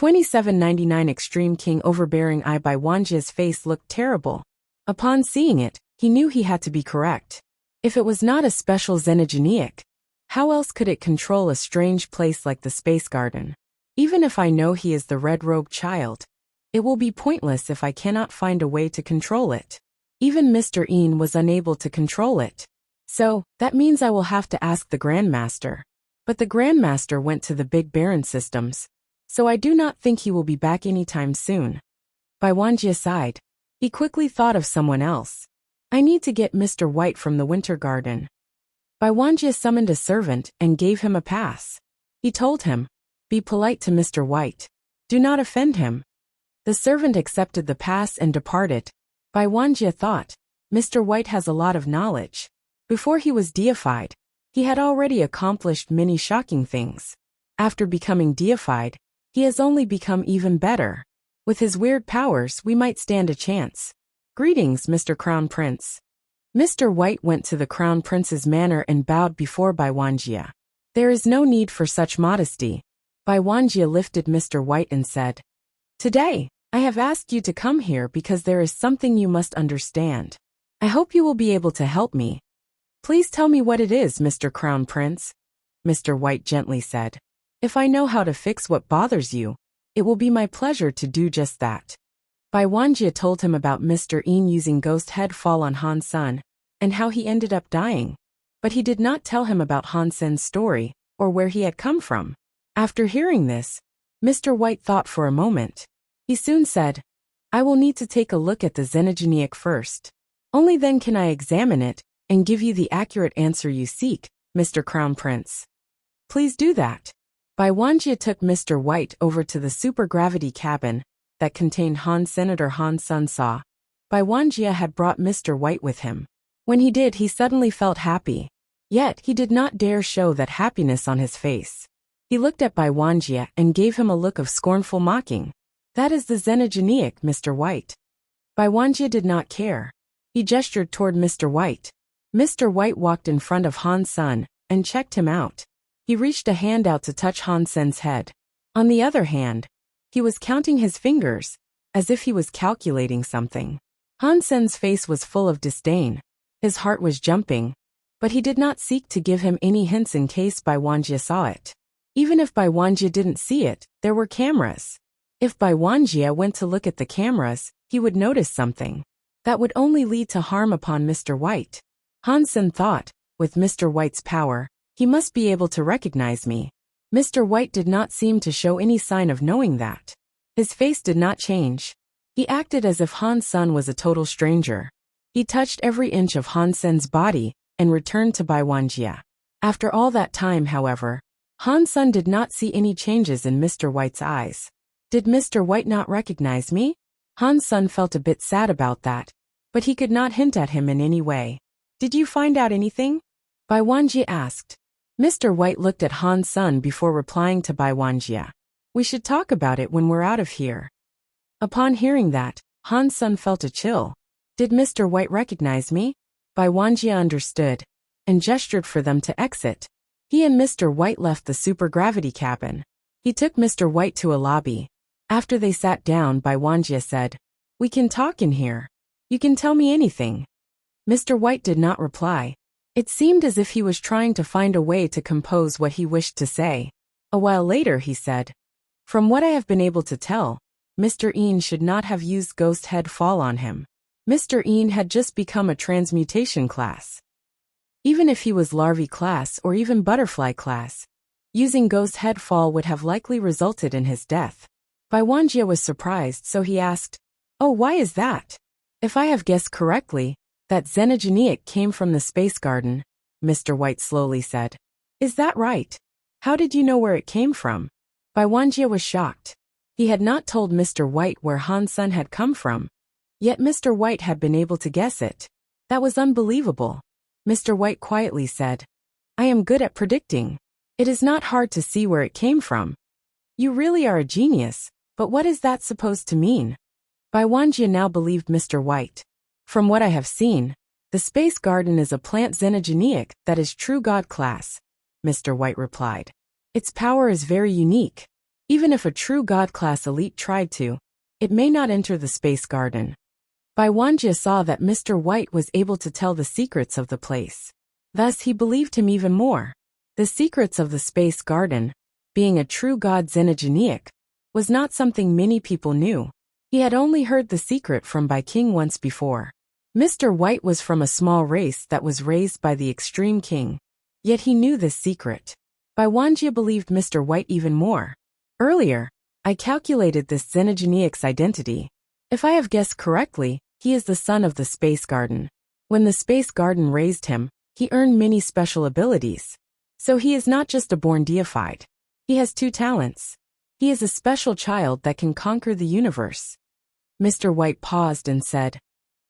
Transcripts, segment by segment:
2799 Extreme King Overbearing Eye by Wuxia's face looked terrible. Upon seeing it, he knew he had to be correct. If it was not a special xenogenic, how else could it control a strange place like the Space Garden? Even if I know he is the red-robed child, it will be pointless if I cannot find a way to control it. Even Mr. Een was unable to control it. So, that means I will have to ask the Grandmaster. But the Grandmaster went to the Big Baron systems, so I do not think he will be back anytime soon. By Wuxia sighed. He quickly thought of someone else. I need to get Mr. White from the Winter Garden. By Wuxia summoned a servant and gave him a pass. He told him, be polite to Mr. White. Do not offend him. The servant accepted the pass and departed. By Wuxia thought, Mr. White has a lot of knowledge. Before he was deified, he had already accomplished many shocking things. After becoming deified, he has only become even better. With his weird powers, we might stand a chance. Greetings, Mr. Crown Prince. Mr. White went to the Crown Prince's manor and bowed before Bai Wuxia. There is no need for such modesty. Bai Wuxia lifted Mr. White and said, Today, I have asked you to come here because there is something you must understand. I hope you will be able to help me. Please tell me what it is, Mr. Crown Prince. Mr. White gently said. If I know how to fix what bothers you, it will be my pleasure to do just that. Bai Wuxia told him about Mr. Een using Ghost Head Fall on Han Sen, and how he ended up dying. But he did not tell him about Han Sen's story, or where he had come from. After hearing this, Mr. White thought for a moment. He soon said, I will need to take a look at the xenogenic first. Only then can I examine it, and give you the accurate answer you seek, Mr. Crown Prince. Please do that. Bai Wuxia took Mr. White over to the supergravity cabin that contained Senator Han Sun Sa. Bai Wuxia had brought Mr. White with him. When he did, he suddenly felt happy. Yet, he did not dare show that happiness on his face. He looked at Bai Wuxia and gave him a look of scornful mocking. That is the xenogenic, Mr. White. Bai Wuxia did not care. He gestured toward Mr. White. Mr. White walked in front of Han Sun and checked him out. He reached a hand out to touch Han Sen's head. On the other hand, he was counting his fingers, as if he was calculating something. Han Sen's face was full of disdain. His heart was jumping, but he did not seek to give him any hints in case Bai Wuxia saw it. Even if Bai Wuxia didn't see it, there were cameras. If Bai Wuxia went to look at the cameras, he would notice something. That would only lead to harm upon Mr. White. Han Sen thought, with Mr. White's power, he must be able to recognize me. Mr. White did not seem to show any sign of knowing that. His face did not change. He acted as if Han Sen was a total stranger. He touched every inch of Han Sen's body and returned to Bai Wuxia. After all that time, however, Han Sen did not see any changes in Mr. White's eyes. Did Mr. White not recognize me? Han Sen felt a bit sad about that, but he could not hint at him in any way. Did you find out anything? Bai Wuxia asked. Mr. White looked at Han Sen before replying to Bai Wuxia. We should talk about it when we're out of here. Upon hearing that, Han Sen felt a chill. Did Mr. White recognize me? Bai Wuxia understood, and gestured for them to exit. He and Mr. White left the supergravity cabin. He took Mr. White to a lobby. After they sat down, Bai Wuxia said, We can talk in here. You can tell me anything. Mr. White did not reply. It seemed as if he was trying to find a way to compose what he wished to say. A while later he said, From what I have been able to tell, Mr. Een should not have used Ghost Head Fall on him. Mr. Een had just become a transmutation class. Even if he was larvae class or even butterfly class, using Ghost Head Fall would have likely resulted in his death. Bai Wuxia was surprised, so he asked, Oh, why is that? If I have guessed correctly, that xenogenic came from the Space Garden, Mr. White slowly said. Is that right? How did you know where it came from? Bai Wuxia was shocked. He had not told Mr. White where Han Sen had come from. Yet Mr. White had been able to guess it. That was unbelievable. Mr. White quietly said, I am good at predicting. It is not hard to see where it came from. You really are a genius, but what is that supposed to mean? Bai Wuxia now believed Mr. White. From what I have seen, the Space Garden is a plant xenogenic that is true God class, Mr. White replied. Its power is very unique. Even if a true God-class elite tried to, it may not enter the space garden. Bai Wanjie saw that Mr. White was able to tell the secrets of the place. Thus he believed him even more. The secrets of the space garden, being a true god xenogenic, was not something many people knew. He had only heard the secret from Bai King once before. Mr. White was from a small race that was raised by the Extreme King, yet he knew this secret. Bai Wanjie believed Mr. White even more. Earlier, I calculated this xenogeniac's identity. If I have guessed correctly, he is the son of the Space Garden. When the Space Garden raised him, he earned many special abilities. So he is not just a born deified. He has 2 talents. He is a special child that can conquer the universe. Mr. White paused and said,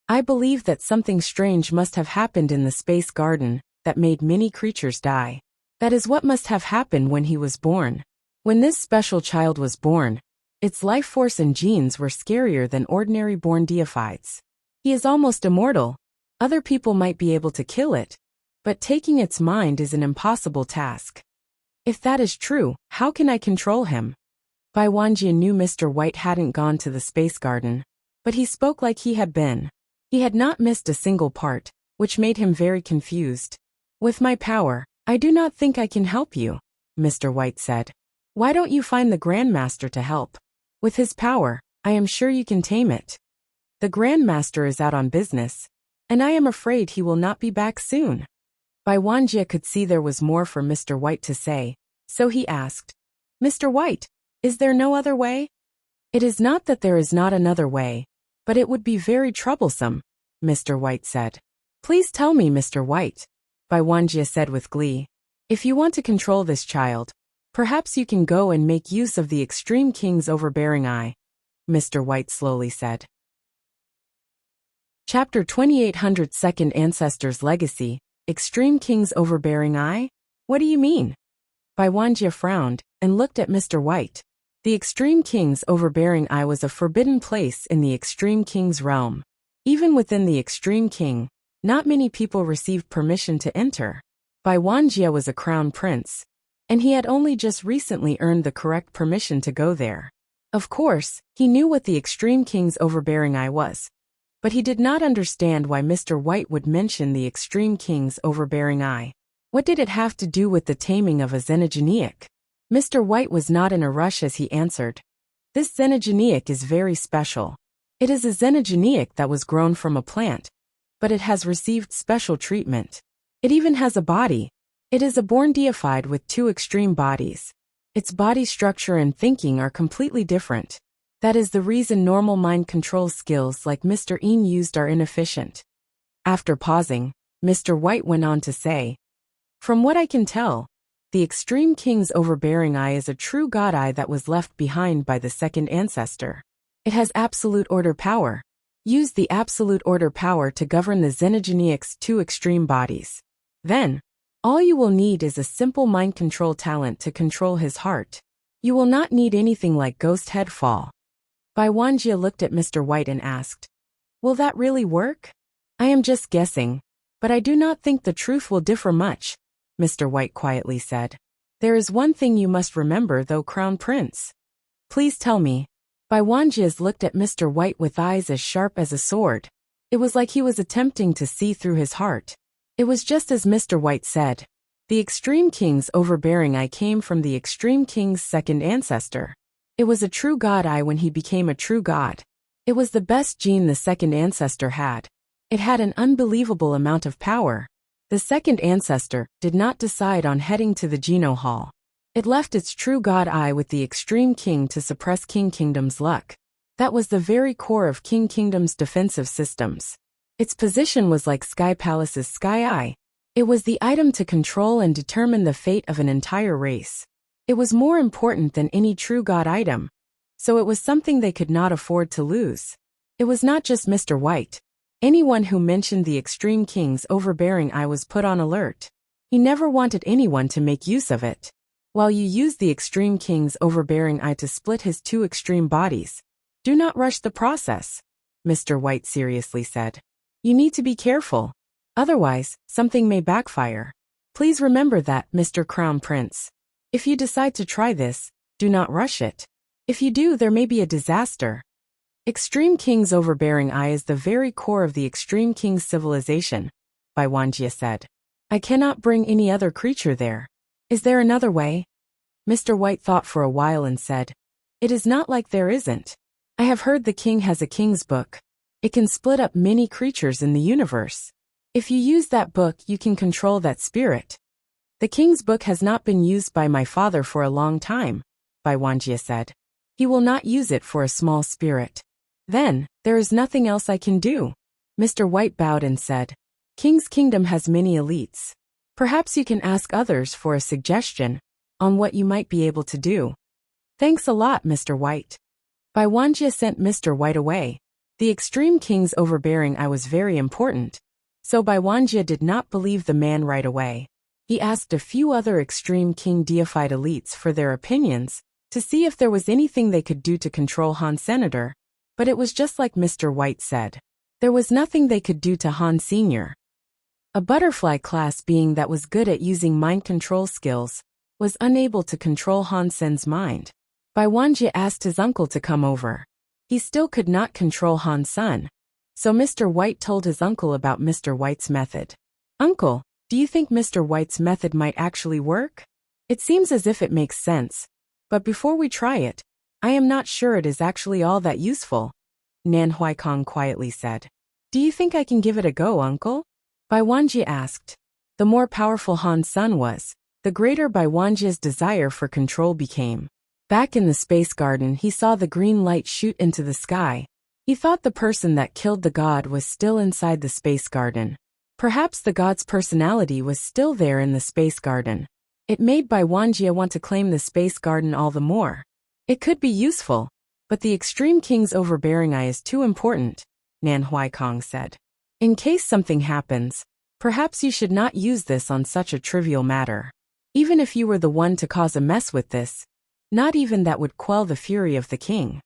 I believe that something strange must have happened in the Space Garden that made many creatures die. That is what must have happened when he was born. When this special child was born, its life force and genes were scarier than ordinary born deifieds. He is almost immortal. Other people might be able to kill it, but taking its mind is an impossible task. If that is true, how can I control him? Bai Wanjie knew Mr. White hadn't gone to the Space Garden, but he spoke like he had been. He had not missed a single part, which made him very confused. With my power, I do not think I can help you, Mr. White said. Why don't you find the Grandmaster to help? With his power, I am sure you can tame it. The Grandmaster is out on business, and I am afraid he will not be back soon. Bai Wanjie could see there was more for Mr. White to say, so he asked, Mr. White, is there no other way? It is not that there is not another way, but it would be very troublesome, Mr. White said. Please tell me, Mr. White, Bai Wanjie said with glee. If you want to control this child, perhaps you can go and make use of the Extreme King's overbearing eye, Mr. White slowly said. Chapter 2800 Second Ancestor's Legacy, Extreme King's Overbearing Eye? What do you mean? Bai Wanjie frowned and looked at Mr. White. The Extreme King's overbearing eye was a forbidden place in the Extreme King's realm. Even within the Extreme King, not many people received permission to enter. Bai Wanjie was a crown prince, and he had only just recently earned the correct permission to go there. Of course, he knew what the Extreme King's overbearing eye was, but he did not understand why Mr. White would mention the Extreme King's overbearing eye. What did it have to do with the taming of a xenogeniac? Mr. White was not in a rush as he answered. This xenogeniac is very special. It is a xenogeniac that was grown from a plant, but it has received special treatment. It even has a body. It is a born deified with 2 extreme bodies. Its body structure and thinking are completely different. That is the reason normal mind control skills like Mr. Een used are inefficient. After pausing, Mr. White went on to say, From what I can tell, the Extreme King's overbearing eye is a true god eye that was left behind by the second ancestor. It has absolute order power. Use the absolute order power to govern the xenogeniac's 2 extreme bodies. Then, all you will need is a simple mind control talent to control his heart. You will not need anything like ghost head fall. Bai Wanjie looked at Mr. White and asked, Will that really work? I am just guessing, but I do not think the truth will differ much, Mr. White quietly said. There is one thing you must remember though, Crown Prince. Please tell me. Bai Wanjie looked at Mr. White with eyes as sharp as a sword. It was like he was attempting to see through his heart. It was just as Mr. White said. The Extreme King's overbearing eye came from the Extreme King's second ancestor. It was a true god eye when he became a true god. It was the best gene the second ancestor had. It had an unbelievable amount of power. The second ancestor did not decide on heading to the Geno Hall. It left its true god eye with the Extreme King to suppress King Kingdom's luck. That was the very core of King Kingdom's defensive systems. Its position was like Sky Palace's Sky Eye. It was the item to control and determine the fate of an entire race. It was more important than any true god item, so it was something they could not afford to lose. It was not just Mr. White. Anyone who mentioned the Extreme King's overbearing eye was put on alert. He never wanted anyone to make use of it. While you use the Extreme King's overbearing eye to split his 2 extreme bodies, do not rush the process, Mr. White seriously said. You need to be careful. Otherwise, something may backfire. Please remember that, Mr. Crown Prince. If you decide to try this, Do not rush it. If you do, there may be a disaster. Extreme King's overbearing eye is the very core of the Extreme King's civilization, Bai Wanjie said. I cannot bring any other creature there. Is there another way? Mr. White thought for a while and said, It is not like there isn't. I have heard the king has a king's book. It can split up many creatures in the universe. If you use that book, you can control that spirit. The king's book has not been used by my father for a long time, Bai Wanjie said. He will not use it for a small spirit. Then, there is nothing else I can do. Mr. White bowed and said, King's Kingdom has many elites. Perhaps you can ask others for a suggestion on what you might be able to do. Thanks a lot, Mr. White. Bai Wanjie sent Mr. White away. The Extreme King's overbearing eye was very important, so Bai Wanjie did not believe the man right away. He asked a few other Extreme King deified elites for their opinions to see if there was anything they could do to control Han Senator, but it was just like Mr. White said. There was nothing they could do to Han Sr. A butterfly class being that was good at using mind control skills was unable to control Han Sen's mind. Bai Wanjie asked his uncle to come over. He still could not control Han Sen, so Mr. White told his uncle about Mr. White's method. Uncle, do you think Mr. White's method might actually work? It seems as if it makes sense, but before we try it, I am not sure it is actually all that useful, Nan Huaikong quietly said. Do you think I can give it a go, uncle? Bai Wanjie asked. The more powerful Han Sen was, the greater Bai Wanjie's desire for control became. Back in the space garden, he saw the green light shoot into the sky. He thought the person that killed the god was still inside the space garden. Perhaps the god's personality was still there in the space garden. It made Bai Wanjie want to claim the space garden all the more. It could be useful, but the Extreme King's overbearing eye is too important, Nan Huaikong said. In case something happens, perhaps you should not use this on such a trivial matter. Even if you were the one to cause a mess with this, not even that would quell the fury of the king.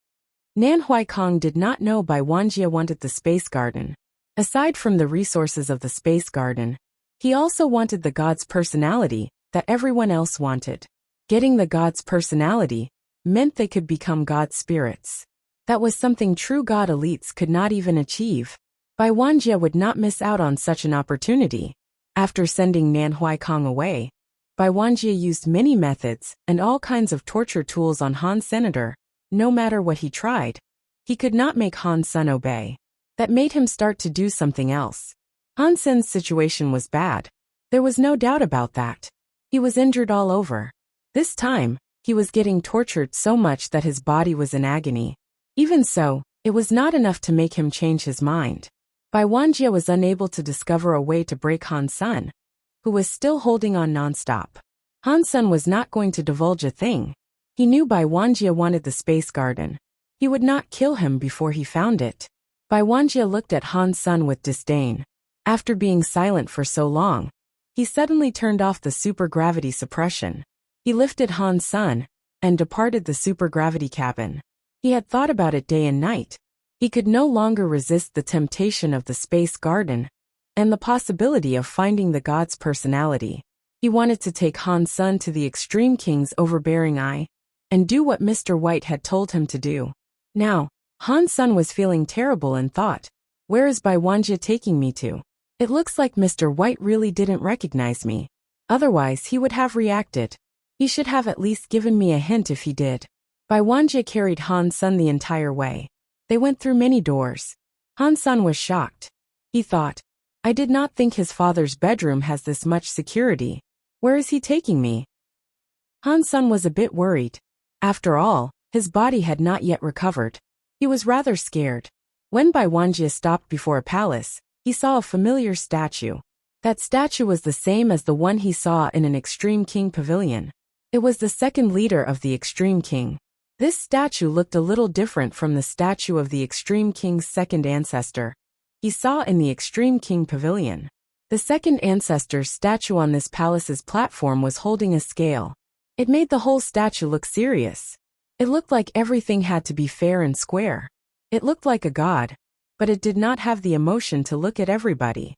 Nan Huaikong did not know Bai Wanjie wanted the space garden. Aside from the resources of the space garden, he also wanted the god's personality that everyone else wanted. Getting the god's personality meant they could become god spirits. That was something true god elites could not even achieve. Bai Wanjie would not miss out on such an opportunity. After sending Nan Huaikong away, Bai Wanjie used many methods and all kinds of torture tools on Han Senator. No matter what he tried, he could not make Han Sen obey. That made him start to do something else. Han Sen's situation was bad. There was no doubt about that. He was injured all over. This time, he was getting tortured so much that his body was in agony. Even so, it was not enough to make him change his mind. Bai Wanjie was unable to discover a way to break Han Sen, who was still holding on non-stop. Han Sen was not going to divulge a thing. He knew Bai Wanjie wanted the space garden. He would not kill him before he found it. Bai Wanjie looked at Han Sen with disdain. After being silent for so long, he suddenly turned off the supergravity suppression. He lifted Han Sen and departed the supergravity cabin. He had thought about it day and night. He could no longer resist the temptation of the space garden and the possibility of finding the god's personality. He wanted to take Han Sen to the Extreme King's overbearing eye and do what Mr. White had told him to do. Now, Han Sen was feeling terrible and thought, where is Bai Wanjie taking me to? It looks like Mr. White really didn't recognize me. Otherwise, he would have reacted. He should have at least given me a hint if he did. Bai Wanjie carried Han Sen the entire way. They went through many doors. Han Sen was shocked. He thought, I did not think his father's bedroom has this much security. Where is he taking me? Han Sen was a bit worried. After all, his body had not yet recovered. He was rather scared. When Bai Wanjie stopped before a palace, he saw a familiar statue. That statue was the same as the one he saw in an Extreme King pavilion. It was the second leader of the Extreme King. This statue looked a little different from the statue of the Extreme King's second ancestor he saw in the Extreme King pavilion. The second ancestor's statue on this palace's platform was holding a scale. It made the whole statue look serious. It looked like everything had to be fair and square. It looked like a god, but it did not have the emotion to look at everybody.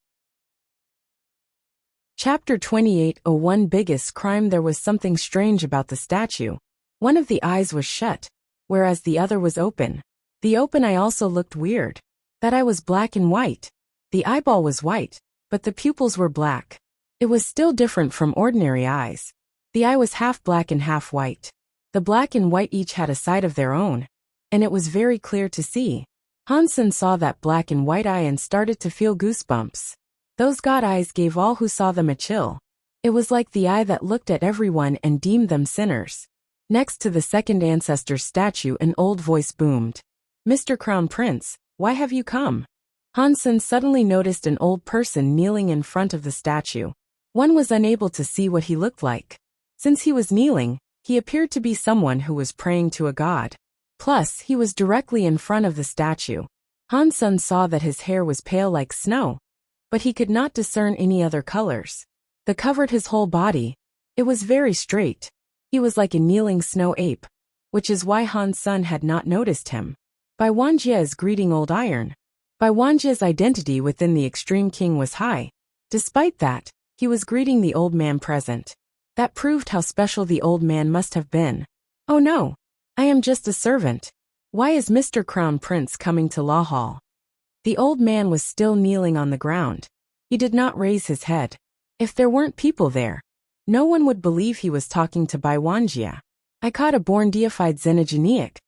Chapter 28:01 Biggest Crime. There was something strange about the statue. One of the eyes was shut, whereas the other was open. The open eye also looked weird. That eye was black and white. The eyeball was white, but the pupils were black. It was still different from ordinary eyes. The eye was half black and half white. The black and white each had a side of their own, and it was very clear to see. Hansen saw that black and white eye and started to feel goosebumps. Those god eyes gave all who saw them a chill. It was like the eye that looked at everyone and deemed them sinners. Next to the second ancestor's statue, an old voice boomed. "Mr. Crown Prince, why have you come?" Hansen suddenly noticed an old person kneeling in front of the statue. One was unable to see what he looked like. Since he was kneeling, he appeared to be someone who was praying to a god. Plus, he was directly in front of the statue. Hansen saw that his hair was pale like snow, but he could not discern any other colors. They covered his whole body. It was very straight. He was like a kneeling snow ape, which is why Hansen had not noticed him. Bai Wanjie is greeting Old Iron. Bai Wanjie's identity within the Extreme King was high. Despite that, he was greeting the old man present. That proved how special the old man must have been. "Oh no, I am just a servant. Why is Mr. Crown Prince coming to Law Hall?" The old man was still kneeling on the ground. He did not raise his head. If there weren't people there, no one would believe he was talking to Bai Wanjie. "I caught a born deified xenogeniac,"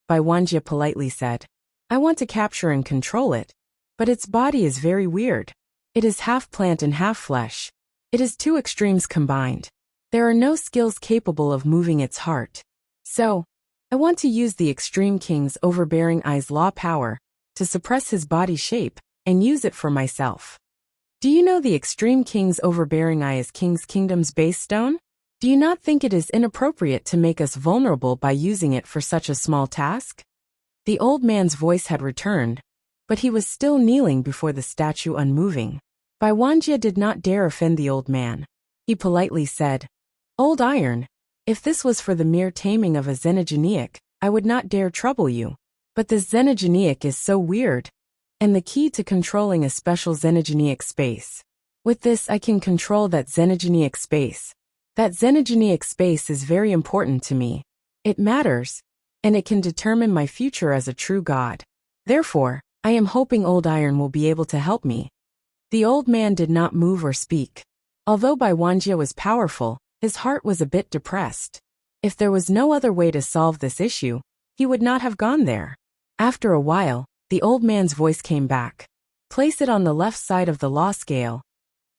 Bai Wanjie politely said. "I want to capture and control it, but its body is very weird. It is half plant and half flesh. It is two extremes combined. There are no skills capable of moving its heart. So, I want to use the Extreme King's overbearing eye's law power to suppress his body shape and use it for myself." Do you know the Extreme King's overbearing eye is King's Kingdom's base stone? Do you not think it is inappropriate to make us vulnerable by using it for such a small task? The old man's voice had returned, but he was still kneeling before the statue unmoving. Bai Wanjie did not dare offend the old man. He politely said, "Old Iron, if this was for the mere taming of a xenogeniac, I would not dare trouble you. But this xenogeniac is so weird, and the key to controlling a special xenogeniac space. With this I can control that xenogeniac space. That xenogeniac space is very important to me. It matters, and it can determine my future as a true god. Therefore, I am hoping Old Iron will be able to help me." The old man did not move or speak. Although Bai Wanjie was powerful, his heart was a bit depressed. If there was no other way to solve this issue, he would not have gone there. After a while, the old man's voice came back. "Place it on the left side of the law scale."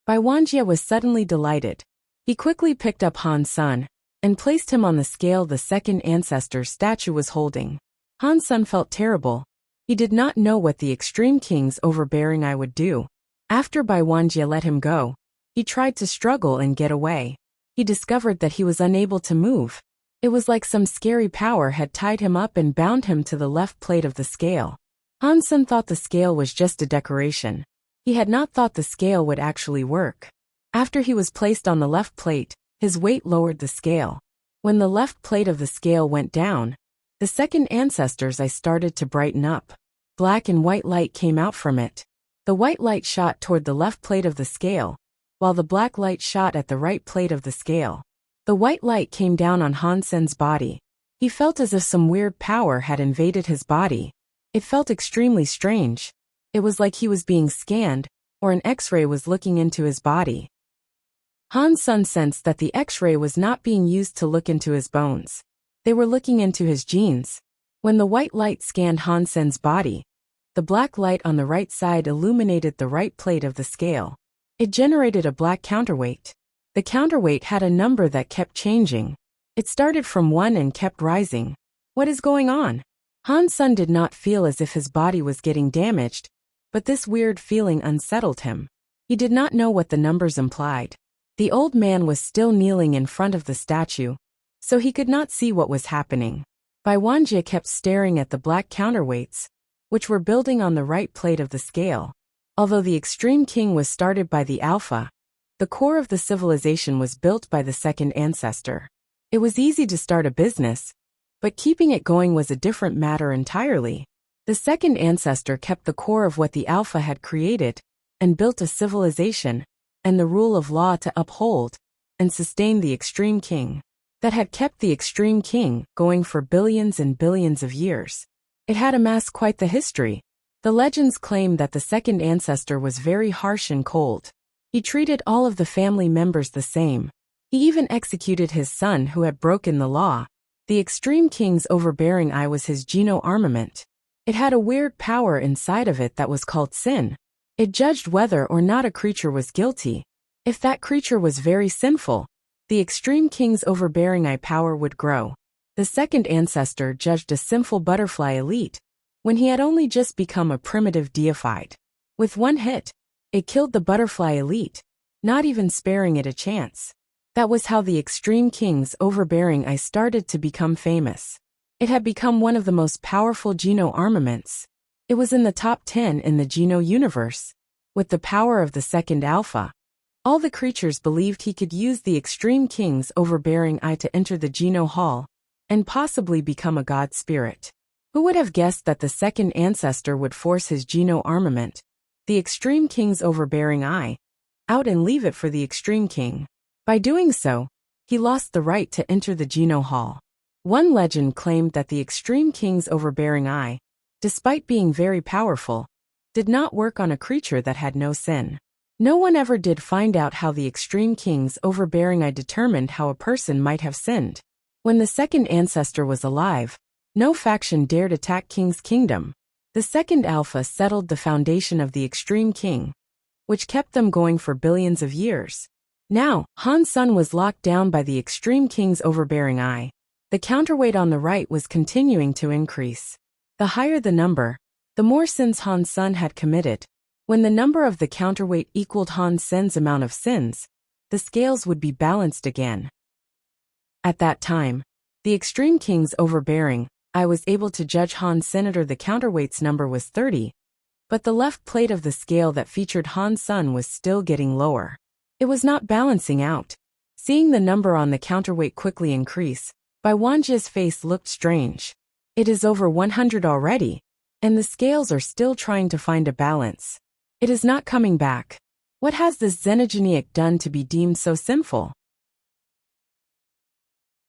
Bai Wanjie was suddenly delighted. He quickly picked up Hansen and placed him on the scale the second ancestor's statue was holding. Hansen felt terrible. He did not know what the Extreme King's overbearing eye would do. After Bai Wanjie let him go, he tried to struggle and get away. He discovered that he was unable to move. It was like some scary power had tied him up and bound him to the left plate of the scale. Hansen thought the scale was just a decoration. He had not thought the scale would actually work. After he was placed on the left plate, his weight lowered the scale. When the left plate of the scale went down, the second ancestor's eye started to brighten up. Black and white light came out from it. The white light shot toward the left plate of the scale, while the black light shot at the right plate of the scale. The white light came down on Hansen's body. He felt as if some weird power had invaded his body. It felt extremely strange. It was like he was being scanned, or an X-ray was looking into his body. Hansen sensed that the X-ray was not being used to look into his bones. They were looking into his genes. When the white light scanned Hansen's body, the black light on the right side illuminated the right plate of the scale. It generated a black counterweight. The counterweight had a number that kept changing. It started from 1 and kept rising. What is going on? Hansen did not feel as if his body was getting damaged, but this weird feeling unsettled him. He did not know what the numbers implied. The old man was still kneeling in front of the statue, so he could not see what was happening. Bai Wanjie kept staring at the black counterweights, which were building on the right plate of the scale. Although the Extreme King was started by the Alpha, the core of the civilization was built by the second ancestor. It was easy to start a business, but keeping it going was a different matter entirely. The second ancestor kept the core of what the Alpha had created, and built a civilization, and the rule of law to uphold, and sustain the Extreme King. that had kept the Extreme King going for billions and billions of years. It had amassed quite the history. The legends claim that the second ancestor was very harsh and cold. He treated all of the family members the same. He even executed his son who had broken the law. The Extreme King's overbearing eye was his geno-armament. It had a weird power inside of it that was called sin. It judged whether or not a creature was guilty. If that creature was very sinful, the Extreme King's overbearing eye power would grow. The second ancestor judged a sinful butterfly elite when he had only just become a primitive deified. With one hit, it killed the butterfly elite, not even sparing it a chance. That was how the Extreme King's overbearing eye started to become famous. It had become one of the most powerful geno-armaments. It was in the top 10 in the Geno universe. With the power of the second alpha, all the creatures believed he could use the Extreme King's overbearing eye to enter the Geno Hall and possibly become a god spirit. Who would have guessed that the second ancestor would force his geno-armament, the Extreme King's overbearing eye, out and leave it for the Extreme King? By doing so, he lost the right to enter the Geno Hall. One legend claimed that the Extreme King's overbearing eye, despite being very powerful, did not work on a creature that had no sin. No one ever did find out how the Extreme King's overbearing eye determined how a person might have sinned. When the second ancestor was alive, no faction dared attack King's kingdom. The second alpha settled the foundation of the Extreme King, which kept them going for billions of years. Now, Han's son was locked down by the Extreme King's overbearing eye. The counterweight on the right was continuing to increase. The higher the number, the more sins Han's son had committed. When the number of the counterweight equaled Han's son's amount of sins, the scales would be balanced again. At that time, the Extreme King's overbearing eye was able to judge Han's senator. The counterweight's number was 30, but the left plate of the scale that featured Han's son was still getting lower. It was not balancing out. Seeing the number on the counterweight quickly increase, Bai Wanjie's face looked strange. It is over 100 already, and the scales are still trying to find a balance. It is not coming back. What has this xenogeniac done to be deemed so sinful?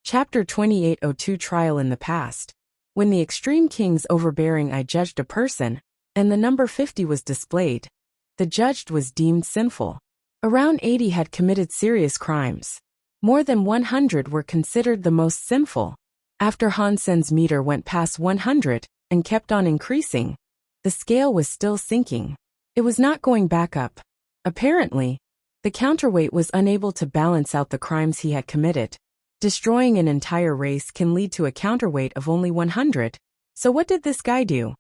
Chapter 2802 Trial in the Past. When the Extreme King's overbearing eye judged a person, and the number 50 was displayed, the judged was deemed sinful. Around 80 had committed serious crimes. More than 100 were considered the most sinful. After Hansen's meter went past 100 and kept on increasing, the scale was still sinking. It was not going back up. Apparently, the counterweight was unable to balance out the crimes he had committed. Destroying an entire race can lead to a counterweight of only 100. So what did this guy do?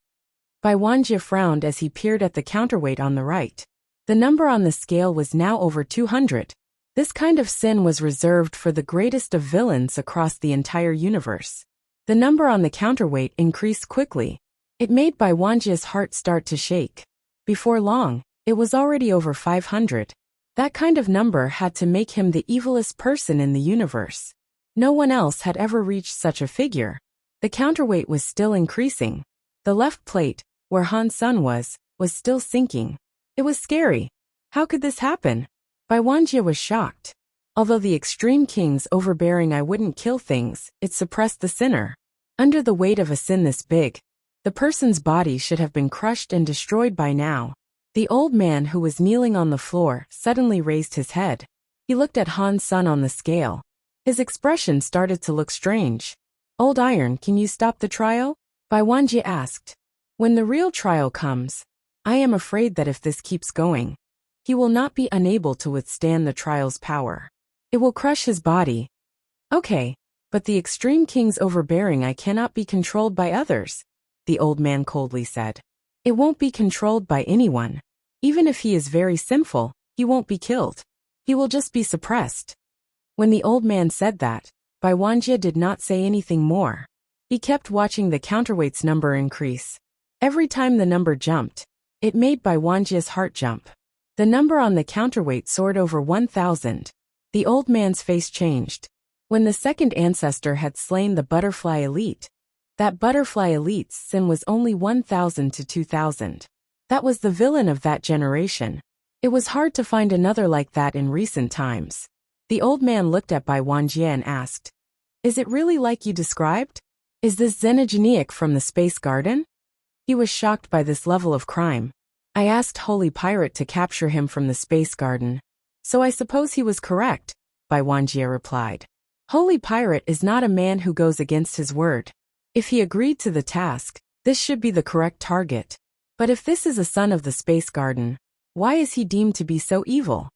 Bai Wanjie frowned as he peered at the counterweight on the right. The number on the scale was now over 200. This kind of sin was reserved for the greatest of villains across the entire universe. The number on the counterweight increased quickly. It made Bai Wanjie's heart start to shake. Before long, it was already over 500. That kind of number had to make him the evilest person in the universe. No one else had ever reached such a figure. The counterweight was still increasing. The left plate, where Han's son was still sinking. It was scary. How could this happen? Bai Wanjie was shocked. Although the Extreme King's overbearing eye wouldn't kill things, it suppressed the sinner. Under the weight of a sin this big, the person's body should have been crushed and destroyed by now. The old man who was kneeling on the floor suddenly raised his head. He looked at Han's son on the scale. His expression started to look strange. "Old Iron, can you stop the trial?" Bai Wanjie asked. "When the real trial comes, I am afraid that if this keeps going, he will not be unable to withstand the trial's power. It will crush his body." "Okay, but the Extreme King's overbearing eye cannot be controlled by others," the old man coldly said. "It won't be controlled by anyone. Even if he is very sinful, he won't be killed. He will just be suppressed." When the old man said that, Bai Wanjie did not say anything more. He kept watching the counterweight's number increase. Every time the number jumped, it made Bai Wanjie's heart jump. The number on the counterweight soared over 1,000. The old man's face changed. When the second ancestor had slain the butterfly elite, that butterfly elite's sin was only 1,000 to 2,000. That was the villain of that generation. It was hard to find another like that in recent times. The old man looked at Bai Wanjie and asked, Is it really like you described? Is this xenogenic from the space garden? He was shocked by this level of crime. I asked Holy Pirate to capture him from the space garden. So I suppose he was correct, Bai Wanjie replied. Holy Pirate is not a man who goes against his word. If he agreed to the task, this should be the correct target. But if this is a son of the space garden, why is he deemed to be so evil?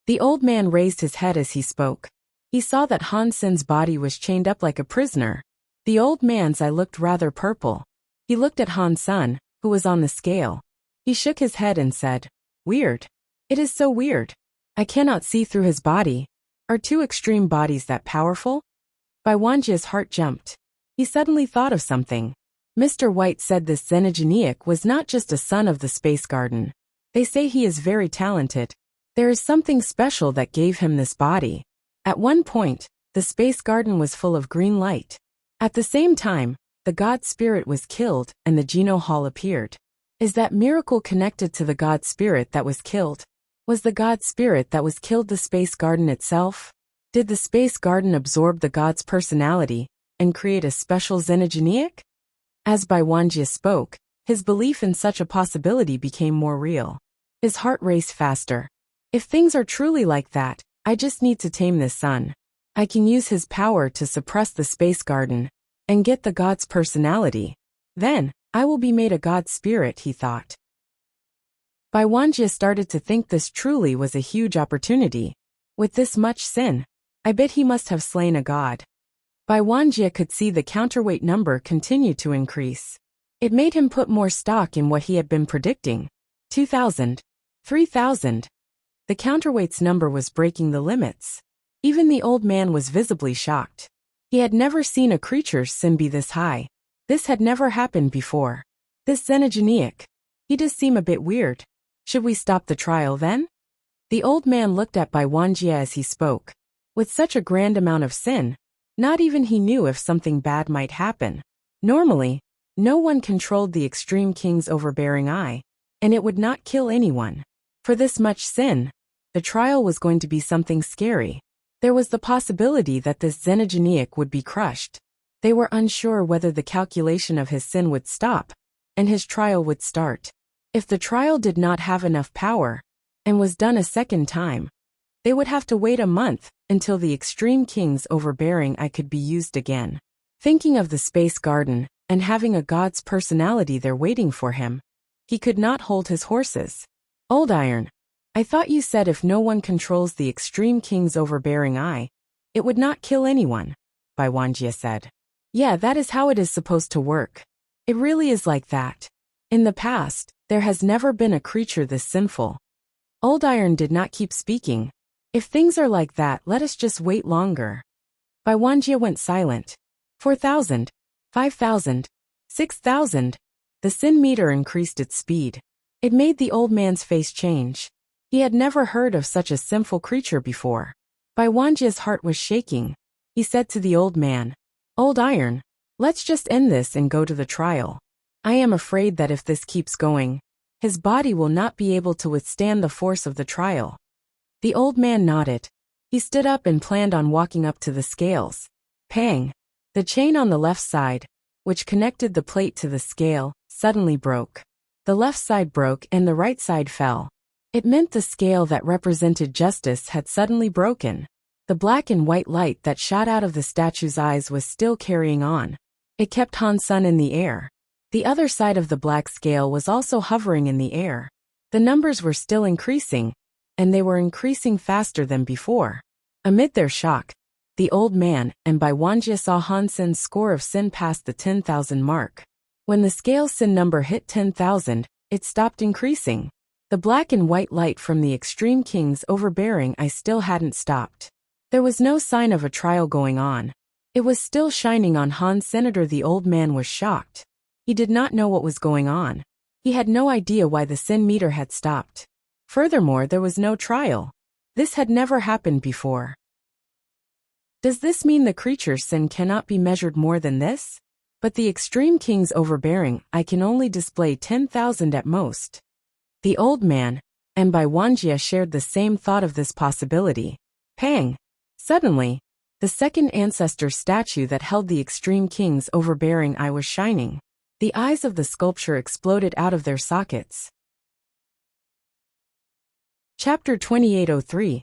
The old man raised his head as he spoke. He saw that Han Sen's body was chained up like a prisoner. The old man's eye looked rather purple. He looked at Han Sen, who was on the scale. He shook his head and said, "Weird. It is so weird. I cannot see through his body. Are two extreme bodies that powerful?" Bai Wanjie's heart jumped. He suddenly thought of something. Mr. White said this xenogenic was not just a son of the space garden. They say he is very talented. There is something special that gave him this body. At one point, the space garden was full of green light. At the same time, the god spirit was killed and the Geno Hall appeared. Is that miracle connected to the god spirit that was killed? Was the god spirit that was killed the space garden itself? Did the space garden absorb the god's personality and create a special xenogenic? As Bai Wanjie spoke, his belief in such a possibility became more real. His heart raced faster. If things are truly like that, I just need to tame this son. I can use his power to suppress the space garden and get the god's personality. Then, I will be made a god spirit, he thought. Bai Wanjie started to think this truly was a huge opportunity. With this much sin, I bet he must have slain a god. Bai Wanjie could see the counterweight number continue to increase. It made him put more stock in what he had been predicting. 2,000. 3,000. The counterweight's number was breaking the limits. Even the old man was visibly shocked. He had never seen a creature's sin be this high. This had never happened before. This xenogenic. He does seem a bit weird. Should we stop the trial then? The old man looked at Bai Wanjie as he spoke. With such a grand amount of sin, not even he knew if something bad might happen. Normally, no one controlled the extreme king's overbearing eye, and it would not kill anyone. For this much sin, the trial was going to be something scary. There was the possibility that this xenogenic would be crushed. They were unsure whether the calculation of his sin would stop, and his trial would start. If the trial did not have enough power, and was done a second time, they would have to wait a month until the extreme king's overbearing eye could be used again. Thinking of the space garden, and having a god's personality there waiting for him, he could not hold his horses. Old Iron, I thought you said if no one controls the extreme king's overbearing eye, it would not kill anyone, Bai Wanjie said. Yeah, that is how it is supposed to work. It really is like that. In the past, there has never been a creature this sinful. Old Iron did not keep speaking. If things are like that, let us just wait longer. Bai Wanjie went silent. 4,000, 5,000, 6,000. The sin meter increased its speed. It made the old man's face change. He had never heard of such a sinful creature before. Bai Wanjie's heart was shaking. He said to the old man, Old Iron, let's just end this and go to the trial. I am afraid that if this keeps going, his body will not be able to withstand the force of the trial. The old man nodded. He stood up and planned on walking up to the scales. Pang! The chain on the left side, which connected the plate to the scale, suddenly broke. The left side broke and the right side fell. It meant the scale that represented justice had suddenly broken. The black and white light that shot out of the statue's eyes was still carrying on. It kept Han Sen in the air. The other side of the black scale was also hovering in the air. The numbers were still increasing, and they were increasing faster than before. Amid their shock, the old man and Bai Wanjie saw Han Sen's score of sin past the 10,000 mark. When the scale's sin number hit 10,000, it stopped increasing. The black and white light from the extreme king's overbearing eye still hadn't stopped. There was no sign of a trial going on. It was still shining on Han Senator. The old man was shocked. He did not know what was going on. He had no idea why the sin meter had stopped. Furthermore, there was no trial. This had never happened before. Does this mean the creature's sin cannot be measured more than this? But the extreme king's overbearing eye can only display 10,000 at most. The old man and Bai Wanjie shared the same thought of this possibility. Pang! Suddenly, The second ancestor statue that held the extreme king's overbearing eye was shining. The eyes of the sculpture exploded out of their sockets. Chapter 2803.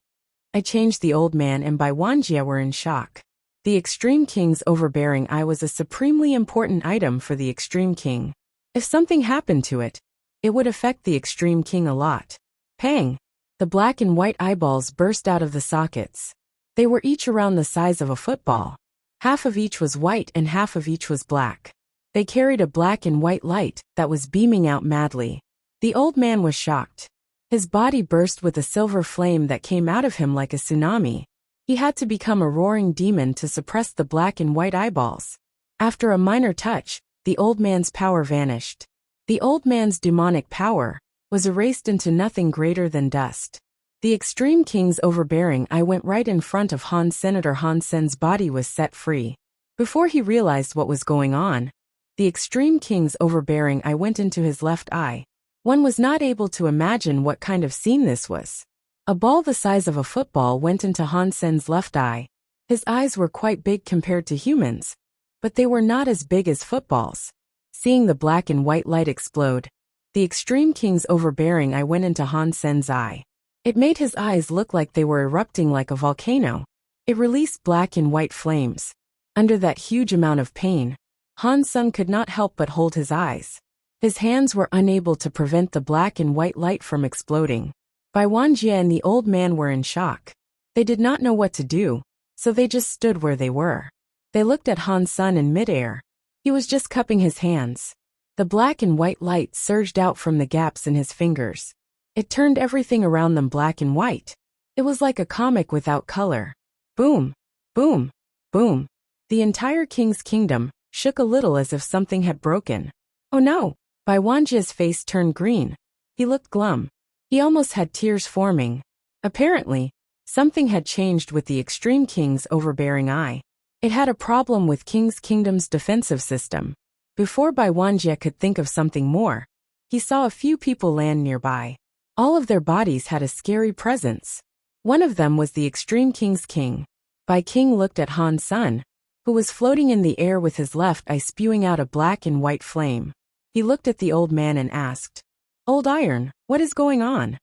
I changed the old man and Bai Wanjie were in shock. The extreme king's overbearing eye was a supremely important item for the extreme king. If something happened to it, it would affect the extreme king a lot. Pang! The black and white eyeballs burst out of the sockets. They were each around the size of a football. Half of each was white and half of each was black. They carried a black and white light that was beaming out madly. The old man was shocked. His body burst with a silver flame that came out of him like a tsunami. He had to become a roaring demon to suppress the black and white eyeballs. After a minor touch, the old man's power vanished. The old man's demonic power was erased into nothing greater than dust. The extreme king's overbearing eye went right in front of Han. Senator Han Sen's body was set free. Before he realized what was going on, the extreme king's overbearing eye went into his left eye. One was not able to imagine what kind of scene this was. A ball the size of a football went into Han Sen's left eye. His eyes were quite big compared to humans, but they were not as big as footballs. Seeing the black and white light explode, the extreme king's overbearing eye went into Han Sen's eye. It made his eyes look like they were erupting like a volcano. It released black and white flames. Under that huge amount of pain, Han Sen could not help but hold his eyes. His hands were unable to prevent the black and white light from exploding. Bai Wanjie and the old man were in shock. They did not know what to do, so they just stood where they were. They looked at Han Sen in midair. He was just cupping his hands. The black and white light surged out from the gaps in his fingers. It turned everything around them black and white. It was like a comic without color. Boom! Boom! Boom! The entire king's kingdom shook a little as if something had broken. Oh no! Bai Wanjie's face turned green. He looked glum. He almost had tears forming. Apparently, something had changed with the extreme king's overbearing eye. It had a problem with King's Kingdom's defensive system. Before Bai Wanjie could think of something more, he saw a few people land nearby. All of their bodies had a scary presence. One of them was the extreme king's king. Bai King looked at Han Sen, who was floating in the air with his left eye spewing out a black and white flame. He looked at the old man and asked, "Old Iron, what is going on?"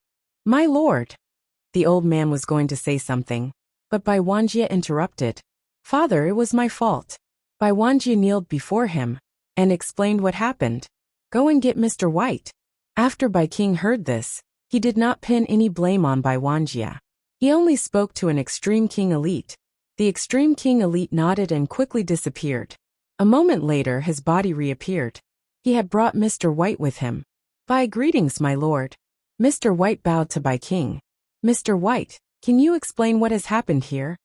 "My lord." The old man was going to say something, but Bai Wanjie interrupted. "Father, it was my fault." Bai Wanjie kneeled before him and explained what happened. "Go and get Mr. White." After Bai King heard this, he did not pin any blame on Bai Wanjie. He only spoke to an extreme king elite. The extreme king elite nodded and quickly disappeared. A moment later his body reappeared. He had brought Mr. White with him. "Bai, greetings, my lord." Mr. White bowed to Bai King. "Mr. White, can you explain what has happened here?"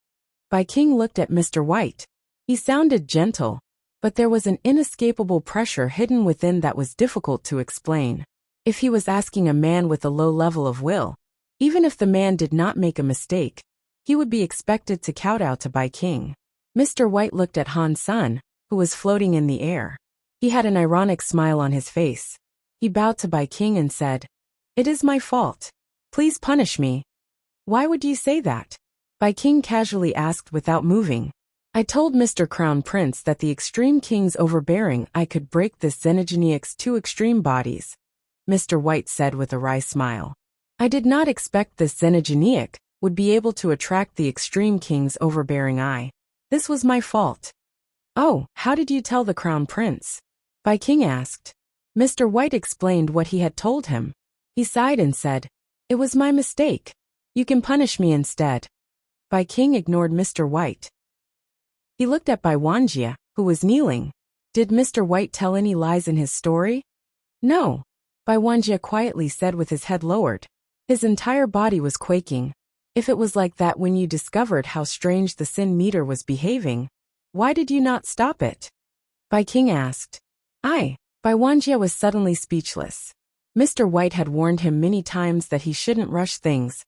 Bai King looked at Mr. White. He sounded gentle, but there was an inescapable pressure hidden within that was difficult to explain. If he was asking a man with a low level of will, even if the man did not make a mistake, he would be expected to kowtow to Bai King. Mr. White looked at Han Sen, who was floating in the air. He had an ironic smile on his face. He bowed to Bai King and said, "It is my fault. Please punish me." "Why would you say that?" Bai King casually asked without moving. "I told Mr. Crown Prince that the extreme king's overbearing eye could break this xenogeniac's two extreme bodies," Mr. White said with a wry smile. "I did not expect this xenogeniac would be able to attract the extreme king's overbearing eye. This was my fault." "Oh, how did you tell the Crown Prince?" Bai King asked. Mr. White explained what he had told him. He sighed and said, "It was my mistake. You can punish me instead." Bai King ignored Mr. White. He looked at Bai Wanjie, who was kneeling. Did Mr. White tell any lies in his story? "No," Bai Wanjie quietly said with his head lowered. His entire body was quaking. "If it was like that when you discovered how strange the sin meter was behaving, why did you not stop it?" Bai King asked. Bai Wanjie was suddenly speechless. Mr. White had warned him many times that he shouldn't rush things,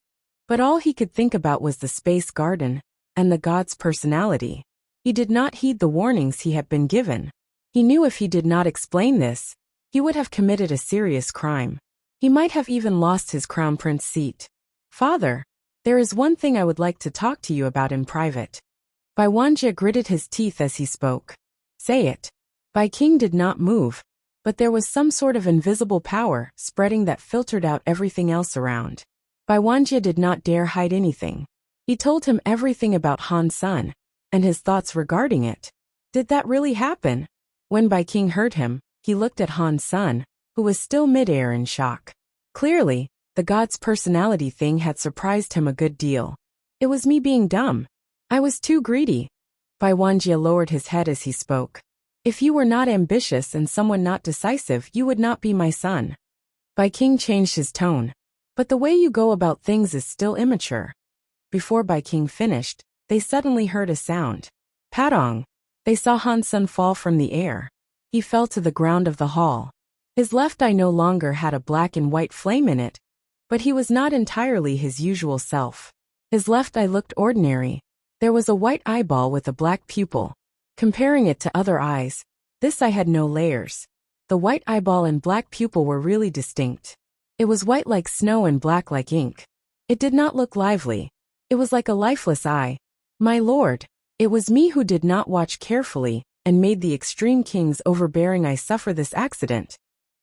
but all he could think about was the space garden and the god's personality. He did not heed the warnings he had been given. He knew if he did not explain this, he would have committed a serious crime. He might have even lost his crown prince seat. "Father, there is one thing I would like to talk to you about in private." Bai Wanjie gritted his teeth as he spoke. Say it. Bai King did not move, but there was some sort of invisible power spreading that filtered out everything else around. Bai Wanjie did not dare hide anything. He told him everything about Han Sun, and his thoughts regarding it. Did that really happen? When Bai King heard him, he looked at Han Sun, who was still midair in shock. Clearly, the god's personality thing had surprised him a good deal. It was me being dumb. I was too greedy. Bai Wanjie lowered his head as he spoke. If you were not ambitious and someone not decisive, you would not be my son. Bai King changed his tone. But the way you go about things is still immature. Before Bai King finished, they suddenly heard a sound. Patong! They saw Han Sun fall from the air. He fell to the ground of the hall. His left eye no longer had a black and white flame in it, but he was not entirely his usual self. His left eye looked ordinary. There was a white eyeball with a black pupil. Comparing it to other eyes, this eye had no layers. The white eyeball and black pupil were really distinct. It was white like snow and black like ink. It did not look lively. It was like a lifeless eye. My lord, it was me who did not watch carefully and made the extreme king's overbearing eye suffer this accident.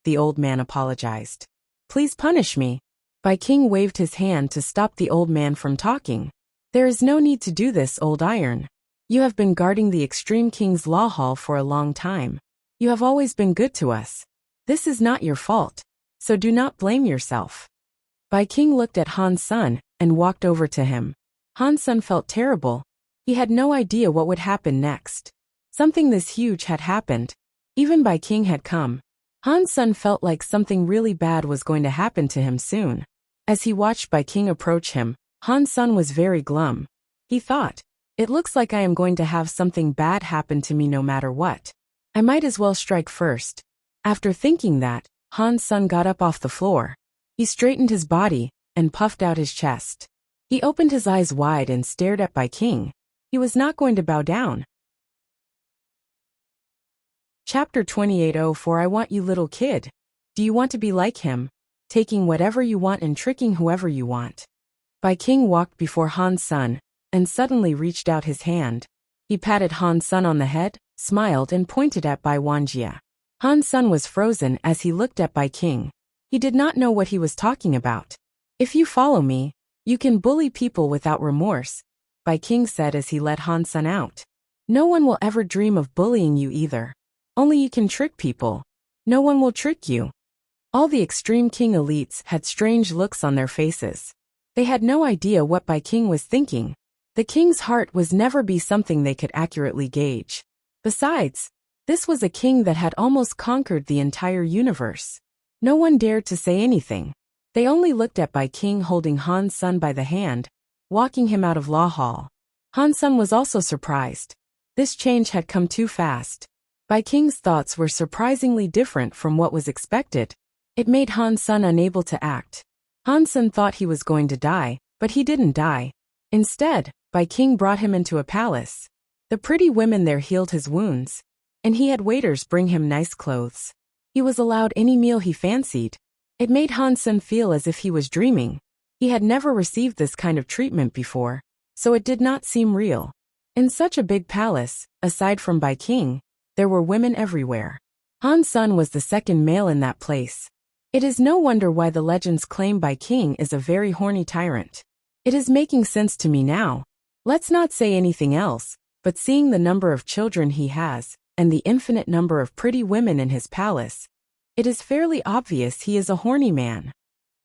The old man apologized. Please punish me. Bai King waved his hand to stop the old man from talking. There is no need to do this, old iron. You have been guarding the extreme king's law hall for a long time. You have always been good to us. This is not your fault, so do not blame yourself. Bai King looked at Han Sun and walked over to him. Han Sun felt terrible. He had no idea what would happen next. Something this huge had happened. Even Bai King had come. Han Sun felt like something really bad was going to happen to him soon. As he watched Bai King approach him, Han Sun was very glum. He thought, it looks like I am going to have something bad happen to me no matter what. I might as well strike first. After thinking that, Han Sun got up off the floor. He straightened his body and puffed out his chest. He opened his eyes wide and stared at Bai King. He was not going to bow down. Chapter 28:04 I want you, little kid. Do you want to be like him, taking whatever you want and tricking whoever you want? Bai King walked before Han Sun and suddenly reached out his hand. He patted Han Sun on the head, smiled and pointed at Bai Wanjie. Han Sun was frozen as he looked at Bai King. He did not know what he was talking about. If you follow me, you can bully people without remorse, Bai King said as he let Han Sun out. No one will ever dream of bullying you either. Only you can trick people. No one will trick you. All the extreme king elites had strange looks on their faces. They had no idea what Bai King was thinking. The king's heart was never be something they could accurately gauge. Besides, this was a king that had almost conquered the entire universe. No one dared to say anything. They only looked at Bai King holding Han Sun by the hand, walking him out of Law Hall. Han Sun was also surprised. This change had come too fast. Bai King's thoughts were surprisingly different from what was expected. It made Han Sun unable to act. Han Sun thought he was going to die, but he didn't die. Instead, Bai King brought him into a palace. The pretty women there healed his wounds, and he had waiters bring him nice clothes. He was allowed any meal he fancied. It made Han Sun feel as if he was dreaming. He had never received this kind of treatment before, so it did not seem real. In such a big palace, aside from Bai King, there were women everywhere. Han Sun was the second male in that place. It is no wonder why the legends claim Bai King is a very horny tyrant. It is making sense to me now. Let's not say anything else, but seeing the number of children he has, and the infinite number of pretty women in his palace, it is fairly obvious he is a horny man.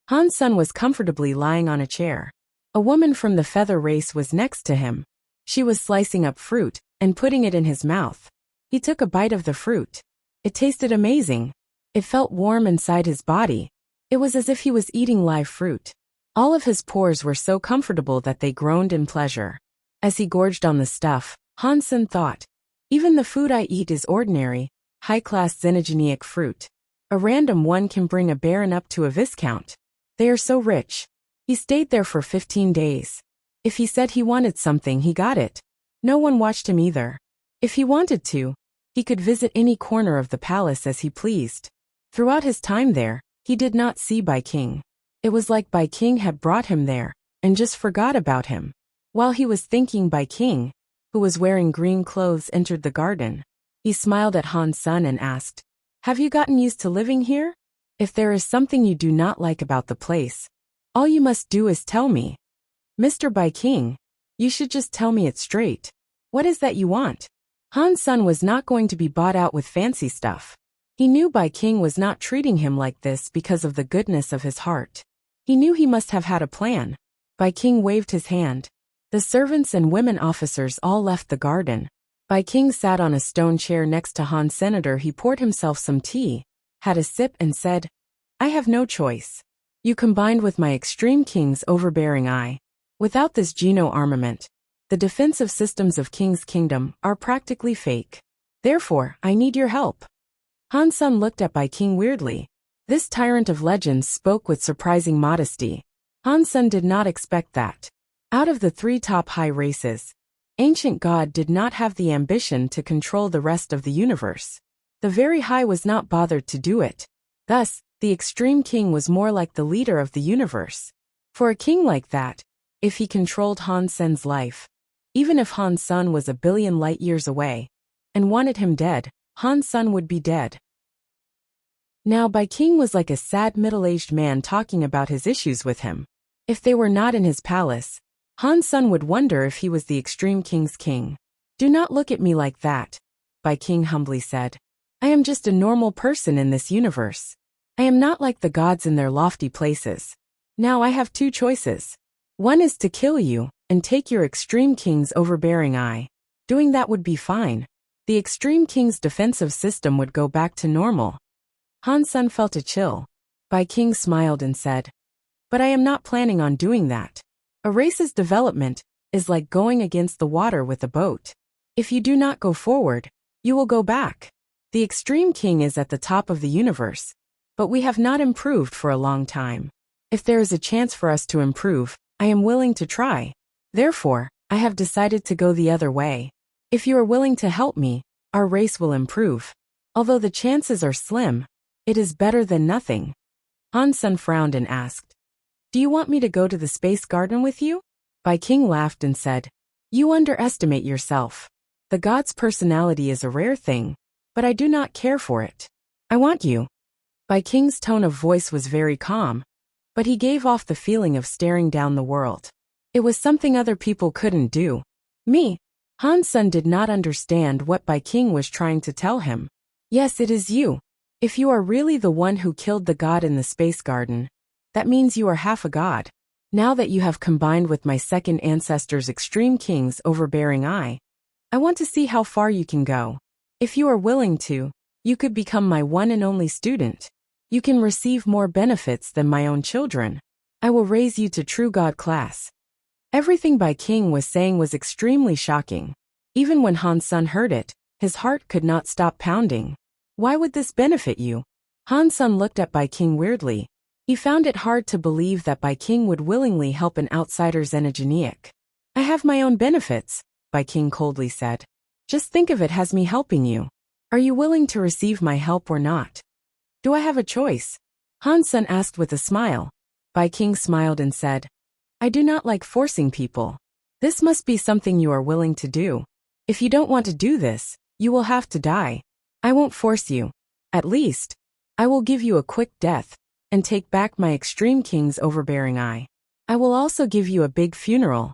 Han Sun was comfortably lying on a chair. A woman from the feather race was next to him. She was slicing up fruit and putting it in his mouth. He took a bite of the fruit. It tasted amazing. It felt warm inside his body. It was as if he was eating live fruit. All of his pores were so comfortable that they groaned in pleasure. As he gorged on the stuff, Han Sun thought, even the food I eat is ordinary, high-class xenogenic fruit. A random one can bring a baron up to a viscount. They are so rich. He stayed there for 15 days. If he said he wanted something, he got it. No one watched him either. If he wanted to, he could visit any corner of the palace as he pleased. Throughout his time there, he did not see Bai King. It was like Bai King had brought him there, and just forgot about him. While he was thinking Bai King, who was wearing green clothes, entered the garden. He smiled at Han Sen and asked, "Have you gotten used to living here? If there is something you do not like about the place, all you must do is tell me. Mr. Bai King, you should just tell me it straight. What is that you want?" Han Sen was not going to be bought out with fancy stuff. He knew Bai King was not treating him like this because of the goodness of his heart. He knew he must have had a plan. Bai King waved his hand. The servants and women officers all left the garden. Bai King sat on a stone chair next to Han Senator. He poured himself some tea, had a sip and said, "I have no choice. You combined with my extreme king's overbearing eye. Without this Geno armament, the defensive systems of King's Kingdom are practically fake. Therefore, I need your help." Han Sen looked at Bai King weirdly. This tyrant of legends spoke with surprising modesty. Han Sen did not expect that. Out of the 3 top high races, Ancient God did not have the ambition to control the rest of the universe. The very high was not bothered to do it. Thus, the extreme king was more like the leader of the universe. For a king like that, if he controlled Han Sen's life, even if Han Sen was a billion light years away, and wanted him dead, Han Sen would be dead. Now Bai King was like a sad middle-aged man talking about his issues with him. If they were not in his palace, Han Sen would wonder if he was the extreme king's king. "Do not look at me like that," Bai King humbly said. "I am just a normal person in this universe. I am not like the gods in their lofty places. Now I have 2 choices. One is to kill you and take your extreme king's overbearing eye. Doing that would be fine. The extreme king's defensive system would go back to normal." Han Sen felt a chill. Bai King smiled and said, "But I am not planning on doing that. A race's development is like going against the water with a boat. If you do not go forward, you will go back. The extreme king is at the top of the universe, but we have not improved for a long time. If there is a chance for us to improve, I am willing to try. Therefore, I have decided to go the other way. If you are willing to help me, our race will improve. Although the chances are slim, it is better than nothing." Han Sen frowned and asked, "Do you want me to go to the space garden with you?" Bai King laughed and said, "You underestimate yourself. The god's personality is a rare thing, but I do not care for it. I want you." Bai King's tone of voice was very calm, but he gave off the feeling of staring down the world. It was something other people couldn't do. "Me?" Han Sen did not understand what Bai King was trying to tell him. "Yes, it is you. If you are really the one who killed the god in the space garden, that means you are half a god. Now that you have combined with my second ancestor's extreme king's overbearing eye, I want to see how far you can go. If you are willing to, you could become my one and only student. You can receive more benefits than my own children. I will raise you to true god class." Everything Bai King was saying was extremely shocking. Even when Han Sen heard it, his heart could not stop pounding. "Why would this benefit you?" Han Sen looked at Bai King weirdly. He found it hard to believe that Bai King would willingly help an outsider xenogenic. "I have my own benefits," Bai King coldly said. "Just think of it as me helping you. Are you willing to receive my help or not?" "Do I have a choice?" Han Sen asked with a smile. Bai King smiled and said, "I do not like forcing people. This must be something you are willing to do. If you don't want to do this, you will have to die. I won't force you. At least, I will give you a quick death and take back my extreme king's overbearing eye. I will also give you a big funeral."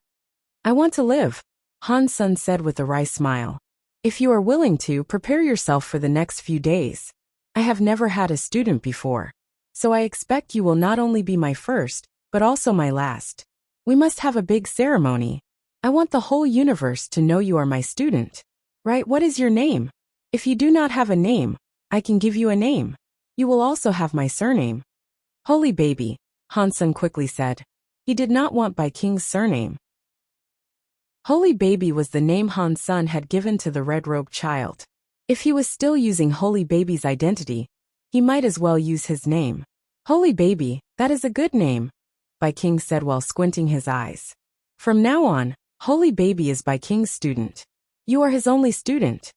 "I want to live," Han Sen said with a wry smile. "If you are willing to, prepare yourself for the next few days. I have never had a student before, so I expect you will not only be my first, but also my last. We must have a big ceremony. I want the whole universe to know you are my student. Right? What is your name? If you do not have a name, I can give you a name. You will also have my surname." "Holy baby," Han Sen quickly said. He did not want Bai King's surname. Holy baby was the name Han Sen had given to the red-robed child. If he was still using Holy baby's identity, he might as well use his name. "Holy baby, that is a good name," Bai King said while squinting his eyes. "From now on, Holy baby is Bai King's student. You are his only student."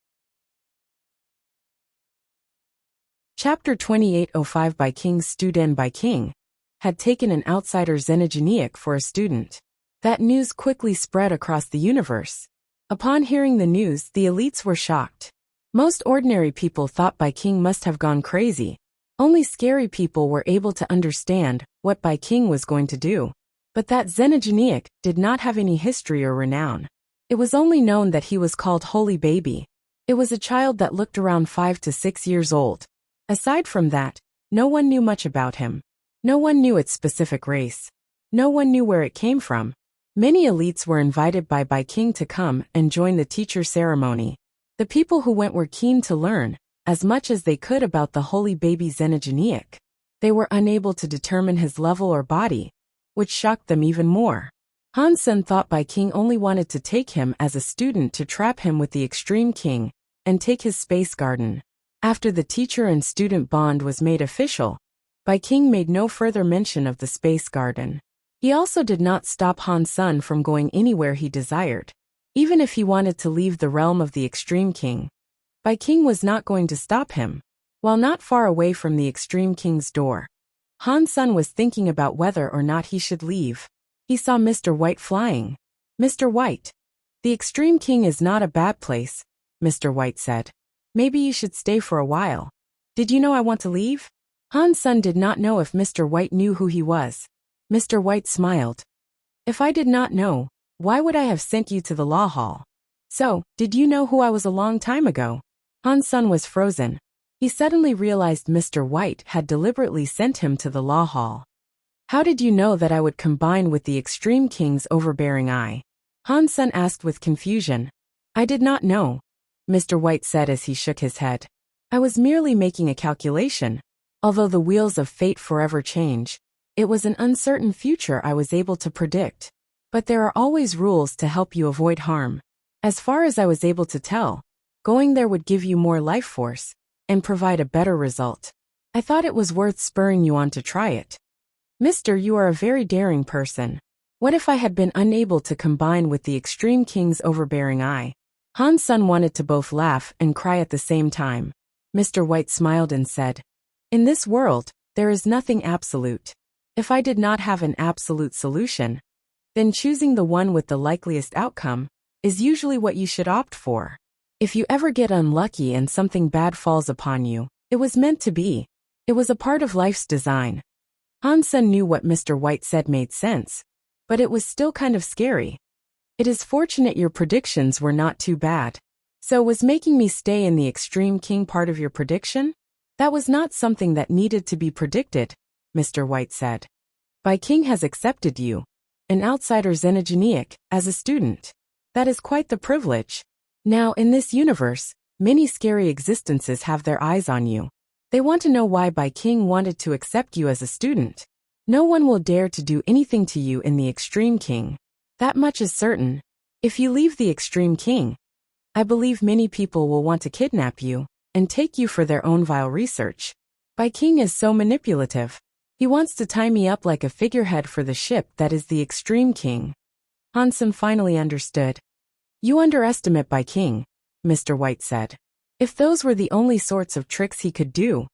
Chapter 2805 Bai King's student. Bai King had taken an outsider xenogenic for a student. That news quickly spread across the universe. Upon hearing the news, the elites were shocked. Most ordinary people thought Bai King must have gone crazy. Only scary people were able to understand what Bai King was going to do. But that xenogeniac did not have any history or renown. It was only known that he was called Holy Baby. It was a child that looked around 5 to 6 years old. Aside from that, no one knew much about him. No one knew its specific race. No one knew where it came from. Many elites were invited by Bai King to come and join the teacher ceremony. The people who went were keen to learn as much as they could about the Holy Baby xenogeniac. They were unable to determine his level or body, which shocked them even more. Han Sen thought Bai King only wanted to take him as a student to trap him with the Extreme King and take his space garden. After the teacher and student bond was made official, Bai King made no further mention of the space garden. He also did not stop Han Sen from going anywhere he desired. Even if he wanted to leave the realm of the Extreme King, Bai King was not going to stop him. While not far away from the Extreme King's door, Han Sen was thinking about whether or not he should leave. He saw Mr. White flying. Mr. White, the Extreme King is not a bad place, Mr. White said. Maybe you should stay for a while. Did you know I want to leave? Han Sen did not know if Mr. White knew who he was. Mr. White smiled. If I did not know, why would I have sent you to the law hall? So, did you know who I was a long time ago? Han Sen was frozen. He suddenly realized Mr. White had deliberately sent him to the law hall. How did you know that I would combine with the Extreme King's overbearing eye? Han Sen asked with confusion. I did not know, Mr. White said as he shook his head. I was merely making a calculation. Although the wheels of fate forever change, it was an uncertain future I was able to predict. But there are always rules to help you avoid harm. As far as I was able to tell, going there would give you more life force and provide a better result. I thought it was worth spurring you on to try it. Mister, you are a very daring person. What if I had been unable to combine with the Extreme King's overbearing eye? Han Sen wanted to both laugh and cry at the same time. Mr. White smiled and said, in this world, there is nothing absolute. If I did not have an absolute solution, then choosing the one with the likeliest outcome is usually what you should opt for. If you ever get unlucky and something bad falls upon you, it was meant to be. It was a part of life's design. Han Sen knew what Mr. White said made sense, but it was still kind of scary. It is fortunate your predictions were not too bad. So was making me stay in the Extreme King part of your prediction? That was not something that needed to be predicted, Mr. White said. Bai King has accepted you, an outsider xenogeniac, as a student. That is quite the privilege. Now, in this universe, many scary existences have their eyes on you. They want to know why Bai King wanted to accept you as a student. No one will dare to do anything to you in the Extreme King. That much is certain. If you leave the Extreme King, I believe many people will want to kidnap you and take you for their own vile research. Bai King is so manipulative. He wants to tie me up like a figurehead for the ship that is the Extreme King. Han Sen finally understood. You underestimate Bai King, Mr. White said. If those were the only sorts of tricks he could do,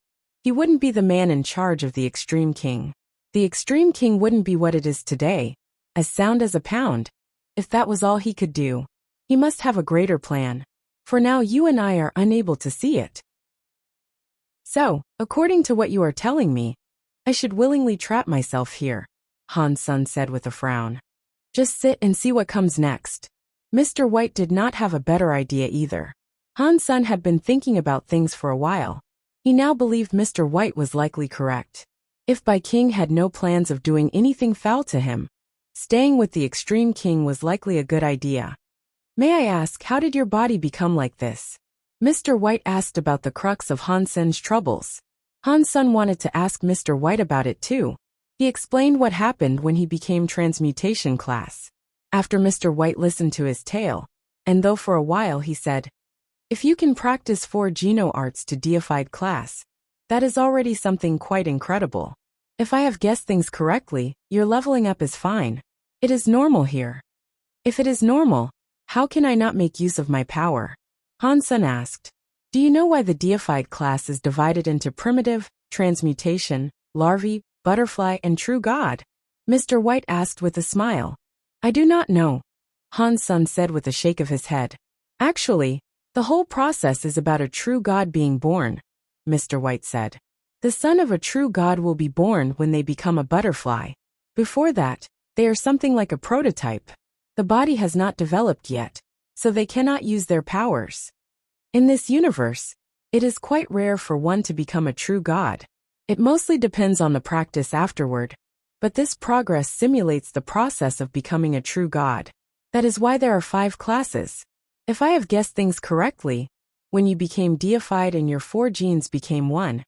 he wouldn't be the man in charge of the Extreme King. The Extreme King wouldn't be what it is today, as sound as a pound. If that was all he could do, he must have a greater plan. For now you and I are unable to see it. So, according to what you are telling me, I should willingly trap myself here, Han Sen said with a frown. Just sit and see what comes next. Mr. White did not have a better idea either. Han Sen had been thinking about things for a while. He now believed Mr. White was likely correct. If Bai King had no plans of doing anything foul to him, staying with the Extreme King was likely a good idea. May I ask, how did your body become like this? Mr. White asked about the crux of Han Sen's troubles. Han Sen wanted to ask Mr. White about it too. He explained what happened when he became transmutation class. After Mr. White listened to his tale, and though for a while he said, if you can practice 4 Geno arts to deified class, that is already something quite incredible. If I have guessed things correctly, your leveling up is fine. It is normal here. If it is normal, how can I not make use of my power? Han Sen asked. Do you know why the deified class is divided into primitive, transmutation, larvae, butterfly, and true god? Mr. White asked with a smile. I do not know. Han Sun said with a shake of his head. Actually, the whole process is about a true god being born, Mr. White said. The son of a true god will be born when they become a butterfly. Before that, they are something like a prototype. The body has not developed yet, so they cannot use their powers. In this universe, it is quite rare for one to become a true god. It mostly depends on the practice afterward, but this progress simulates the process of becoming a true god. That is why there are 5 classes. If I have guessed things correctly, when you became deified and your 4 genes became one,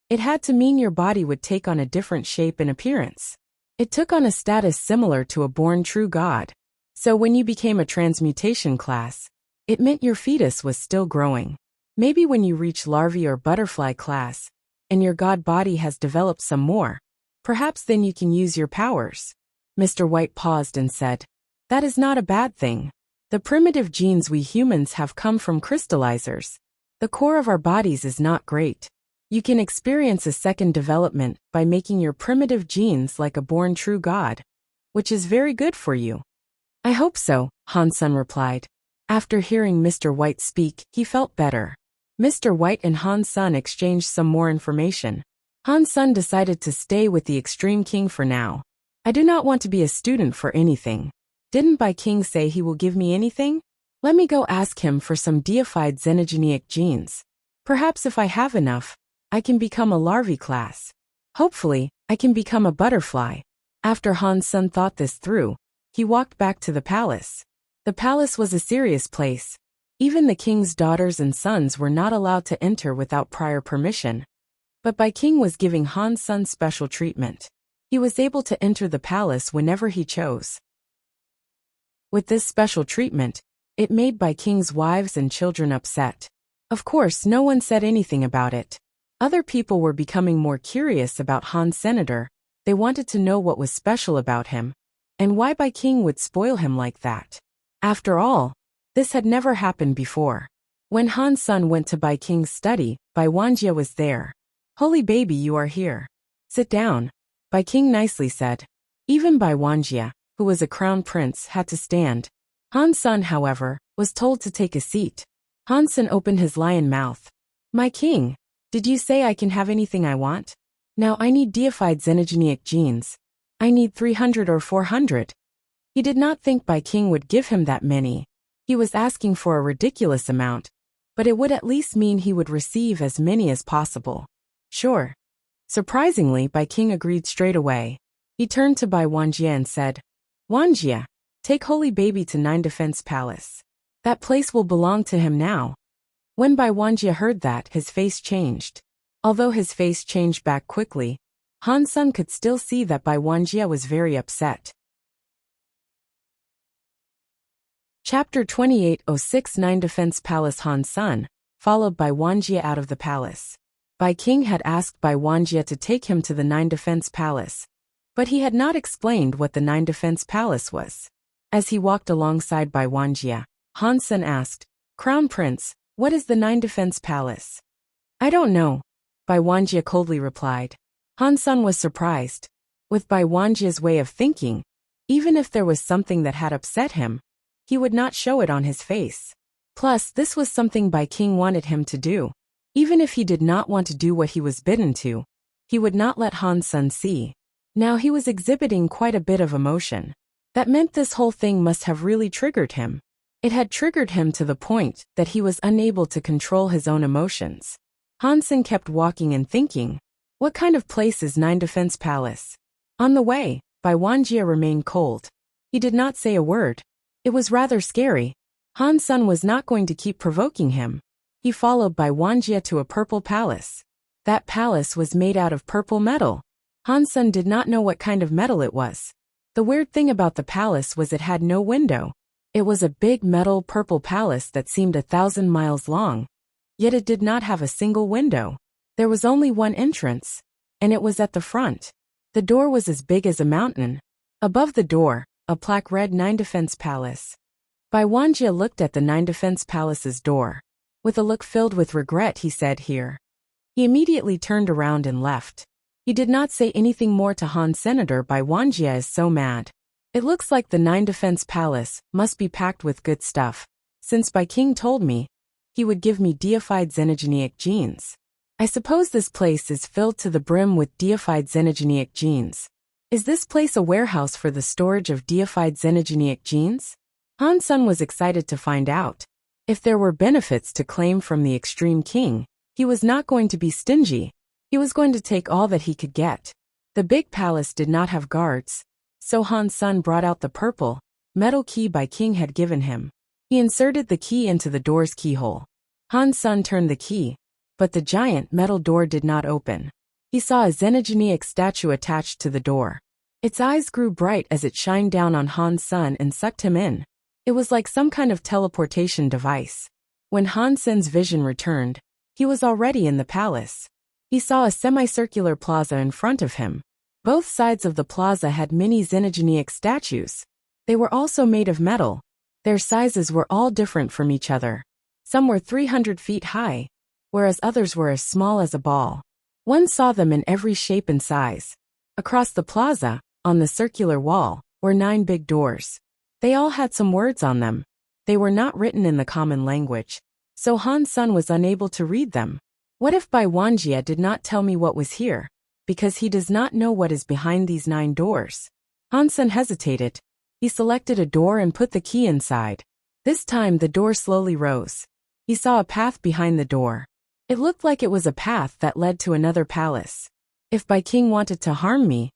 it had to mean your body would take on a different shape and appearance. It took on a status similar to a born true god. So when you became a transmutation class, it meant your fetus was still growing. Maybe when you reach larvae or butterfly class, and your god body has developed some more, perhaps then you can use your powers. Mr. White paused and said, that is not a bad thing. The primitive genes we humans have come from crystallizers. The core of our bodies is not great. You can experience a second development by making your primitive genes like a born true god, which is very good for you. I hope so, Han Sun replied. After hearing Mr. White speak, he felt better. Mr. White and Han Sun exchanged some more information. Han Sun decided to stay with the Extreme King for now. I do not want to be a student for anything. Didn't Bai King say he will give me anything? Let me go ask him for some deified xenogeneic genes. Perhaps if I have enough, I can become a larvae class. Hopefully, I can become a butterfly. After Han Sun thought this through, he walked back to the palace. The palace was a serious place. Even the king's daughters and sons were not allowed to enter without prior permission. But Bai King was giving Han Sun special treatment. He was able to enter the palace whenever he chose. With this special treatment, it made Bai King's wives and children upset. Of course, no one said anything about it. Other people were becoming more curious about Han's senator. They wanted to know what was special about him, and why Bai King would spoil him like that. After all, this had never happened before. When Han Sun went to Bai King's study, Bai Wanjie was there. Holy baby, you are here. Sit down, Bai King nicely said. Even Bai Wanjie, who was a crown prince, had to stand. Han Sun, however, was told to take a seat. Han Sun opened his lion mouth. My king, did you say I can have anything I want? Now I need deified xenogeneic genes. I need 300 or 400. He did not think Bai King would give him that many. He was asking for a ridiculous amount, but it would at least mean he would receive as many as possible. Sure. Surprisingly, Bai King agreed straight away. He turned to Bai Wanjie and said, Wanjie, take holy baby to 9 Defense Palace. That place will belong to him now. When Bai Wanjie heard that, his face changed. Although his face changed back quickly, Han Sun could still see that Bai Wanjie was very upset. Chapter 28:06 9 Defense Palace. Han Sun, followed Bai Wanjie out of the palace. Bai King had asked Bai Wanjie to take him to the 9 Defense Palace, but he had not explained what the 9 Defense Palace was. As he walked alongside Bai Wanjie, Han Sun asked, Crown Prince, what is the 9 Defense Palace? I don't know, Bai Wanjie coldly replied. Han Sun was surprised. With Bai Wanjie's way of thinking, even if there was something that had upset him, he would not show it on his face. Plus, this was something Bai King wanted him to do. Even if he did not want to do what he was bidden to, he would not let Han Sun see. Now he was exhibiting quite a bit of emotion. That meant this whole thing must have really triggered him. It had triggered him to the point that he was unable to control his own emotions. Han Sun kept walking and thinking, what kind of place is 9 Defense Palace? On the way, Bai Wanjie remained cold. He did not say a word. It was rather scary. Han Sun was not going to keep provoking him. He followed Bai Wanjie to a purple palace. That palace was made out of purple metal. Han Sun did not know what kind of metal it was. The weird thing about the palace was it had no window. It was a big metal purple palace that seemed 1,000 miles long. Yet it did not have a single window. There was only one entrance, and it was at the front. The door was as big as a mountain. Above the door, a plaque read 9 Defense Palace. Bai Wanjie looked at the 9 Defense Palace's door. With a look filled with regret, he said, here. He immediately turned around and left. He did not say anything more to Han Senator. Bai Wanjie is so mad. It looks like the 9 Defense Palace must be packed with good stuff, since Bai King told me he would give me deified xenogeneic genes. I suppose this place is filled to the brim with deified xenogeneic genes. Is this place a warehouse for the storage of deified xenogeneic genes? Han Sen was excited to find out. If there were benefits to claim from the Extreme King, he was not going to be stingy. He was going to take all that he could get. The big palace did not have guards, so Han Sen brought out the purple, metal key Bai King had given him. He inserted the key into the door's keyhole. Han Sen turned the key, but the giant metal door did not open. He saw a xenogeneic statue attached to the door. Its eyes grew bright as it shined down on Han Sen and sucked him in. It was like some kind of teleportation device. When Han Sen's vision returned, he was already in the palace. He saw a semicircular plaza in front of him. Both sides of the plaza had many xenogeneic statues. They were also made of metal. Their sizes were all different from each other. Some were 300 feet high, whereas others were as small as a ball. One saw them in every shape and size. Across the plaza, on the circular wall, were 9 big doors. They all had some words on them. They were not written in the common language, so Han Sen was unable to read them. What if Bai Wanjie did not tell me what was here, because he does not know what is behind these 9 doors? Han Sen hesitated. He selected a door and put the key inside. This time the door slowly rose. He saw a path behind the door. It looked like it was a path that led to another palace. If Bai King wanted to harm me,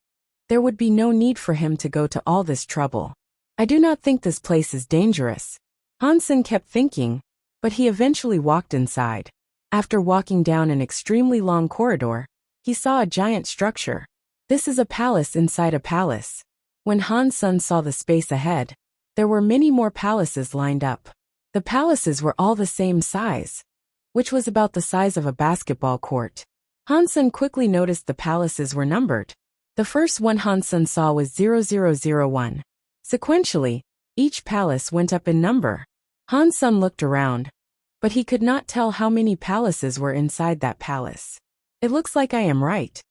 there would be no need for him to go to all this trouble. I do not think this place is dangerous. Han Sen kept thinking, but he eventually walked inside. After walking down an extremely long corridor, he saw a giant structure. This is a palace inside a palace. When Han Sen saw the space ahead, there were many more palaces lined up. The palaces were all the same size, which was about the size of a basketball court. Han Sen quickly noticed the palaces were numbered. The first one Han Sen saw was 0001. Sequentially, each palace went up in number. Han Sen looked around, but he could not tell how many palaces were inside that palace. It looks like I am right.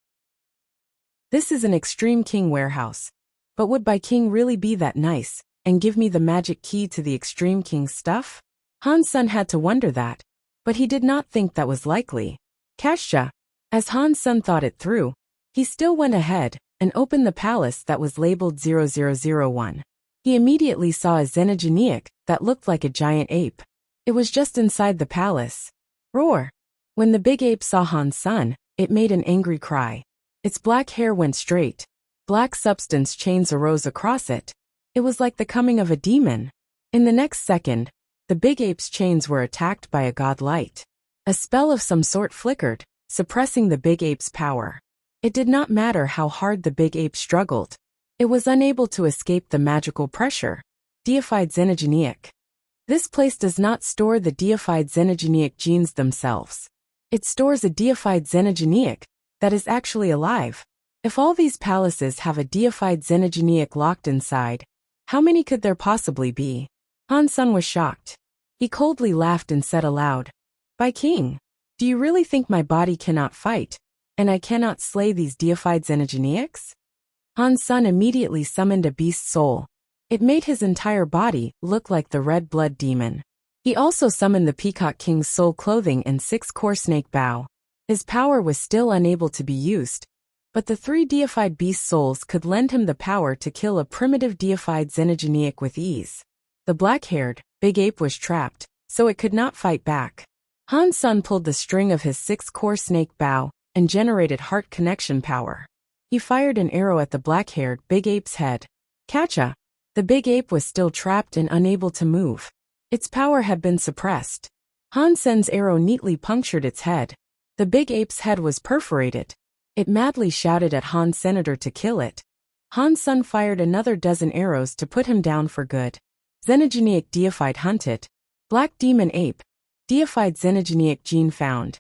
This is an Extreme King warehouse. But would Bai King really be that nice and give me the magic key to the Extreme King's stuff? Han Sen had to wonder that, but he did not think that was likely. Kasha. As Han Sen thought it through, he still went ahead and opened the palace that was labeled 0001. He immediately saw a xenogeneic that looked like a giant ape. It was just inside the palace. Roar! When the big ape saw Han Sen, it made an angry cry. Its black hair went straight. Black substance chains arose across it. It was like the coming of a demon. In the next second, the big ape's chains were attacked by a god light. A spell of some sort flickered, suppressing the big ape's power. It did not matter how hard the big ape struggled. It was unable to escape the magical pressure. Deified xenogeneic. This place does not store the deified xenogeneic genes themselves. It stores a deified xenogeneic that is actually alive. If all these palaces have a deified xenogeneic locked inside, how many could there possibly be? Han Sen was shocked. He coldly laughed and said aloud, "Bai King, do you really think my body cannot fight, and I cannot slay these deified xenogeneics?" Han Sen immediately summoned a beast soul. It made his entire body look like the red blood demon. He also summoned the Peacock King's soul clothing and 6-core snake bow. His power was still unable to be used, but the 3 deified beast souls could lend him the power to kill a primitive deified xenogeneic with ease. The black-haired, big ape was trapped, so it could not fight back. Han Sen pulled the string of his 6-core snake bow and generated heart connection power. He fired an arrow at the black-haired big ape's head. Catcha! The big ape was still trapped and unable to move. Its power had been suppressed. Han Sen's arrow neatly punctured its head. The big ape's head was perforated. It madly shouted at Han Senator to kill it. Han Sen fired another dozen arrows to put him down for good. Xenogeneic deified hunted. Black demon ape. Deified xenogeneic gene found.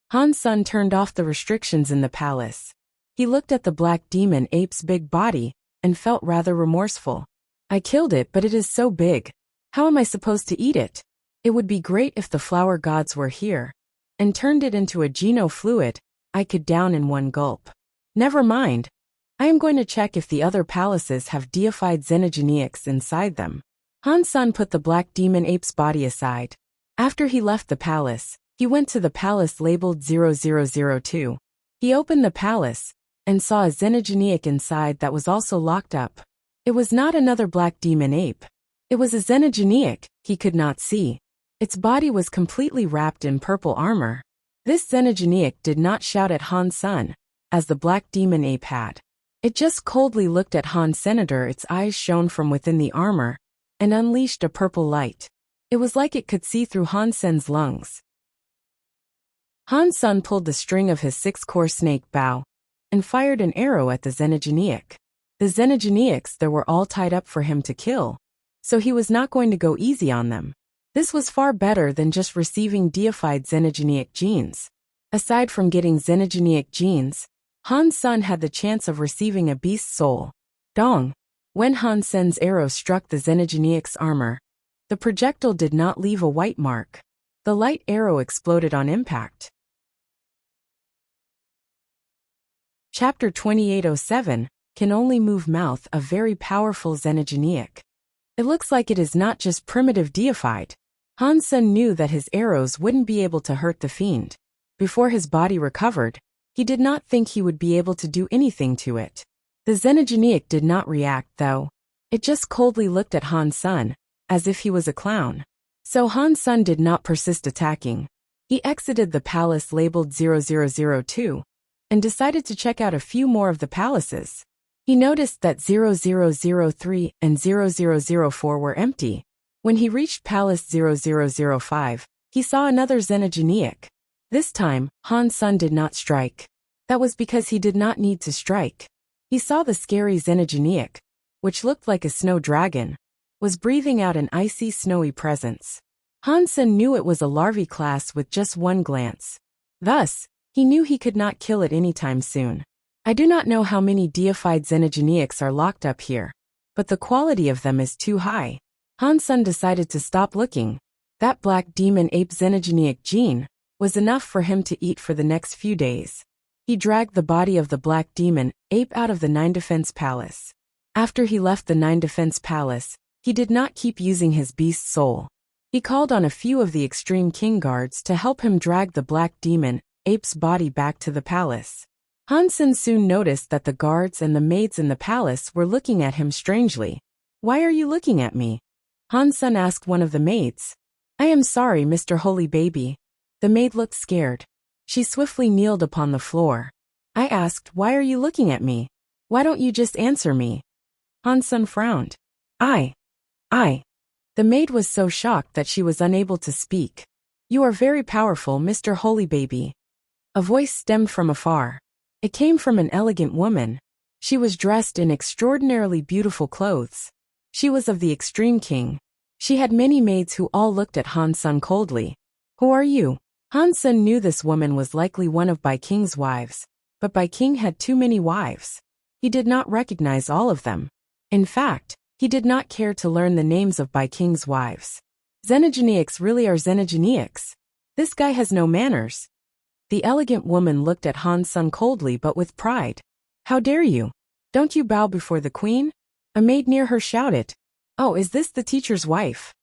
Han Sen turned off the restrictions in the palace. He looked at the black demon ape's big body and felt rather remorseful. I killed it, but it is so big. How am I supposed to eat it? It would be great if the flower gods were here and turned it into a geno fluid I could down in one gulp. Never mind. I am going to check if the other palaces have deified xenogeneics inside them. Han Sen put the black demon ape's body aside. After he left the palace, he went to the palace labeled 0002. He opened the palace and saw a xenogeneic inside that was also locked up. It was not another black demon ape. It was a xenogeneic he could not see. Its body was completely wrapped in purple armor. This xenogeneic did not shout at Han Sen, as the black demon ape had. It just coldly looked at Han Senator. Its eyes shone from within the armor and unleashed a purple light. It was like it could see through Han Sen's lungs. Han Sen pulled the string of his 6-core snake bow and fired an arrow at the xenogeneic. The xenogeneics there were all tied up for him to kill, so he was not going to go easy on them. This was far better than just receiving deified xenogeneic genes. Aside from getting xenogeneic genes, Han Sen had the chance of receiving a beast soul. Dong! When Han Sen's arrow struck the xenogeneic's armor, the projectile did not leave a white mark. The light arrow exploded on impact. Chapter 2807, Can Only Move Mouth, a very powerful xenogeneic. It looks like it is not just primitive deified. Han Sen knew that his arrows wouldn't be able to hurt the fiend. Before his body recovered, he did not think he would be able to do anything to it. The xenogeneic did not react, though. It just coldly looked at Han Sen, as if he was a clown. So Han Sen did not persist attacking. He exited the palace labeled 0002 and decided to check out a few more of the palaces. He noticed that 0003 and 0004 were empty. When he reached Palace 0005, he saw another xenogeneic. This time, Han Sen did not strike. That was because he did not need to strike. He saw the scary xenogeneic, which looked like a snow dragon, was breathing out an icy snowy presence. Han Sen knew it was a larvae class with just one glance. Thus, he knew he could not kill it anytime soon. I do not know how many deified xenogeneics are locked up here, but the quality of them is too high. Han Sen decided to stop looking. That black demon ape xenogeneic gene was enough for him to eat for the next few days. He dragged the body of the black demon ape out of the 9 Defense Palace. After he left the 9 Defense Palace, he did not keep using his beast soul. He called on a few of the extreme king guards to help him drag the black demon ape's body back to the palace. Han Sen soon noticed that the guards and the maids in the palace were looking at him strangely. "Why are you looking at me?" Han Sen asked one of the maids. "I am sorry, Mr. Holy Baby." The maid looked scared. She swiftly kneeled upon the floor. I asked, "Why are you looking at me? Why don't you just answer me?" Han Sen frowned. I. The maid was so shocked that she was unable to speak. "You are very powerful, Mr. Holy Baby." A voice stemmed from afar. It came from an elegant woman. She was dressed in extraordinarily beautiful clothes. She was of the extreme king. She had many maids who all looked at Han Sen coldly. "Who are you?" Han Sen knew this woman was likely one of Bai King's wives, but Bai King had too many wives. He did not recognize all of them. In fact, he did not care to learn the names of Bai King's wives. Xenogeneics really are xenogeneics. This guy has no manners. The elegant woman looked at Han Sen coldly but with pride. "How dare you? Don't you bow before the queen?" A maid near her shouted. "Oh, is this the teacher's wife?"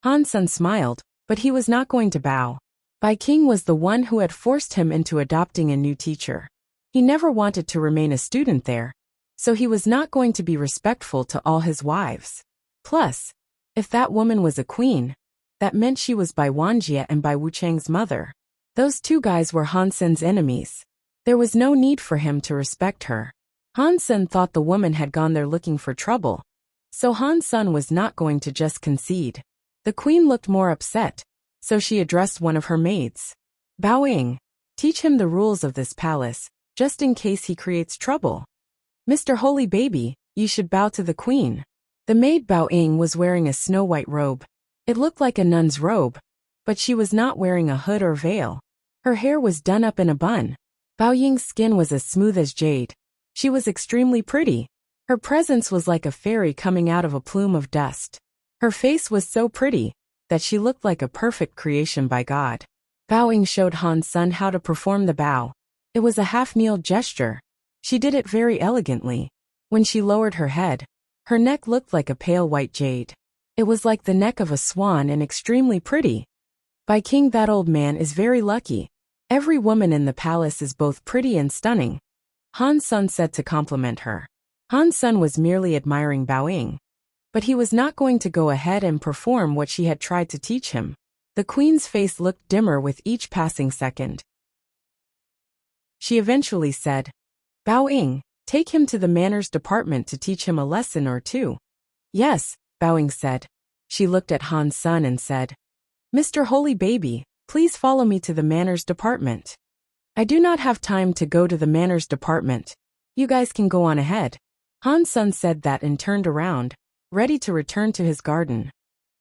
Han Sen smiled, but he was not going to bow. Bai King was the one who had forced him into adopting a new teacher. He never wanted to remain a student there, so he was not going to be respectful to all his wives. Plus, if that woman was a queen, that meant she was Bai Wanjie and Bai Wuchang's mother. Those two guys were Han Sen's enemies. There was no need for him to respect her. Han Sen thought the woman had gone there looking for trouble, so Han Sen was not going to just concede. The queen looked more upset, so she addressed one of her maids. "Bowing, teach him the rules of this palace, just in case he creates trouble." "Mr. Holy Baby, you should bow to the queen." The maid Bao Ying was wearing a snow-white robe. It looked like a nun's robe, but she was not wearing a hood or veil. Her hair was done up in a bun. Bao Ying's skin was as smooth as jade. She was extremely pretty. Her presence was like a fairy coming out of a plume of dust. Her face was so pretty that she looked like a perfect creation by God. Bao Ying showed Han Sen how to perform the bow. It was a half-kneel gesture. She did it very elegantly. When she lowered her head, her neck looked like a pale white jade. It was like the neck of a swan and extremely pretty. By King, that old man is very lucky. Every woman in the palace is both pretty and stunning, Han Sun said to compliment her. Han Sun was merely admiring Bao Ying, but he was not going to go ahead and perform what she had tried to teach him. The queen's face looked dimmer with each passing second. She eventually said, Bao Ying, take him to the manners department to teach him a lesson or two. Yes, Bao Ying said. She looked at Han Sun and said, Mr. Holy Baby, please follow me to the manners department. I do not have time to go to the manners department. You guys can go on ahead. Han Sun said that and turned around, ready to return to his garden.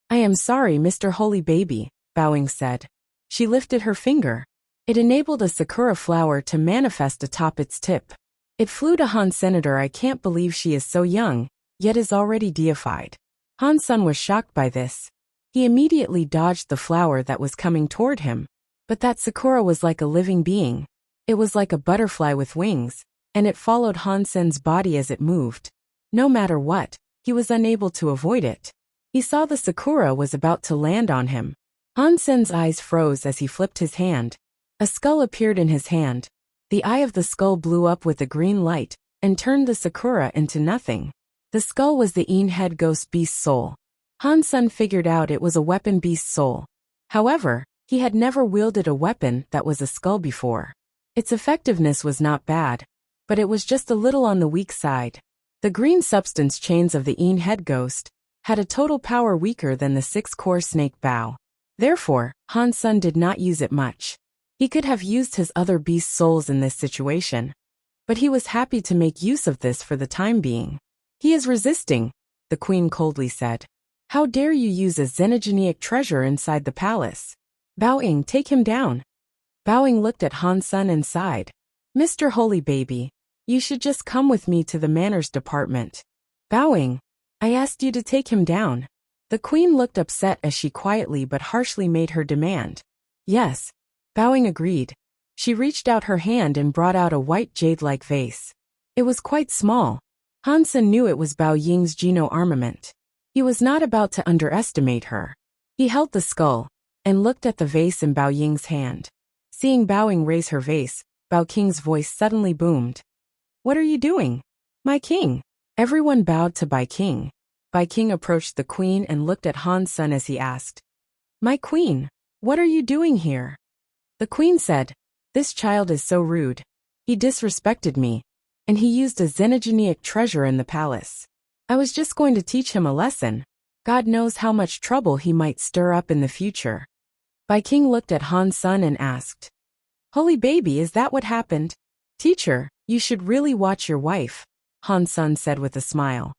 I am sorry, Mr. Holy Baby, Bao Ying said. She lifted her finger. It enabled a sakura flower to manifest atop its tip. It flew to Han Senator. I can't believe she is so young, yet is already deified. Han Sun was shocked by this. He immediately dodged the flower that was coming toward him. But that sakura was like a living being. It was like a butterfly with wings, and it followed Han Sen's body as it moved. No matter what, he was unable to avoid it. He saw the sakura was about to land on him. Han Sen's eyes froze as he flipped his hand. A skull appeared in his hand. The eye of the skull blew up with a green light and turned the sakura into nothing. The skull was the Een head ghost beast soul. Han Sun figured out it was a weapon beast soul. However, he had never wielded a weapon that was a skull before. Its effectiveness was not bad, but it was just a little on the weak side. The green substance chains of the Een head ghost had a total power weaker than the 6-core snake bow. Therefore, Han Sun did not use it much. He could have used his other beast souls in this situation, but he was happy to make use of this for the time being. He is resisting, the queen coldly said. How dare you use a xenogenic treasure inside the palace? Bao Ying, take him down. Bao Ying looked at Han Sun and sighed. Mr. Holy Baby, you should just come with me to the manners department. Bao Ying, I asked you to take him down. The queen looked upset as she quietly but harshly made her demand. Yes, Bao Ying agreed. She reached out her hand and brought out a white jade-like vase. It was quite small. Han Sun knew it was Bao Ying's Geno armament. He was not about to underestimate her. He held the skull and looked at the vase in Bao Ying's hand. Seeing Bao Ying raise her vase, Bao King's voice suddenly boomed. What are you doing? My king. Everyone bowed to Bai King. Bai King approached the queen and looked at Han Sun as he asked, My queen, what are you doing here? The queen said, This child is so rude. He disrespected me, and he used a xenogenic treasure in the palace. I was just going to teach him a lesson. God knows how much trouble he might stir up in the future. Bai King looked at Han Sun and asked, Holy Baby, is that what happened? Teacher, you should really watch your wife, Han Sun said with a smile.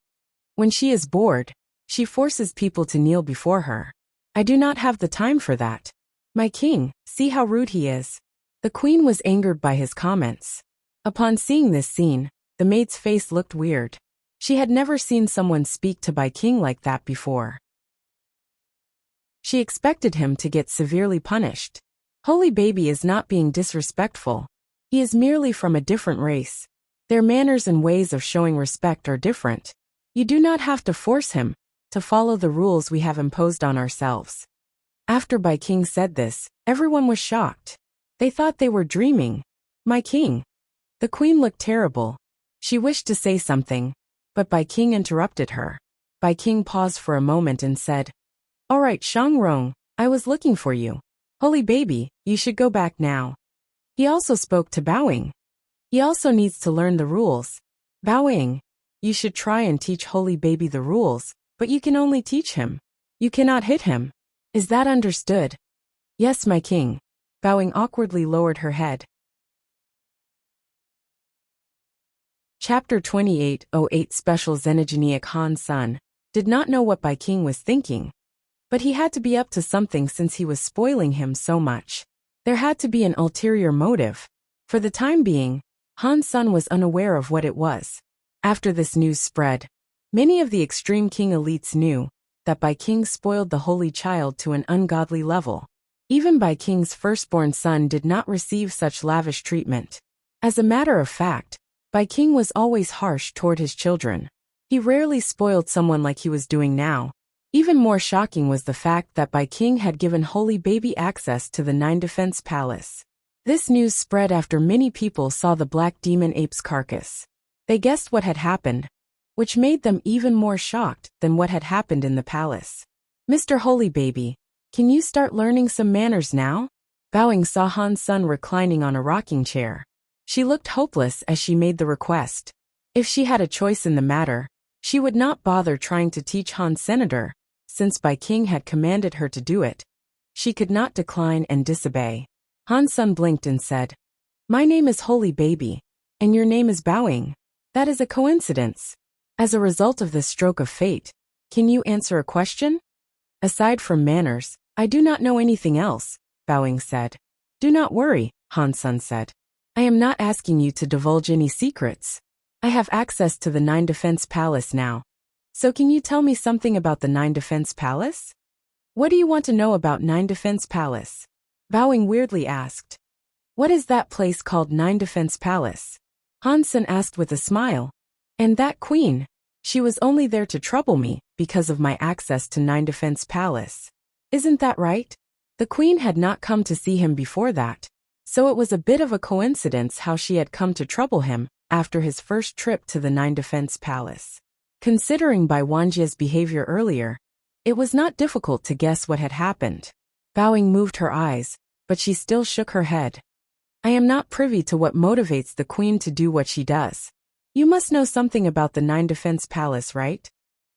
When she is bored, she forces people to kneel before her. I do not have the time for that. My king, see how rude he is. The queen was angered by his comments. Upon seeing this scene, the maid's face looked weird. She had never seen someone speak to Bai King like that before. She expected him to get severely punished. Holy Baby is not being disrespectful. He is merely from a different race. Their manners and ways of showing respect are different. You do not have to force him to follow the rules we have imposed on ourselves. After Bai King said this, everyone was shocked. They thought they were dreaming. My king. The queen looked terrible. She wished to say something, but Bai King interrupted her. Bai King paused for a moment and said, All right, Shang Rong, I was looking for you. Holy Baby, you should go back now. He also spoke to Bao Ying. He also needs to learn the rules. Bao Ying, you should try and teach Holy Baby the rules, but you can only teach him. You cannot hit him. Is that understood? Yes, my king. Bao Ying awkwardly lowered her head. Chapter 28:08 Special Xenogenic Han Sun did not know what Bai King was thinking, but he had to be up to something since he was spoiling him so much. There had to be an ulterior motive. For the time being, Han Sun was unaware of what it was. After this news spread, many of the extreme king elites knew that Bai King spoiled the holy child to an ungodly level. Even Bai King's firstborn son did not receive such lavish treatment. As a matter of fact, Bai King was always harsh toward his children. He rarely spoiled someone like he was doing now. Even more shocking was the fact that Bai King had given Holy Baby access to the Nine Defense Palace. This news spread after many people saw the black demon ape's carcass. They guessed what had happened, which made them even more shocked than what had happened in the palace. Mr. Holy Baby, can you start learning some manners now? Bowing saw Han Sun reclining on a rocking chair. She looked hopeless as she made the request. If she had a choice in the matter, she would not bother trying to teach Han Senator, since Bai King had commanded her to do it. She could not decline and disobey. Han Sun blinked and said, "My name is Holy Baby, and your name is Bowing. That is a coincidence. As a result of this stroke of fate, can you answer a question?" "Aside from manners, I do not know anything else," Bowing said. "Do not worry," Han Sun said. "I am not asking you to divulge any secrets. I have access to the Nine Defense Palace now. So can you tell me something about the Nine Defense Palace?" "What do you want to know about Nine Defense Palace?" Bowing weirdly asked. "What is that place called Nine Defense Palace?" Han Sun asked with a smile. "And that queen, she was only there to trouble me because of my access to Nine Defense Palace. Isn't that right?" The queen had not come to see him before that, so it was a bit of a coincidence how she had come to trouble him after his first trip to the Nine Defense Palace. Considering Bai Wanjia's behavior earlier, it was not difficult to guess what had happened. Bowing moved her eyes, but she still shook her head. "I am not privy to what motivates the queen to do what she does. You must know something about the Nine Defense Palace, right?"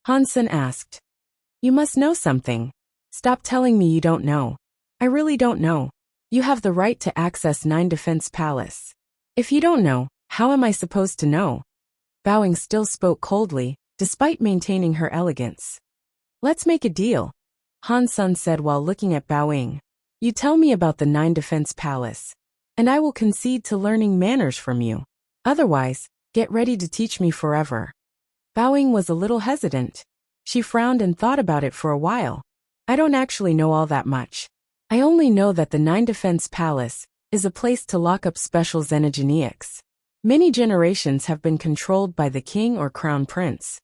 Han Sun asked. "You must know something. Stop telling me you don't know. I really don't know. You have the right to access Nine Defense Palace. If you don't know, how am I supposed to know?" Bowing still spoke coldly, despite maintaining her elegance. "Let's make a deal," Han Sun said while looking at Bowing. "You tell me about the Nine Defense Palace, and I will concede to learning manners from you. Otherwise, get ready to teach me forever." Bowing was a little hesitant. She frowned and thought about it for a while. "I don't actually know all that much. I only know that the Nine Defense Palace is a place to lock up special xenogenics. Many generations have been controlled by the king or crown prince."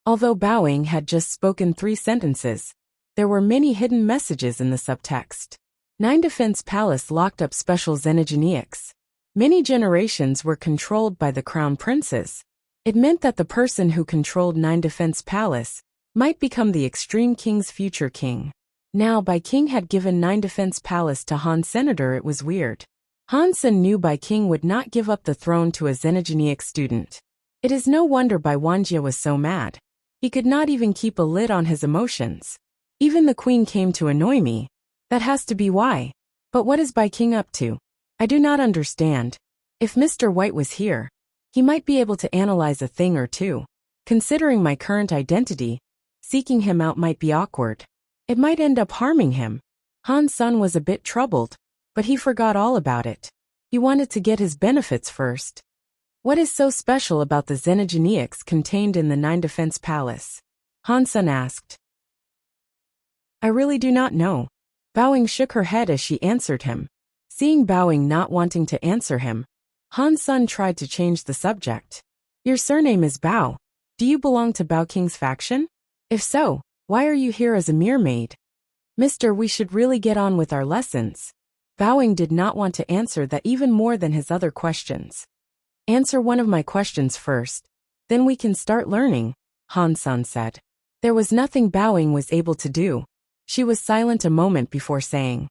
Although Bowing had just spoken 3 sentences, there were many hidden messages in the subtext. Nine Defense Palace locked up special xenogenics. Many generations were controlled by the crown princes. It meant that the person who controlled Nine Defense Palace might become the extreme king's future king. Now Bai King had given Nine Defense Palace to Han Senator. It was weird. Han Sun knew Bai King would not give up the throne to a xenogenic student. It is no wonder Bai Wanjia was so mad. He could not even keep a lid on his emotions. "Even the queen came to annoy me. That has to be why. But what is Bai King up to? I do not understand. If Mr. White was here, he might be able to analyze a thing or two. Considering my current identity, seeking him out might be awkward. It might end up harming him." Han Sun was a bit troubled, but he forgot all about it. He wanted to get his benefits first. "What is so special about the xenogenics contained in the Nine Defense Palace?" Han Sun asked. "I really do not know." Bowing shook her head as she answered him. Seeing Bowing not wanting to answer him, Han Sun tried to change the subject. "Your surname is Bao. Do you belong to Bao King's faction? If so, why are you here as a mermaid?" "Mister, we should really get on with our lessons." Bowing did not want to answer that even more than his other questions. "Answer one of my questions first, then we can start learning," Han Sun said. There was nothing Bowing was able to do. She was silent a moment before saying,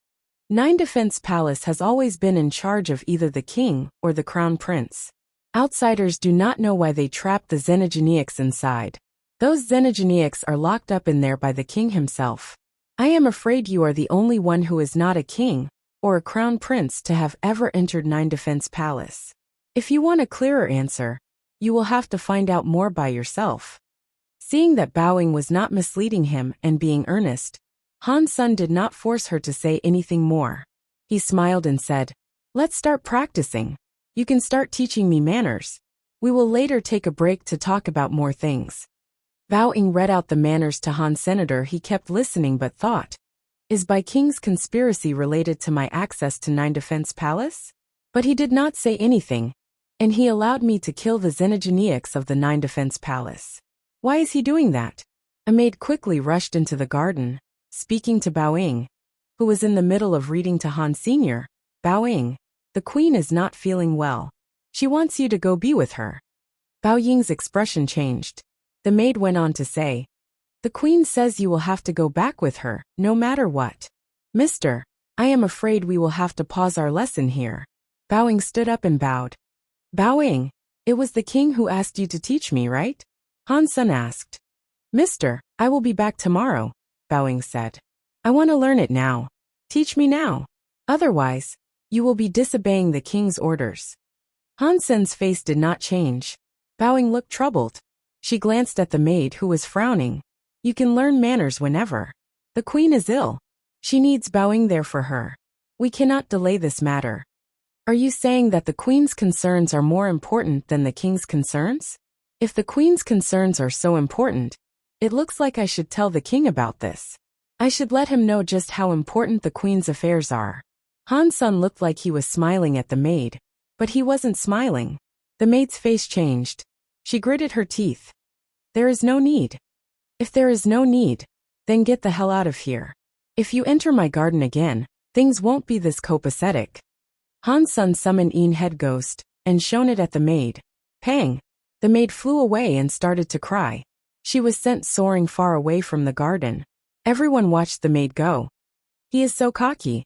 "Nine Defense Palace has always been in charge of either the king or the crown prince. Outsiders do not know why they trapped the xenogenics inside. Those xenogenics are locked up in there by the king himself. I am afraid you are the only one who is not a king or a crown prince to have ever entered Nine Defense Palace. If you want a clearer answer, you will have to find out more by yourself." Seeing that Bowing was not misleading him and being earnest, Han Sun did not force her to say anything more. He smiled and said, "Let's start practicing. You can start teaching me manners. We will later take a break to talk about more things." Bowing read out the manners to Han Senator. He kept listening but thought, "Is Bai King's conspiracy related to my access to Nine Defense Palace?" But he did not say anything. And he allowed me to kill the xenogenics of the Nine Defense Palace. Why is he doing that? A maid quickly rushed into the garden, speaking to Bao Ying, who was in the middle of reading to Han Sr. Bao Ying, the queen is not feeling well. She wants you to go be with her. Bao Ying's expression changed. The maid went on to say, the queen says you will have to go back with her, no matter what. Mister, I am afraid we will have to pause our lesson here. Bao Ying stood up and bowed. Bao Ying, it was the king who asked you to teach me, right? Han Sun asked. Mister, I will be back tomorrow, Bao Ying said. I want to learn it now. Teach me now. Otherwise, you will be disobeying the king's orders. Han Sun's face did not change. Bao Ying looked troubled. She glanced at the maid who was frowning. You can learn manners whenever. The queen is ill. She needs Bao Ying there for her. We cannot delay this matter. Are you saying that the queen's concerns are more important than the king's concerns? If the queen's concerns are so important, it looks like I should tell the king about this. I should let him know just how important the queen's affairs are. Han Sun looked like he was smiling at the maid, but he wasn't smiling. The maid's face changed. She gritted her teeth. There is no need. If there is no need, then get the hell out of here. If you enter my garden again, things won't be this copacetic. Han Sun summoned Een Head Ghost and shone it at the maid. Pang! The maid flew away and started to cry. She was sent soaring far away from the garden. Everyone watched the maid go. He is so cocky.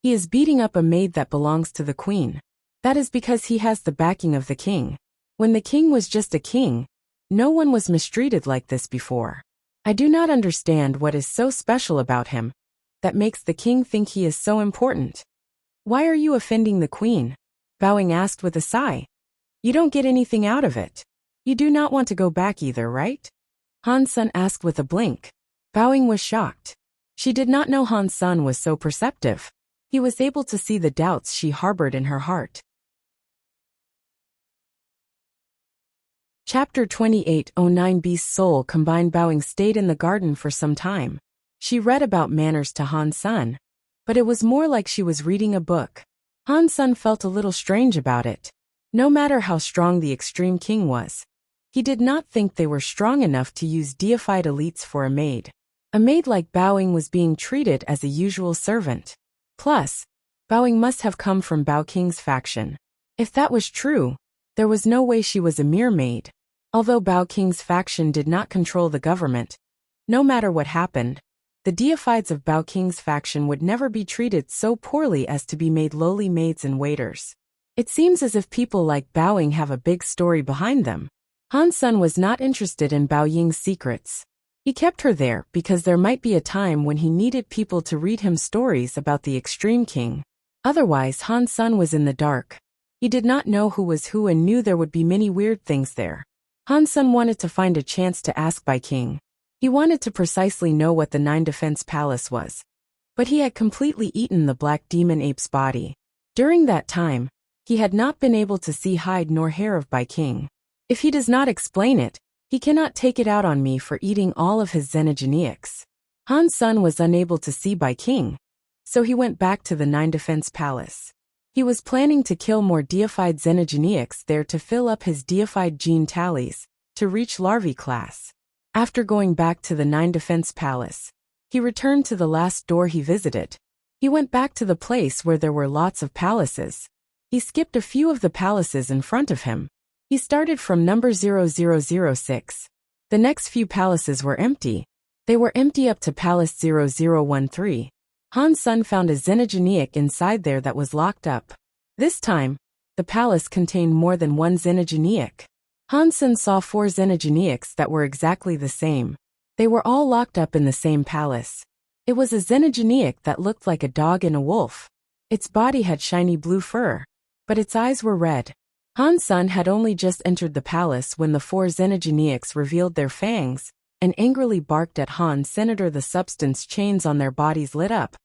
He is beating up a maid that belongs to the queen. That is because he has the backing of the king. When the king was just a king, no one was mistreated like this before. I do not understand what is so special about him that makes the king think he is so important. Why are you offending the queen? Bao Ying asked with a sigh. You don't get anything out of it. You do not want to go back either, right? Han Sun asked with a blink. Bao Ying was shocked. She did not know Han Sun was so perceptive. He was able to see the doubts she harbored in her heart. Chapter 28:09 Beast's Soul Combined. Bao Ying stayed in the garden for some time. She read about manners to Han Sun, but it was more like she was reading a book. Han Sun felt a little strange about it. No matter how strong the extreme king was, he did not think they were strong enough to use deified elites for a maid. A maid like Bao Ying was being treated as a usual servant. Plus, Bao Ying must have come from Bao King's faction. If that was true, there was no way she was a mere maid. Although Bao King's faction did not control the government, no matter what happened, the deifieds of Bao King's faction would never be treated so poorly as to be made lowly maids and waiters. It seems as if people like Bao Ying have a big story behind them. Han Sun was not interested in Bao Ying's secrets. He kept her there because there might be a time when he needed people to read him stories about the extreme king. Otherwise, Han Sun was in the dark. He did not know who was who and knew there would be many weird things there. Han Sun wanted to find a chance to ask Bai King. He wanted to precisely know what the Nine Defense Palace was. But he had completely eaten the black demon ape's body. During that time, he had not been able to see hide nor hair of Bai King. If he does not explain it, he cannot take it out on me for eating all of his xenogenics. Han Sun was unable to see Bai King, so he went back to the Nine Defense Palace. He was planning to kill more deified xenogenics there to fill up his deified gene tallies, to reach larvae class. After going back to the Nine Defense Palace, he returned to the last door he visited. He went back to the place where there were lots of palaces. He skipped a few of the palaces in front of him. He started from number 0006. The next few palaces were empty. They were empty up to Palace 0013. Han Sun found a xenogenic inside there that was locked up. This time, the palace contained more than one xenogenic. Han Sun saw 4 xenogenics that were exactly the same. They were all locked up in the same palace. It was a xenogenic that looked like a dog and a wolf. Its body had shiny blue fur, but its eyes were red. Han Sun had only just entered the palace when the 4 xenogenics revealed their fangs and angrily barked at Han. Senator, the substance chains on their bodies lit up,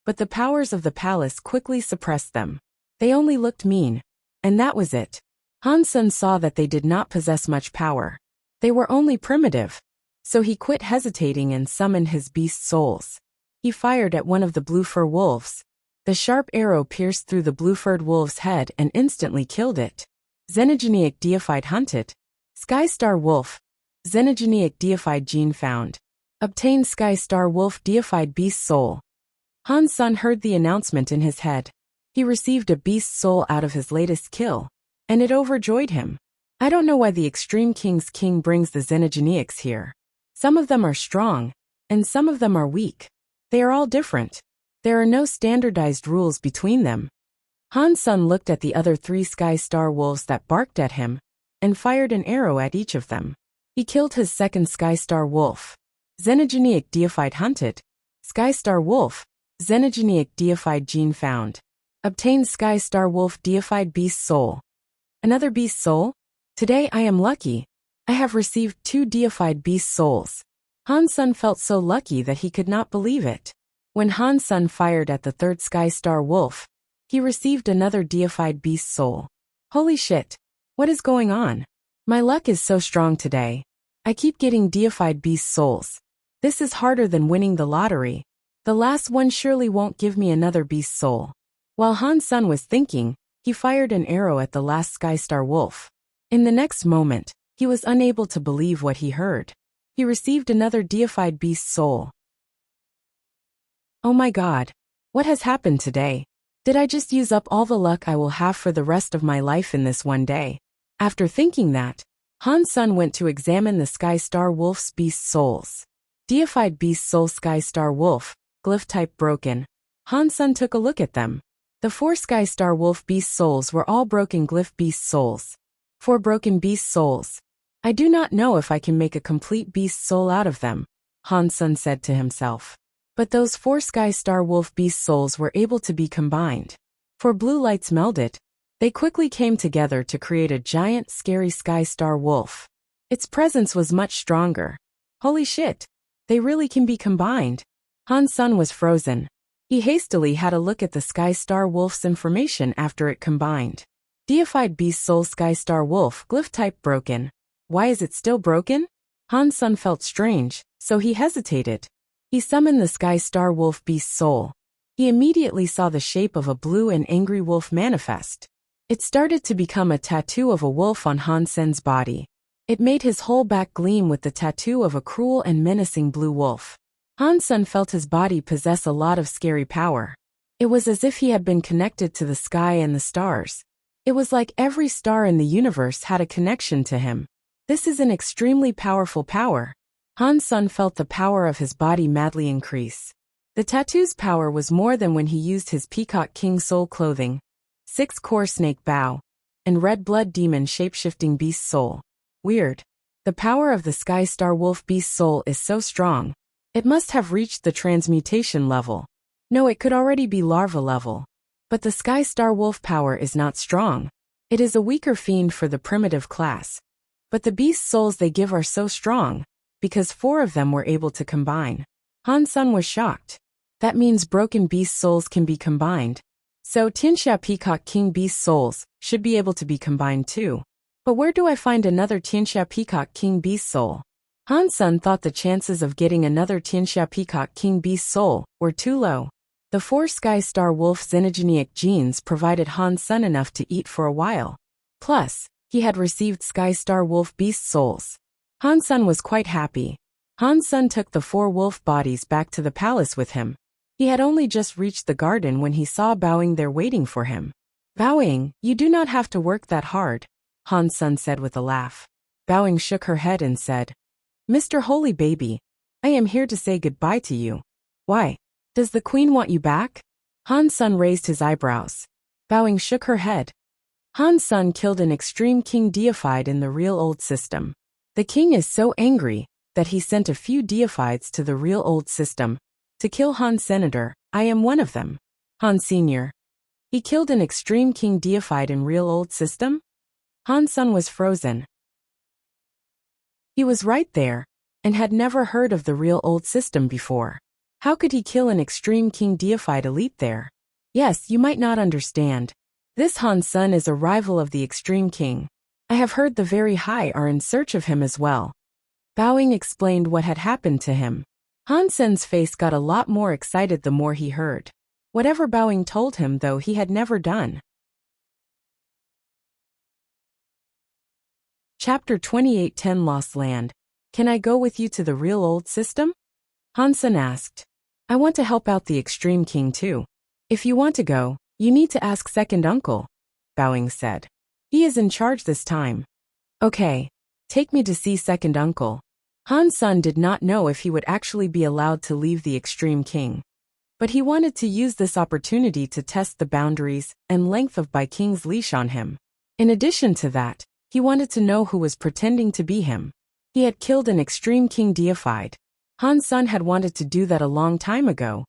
but the powers of the palace quickly suppressed them. They only looked mean, and that was it. Han Sun saw that they did not possess much power. They were only primitive, so he quit hesitating and summoned his beast souls. He fired at one of the blue fur wolves. The sharp arrow pierced through the blue-furred wolf's head and instantly killed it. Xenogenic deified hunted. Sky Star Wolf. Xenogenic deified gene found. Obtained Sky Star Wolf deified beast soul. Han Sun heard the announcement in his head. He received a beast soul out of his latest kill, and it overjoyed him. I don't know why the Extreme King's king brings the Xenogenics here. Some of them are strong, and some of them are weak. They are all different. There are no standardized rules between them. Han Sun looked at the other 3 Sky Star Wolves that barked at him, and fired an arrow at each of them. He killed his second Sky Star Wolf. Xenogenic deified hunted. Sky Star Wolf. Xenogenic deified gene found. Obtained Sky Star Wolf deified beast soul. Another beast soul? Today I am lucky. I have received 2 deified beast souls. Han Sun felt so lucky that he could not believe it. When Han Sun fired at the 3rd Sky Star Wolf, he received another deified beast soul. Holy shit! What is going on? My luck is so strong today. I keep getting deified beast souls. This is harder than winning the lottery. The last one surely won't give me another beast soul. While Han Sun was thinking, he fired an arrow at the last Sky Star Wolf. In the next moment, he was unable to believe what he heard. He received another deified beast soul. Oh my god. What has happened today? Did I just use up all the luck I will have for the rest of my life in this one day? After thinking that, Han Sun went to examine the Sky Star Wolf's beast souls. Deified beast soul Sky Star Wolf, glyph type broken. Han Sun took a look at them. The 4 Sky Star Wolf beast souls were all broken glyph beast souls. 4 broken beast souls. I do not know if I can make a complete beast soul out of them, Han Sun said to himself. But those 4 Sky Star Wolf beast souls were able to be combined. 4 blue lights melded. They quickly came together to create a giant, scary Sky Star Wolf. Its presence was much stronger. Holy shit! They really can be combined. Han Sun was frozen. He hastily had a look at the Sky Star Wolf's information after it combined. Deified beast soul Sky Star Wolf, glyph type broken. Why is it still broken? Han Sun felt strange, so he hesitated. He summoned the Sky Star Wolf beast soul. He immediately saw the shape of a blue and angry wolf manifest. It started to become a tattoo of a wolf on Han Sun's body. It made his whole back gleam with the tattoo of a cruel and menacing blue wolf. Han Sun felt his body possess a lot of scary power. It was as if he had been connected to the sky and the stars. It was like every star in the universe had a connection to him. This is an extremely powerful power. Han Sun felt the power of his body madly increase. The tattoo's power was more than when he used his Peacock King soul clothing, 6 core snake bow, and red blood demon shapeshifting beast soul. Weird. The power of the Sky Star Wolf beast soul is so strong. It must have reached the transmutation level. No, it could already be larva level. But the Sky Star Wolf power is not strong. It is a weaker fiend for the primitive class. But the beast souls they give are so strong, because 4 of them were able to combine. Han Sun was shocked. That means broken beast souls can be combined. So Tianxia Peacock King beast souls should be able to be combined too. But where do I find another Tianxia Peacock King beast soul? Han Sun thought the chances of getting another Tianxia Peacock King beast soul were too low. The 4 Sky Star Wolf xenogenic genes provided Han Sun enough to eat for a while. Plus, he had received Sky Star Wolf beast souls. Han Sun was quite happy. Han Sun took the 4 wolf bodies back to the palace with him. He had only just reached the garden when he saw Bowing there waiting for him. Bowing, you do not have to work that hard, Han Sun said with a laugh. Bowing shook her head and said, Mr. Holy Baby, I am here to say goodbye to you. Why? Does the queen want you back? Han Sun raised his eyebrows. Bowing shook her head. Han Sun killed an extreme king deified in the real old system. The king is so angry that he sent a few deifieds to the real old system to kill Han Senator. I am one of them. Han Senior. He killed an extreme king deified in real old system? Han Sun was frozen. He was right there, and had never heard of the real old system before. How could he kill an extreme king deified elite there? Yes, you might not understand. This Han Sun is a rival of the extreme king. I have heard the very high are in search of him as well. Bowing explained what had happened to him. Han Sun's face got a lot more excited the more he heard. Whatever Bowing told him, though, he had never done. Chapter 28:10 Lost Land. Can I go with you to the real old system? Han Sen asked. I want to help out the Extreme King too. If you want to go, you need to ask second uncle, Bowing said. He is in charge this time. Okay. Take me to see second uncle. Han Sen did not know if he would actually be allowed to leave the Extreme King. But he wanted to use this opportunity to test the boundaries and length of Bai King's leash on him. In addition to that, he wanted to know who was pretending to be him. He had killed an Extreme King deified. Han Sen had wanted to do that a long time ago,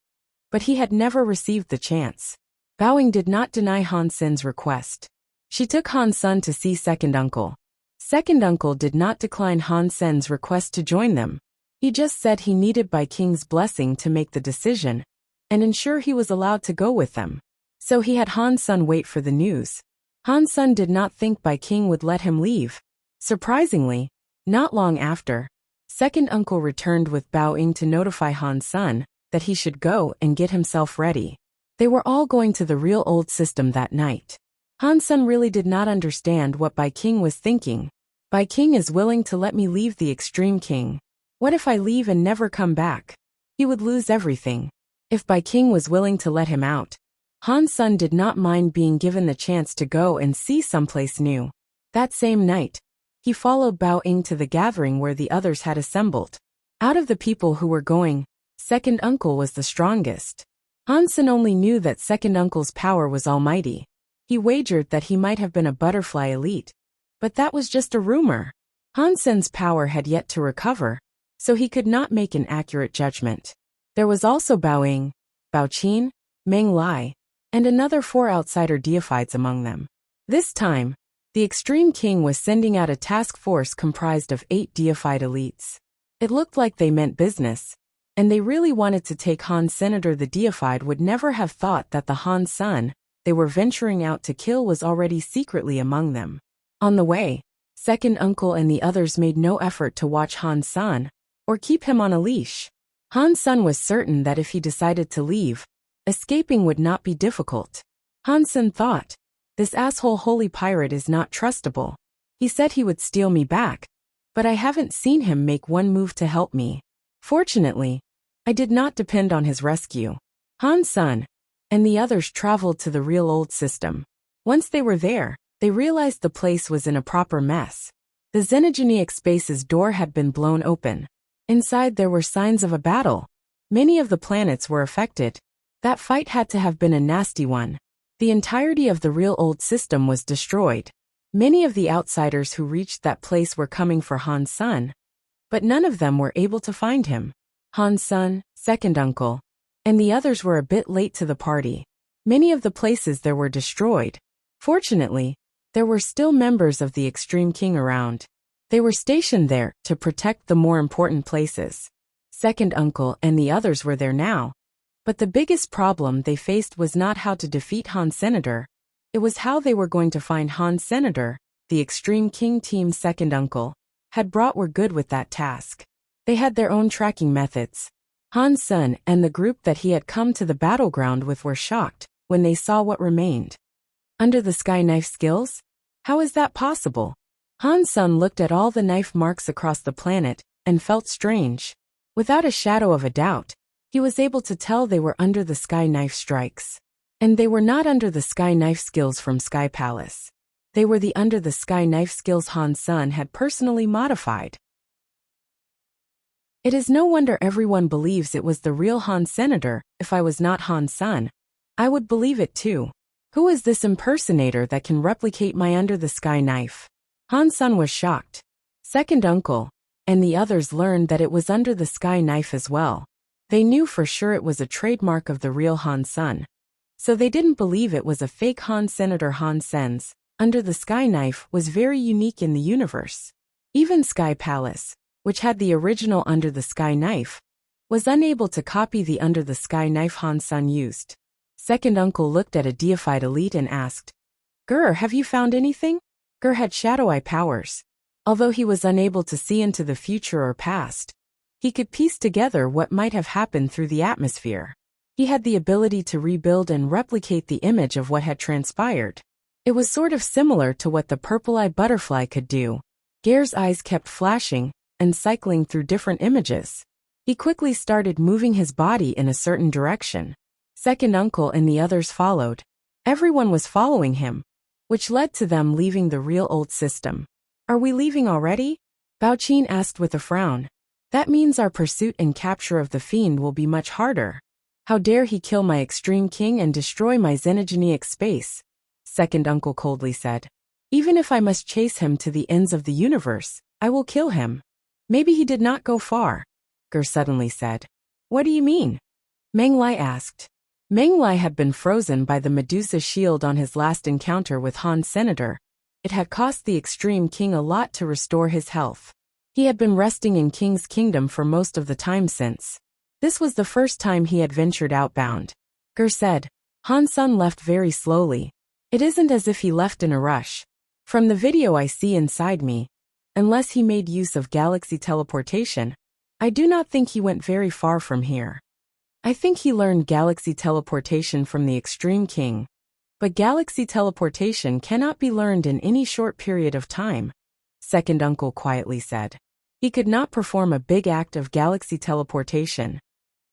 but he had never received the chance. Bowing did not deny Han Sen's request. She took Han Sen to see second uncle. Second uncle did not decline Han Sen's request to join them. He just said he needed Bai King's blessing to make the decision and ensure he was allowed to go with them. So he had Han Sen wait for the news. Han Sen did not think Bai King would let him leave. Surprisingly, not long after, second uncle returned with Bowing to notify Han Sen that he should go and get himself ready. They were all going to the real old system that night. Han Sen really did not understand what Bai King was thinking. Bai King is willing to let me leave the Extreme King. What if I leave and never come back? He would lose everything. If Bai King was willing to let him out, Han Sen did not mind being given the chance to go and see someplace new. That same night, he followed Bowing to the gathering where the others had assembled. Out of the people who were going, second uncle was the strongest. Han Sen only knew that second uncle's power was almighty. He wagered that he might have been a butterfly elite, but that was just a rumor. Han Sen's power had yet to recover, so he could not make an accurate judgment. There was also Bowing, Bao Qin, Meng Lai, and another 4 outsider deifieds among them. This time, the Extreme King was sending out a task force comprised of 8 deified elites. It looked like they meant business, and they really wanted to take Han Senator. The deified would never have thought that the Han Sen they were venturing out to kill was already secretly among them. On the way, second uncle and the others made no effort to watch Han Sen or keep him on a leash. Han Sen was certain that if he decided to leave, escaping would not be difficult. Han Sen thought, this asshole holy pirate is not trustable. He said he would steal me back, but I haven't seen him make one move to help me. Fortunately, I did not depend on his rescue. Han Sen and the others traveled to the real old system. Once they were there, they realized the place was in a proper mess. The Xenogenic space's door had been blown open. Inside there were signs of a battle. Many of the planets were affected. That fight had to have been a nasty one. The entirety of the real old system was destroyed. Many of the outsiders who reached that place were coming for Han Sen, but none of them were able to find him. Han Sen, second uncle, and the others were a bit late to the party. Many of the places there were destroyed. Fortunately, there were still members of the Extreme King around. They were stationed there to protect the more important places. Second uncle and the others were there now. But the biggest problem they faced was not how to defeat Han Senator. It was how they were going to find Han Senator. The Extreme King team's second uncle had brought were good with that task. They had their own tracking methods. Han Sen and the group that he had come to the battleground with were shocked when they saw what remained. Under the sky knife skills? How is that possible? Han Sen looked at all the knife marks across the planet and felt strange. Without a shadow of a doubt, he was able to tell they were under the sky knife strikes. And they were not under the sky knife skills from Sky Palace. They were the under the sky knife skills Han Sen had personally modified. It is no wonder everyone believes it was the real Han Senator. If I was not Han Sen, I would believe it too. Who is this impersonator that can replicate my under the sky knife? Han Sen was shocked. Second uncle and the others learned that it was under the sky knife as well. They knew for sure it was a trademark of the real Han Sen. So they didn't believe it was a fake Han Senator. Han Sen's under the sky knife was very unique in the universe. Even Sky Palace, which had the original under the sky knife, was unable to copy the under the sky knife Han Sen used. Second uncle looked at a deified elite and asked, Gur, have you found anything? Gur had shadow eye powers. Although he was unable to see into the future or past, he could piece together what might have happened through the atmosphere. He had the ability to rebuild and replicate the image of what had transpired. It was sort of similar to what the purple-eye butterfly could do. Gear's eyes kept flashing and cycling through different images. He quickly started moving his body in a certain direction. Second uncle and the others followed. Everyone was following him, which led to them leaving the real old system. Are we leaving already? Bao Qin asked with a frown. That means our pursuit and capture of the fiend will be much harder. How dare he kill my extreme king and destroy my xenogenic space? Second uncle coldly said. Even if I must chase him to the ends of the universe, I will kill him. Maybe he did not go far, Ger suddenly said. What do you mean? Meng Lai asked. Meng Lai had been frozen by the Medusa shield on his last encounter with Han's senator. It had cost the extreme king a lot to restore his health. He had been resting in King's Kingdom for most of the time since. This was the first time he had ventured outbound. Ger said. Han Sun left very slowly. It isn't as if he left in a rush. From the video I see inside me, unless he made use of galaxy teleportation, I do not think he went very far from here. I think he learned galaxy teleportation from the Extreme King. But galaxy teleportation cannot be learned in any short period of time, Second uncle quietly said. He could not perform a big act of galaxy teleportation.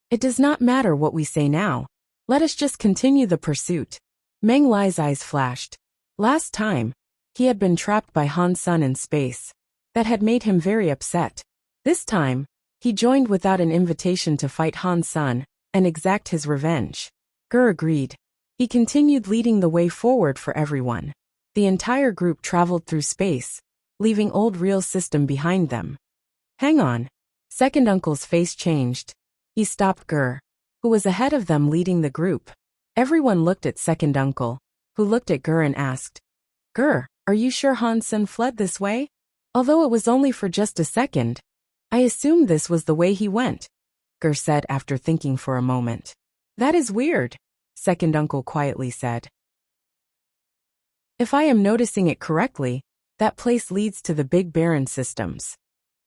It does not matter what we say now. Let us just continue the pursuit. Meng Lai's eyes flashed. Last time, he had been trapped by Han Sun in space. That had made him very upset. This time, he joined without an invitation to fight Han Sun and exact his revenge. Ger agreed. He continued leading the way forward for everyone. The entire group traveled through space, leaving old real system behind them. Hang on. Second uncle's face changed. He stopped Ger, who was ahead of them leading the group. Everyone looked at second uncle, who looked at Ger and asked, Ger, are you sure Han Sun fled this way? Although it was only for just a second, I assumed this was the way he went, Ger said after thinking for a moment. That is weird, second uncle quietly said. If I am noticing it correctly, that place leads to the Big Baron systems.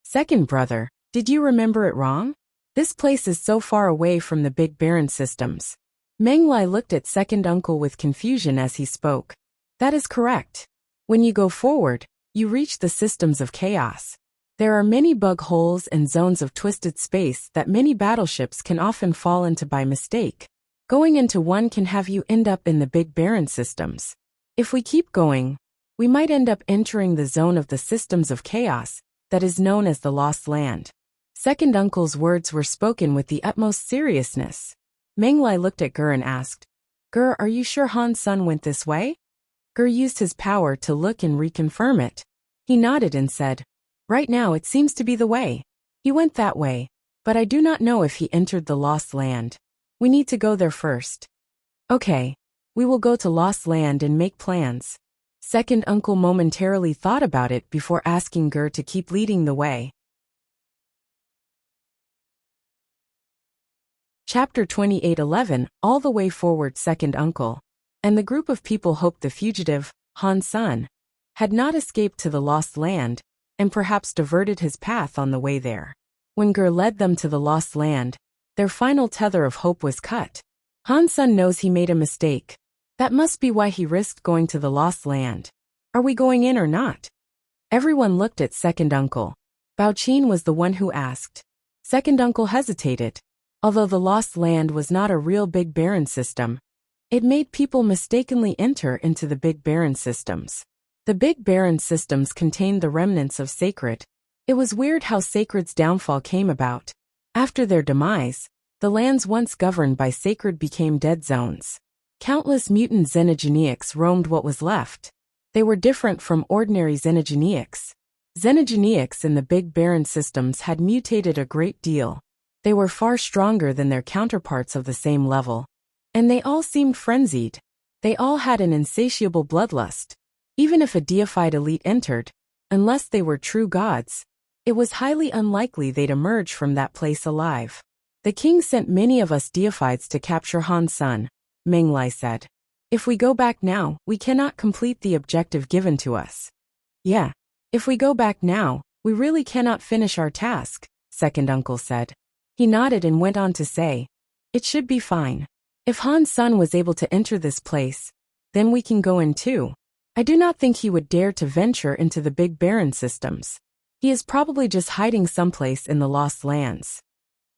Second brother, did you remember it wrong? This place is so far away from the Big Baron systems. Meng Lai looked at second uncle with confusion as he spoke. That is correct. When you go forward, you reach the systems of chaos. There are many bug holes and zones of twisted space that many battleships can often fall into by mistake. Going into one can have you end up in the Big Baron systems. If we keep going, we might end up entering the zone of the systems of chaos that is known as the Lost Land. Second uncle's words were spoken with the utmost seriousness. Meng Lai looked at Ger and asked, Ger, are you sure Han Sun went this way? Ger used his power to look and reconfirm it. He nodded and said, right now it seems to be the way. He went that way, but I do not know if he entered the Lost Land. We need to go there first. Okay, we will go to Lost Land and make plans. Second uncle momentarily thought about it before asking Ger to keep leading the way. Chapter 28:11, All the Way Forward. Second uncle and the group of people hoped the fugitive, Han Sun, had not escaped to the Lost Land, and perhaps diverted his path on the way there. When Ger led them to the Lost Land, their final tether of hope was cut. Han Sun knows he made a mistake. That must be why he risked going to the Lost Land. Are we going in or not? Everyone looked at second uncle. Bao Qin was the one who asked. Second uncle hesitated. Although the Lost Land was not a real Big Baron system, it made people mistakenly enter into the Big Baron systems. The Big Baron systems contained the remnants of Sacred. It was weird how Sacred's downfall came about. After their demise, the lands once governed by Sacred became dead zones. Countless mutant xenogenics roamed what was left. They were different from ordinary xenogenics. Xenogenics in the Big Baron systems had mutated a great deal. They were far stronger than their counterparts of the same level. And they all seemed frenzied. They all had an insatiable bloodlust. Even if a deified elite entered, unless they were true gods, it was highly unlikely they'd emerge from that place alive. The king sent many of us deifieds to capture Han Sun, Meng Lai said. If we go back now, we cannot complete the objective given to us. Yeah, if we go back now, we really cannot finish our task, second uncle said. He nodded and went on to say, It should be fine. If Han's son was able to enter this place, then we can go in too. I do not think he would dare to venture into the big barren systems. He is probably just hiding someplace in the lost lands.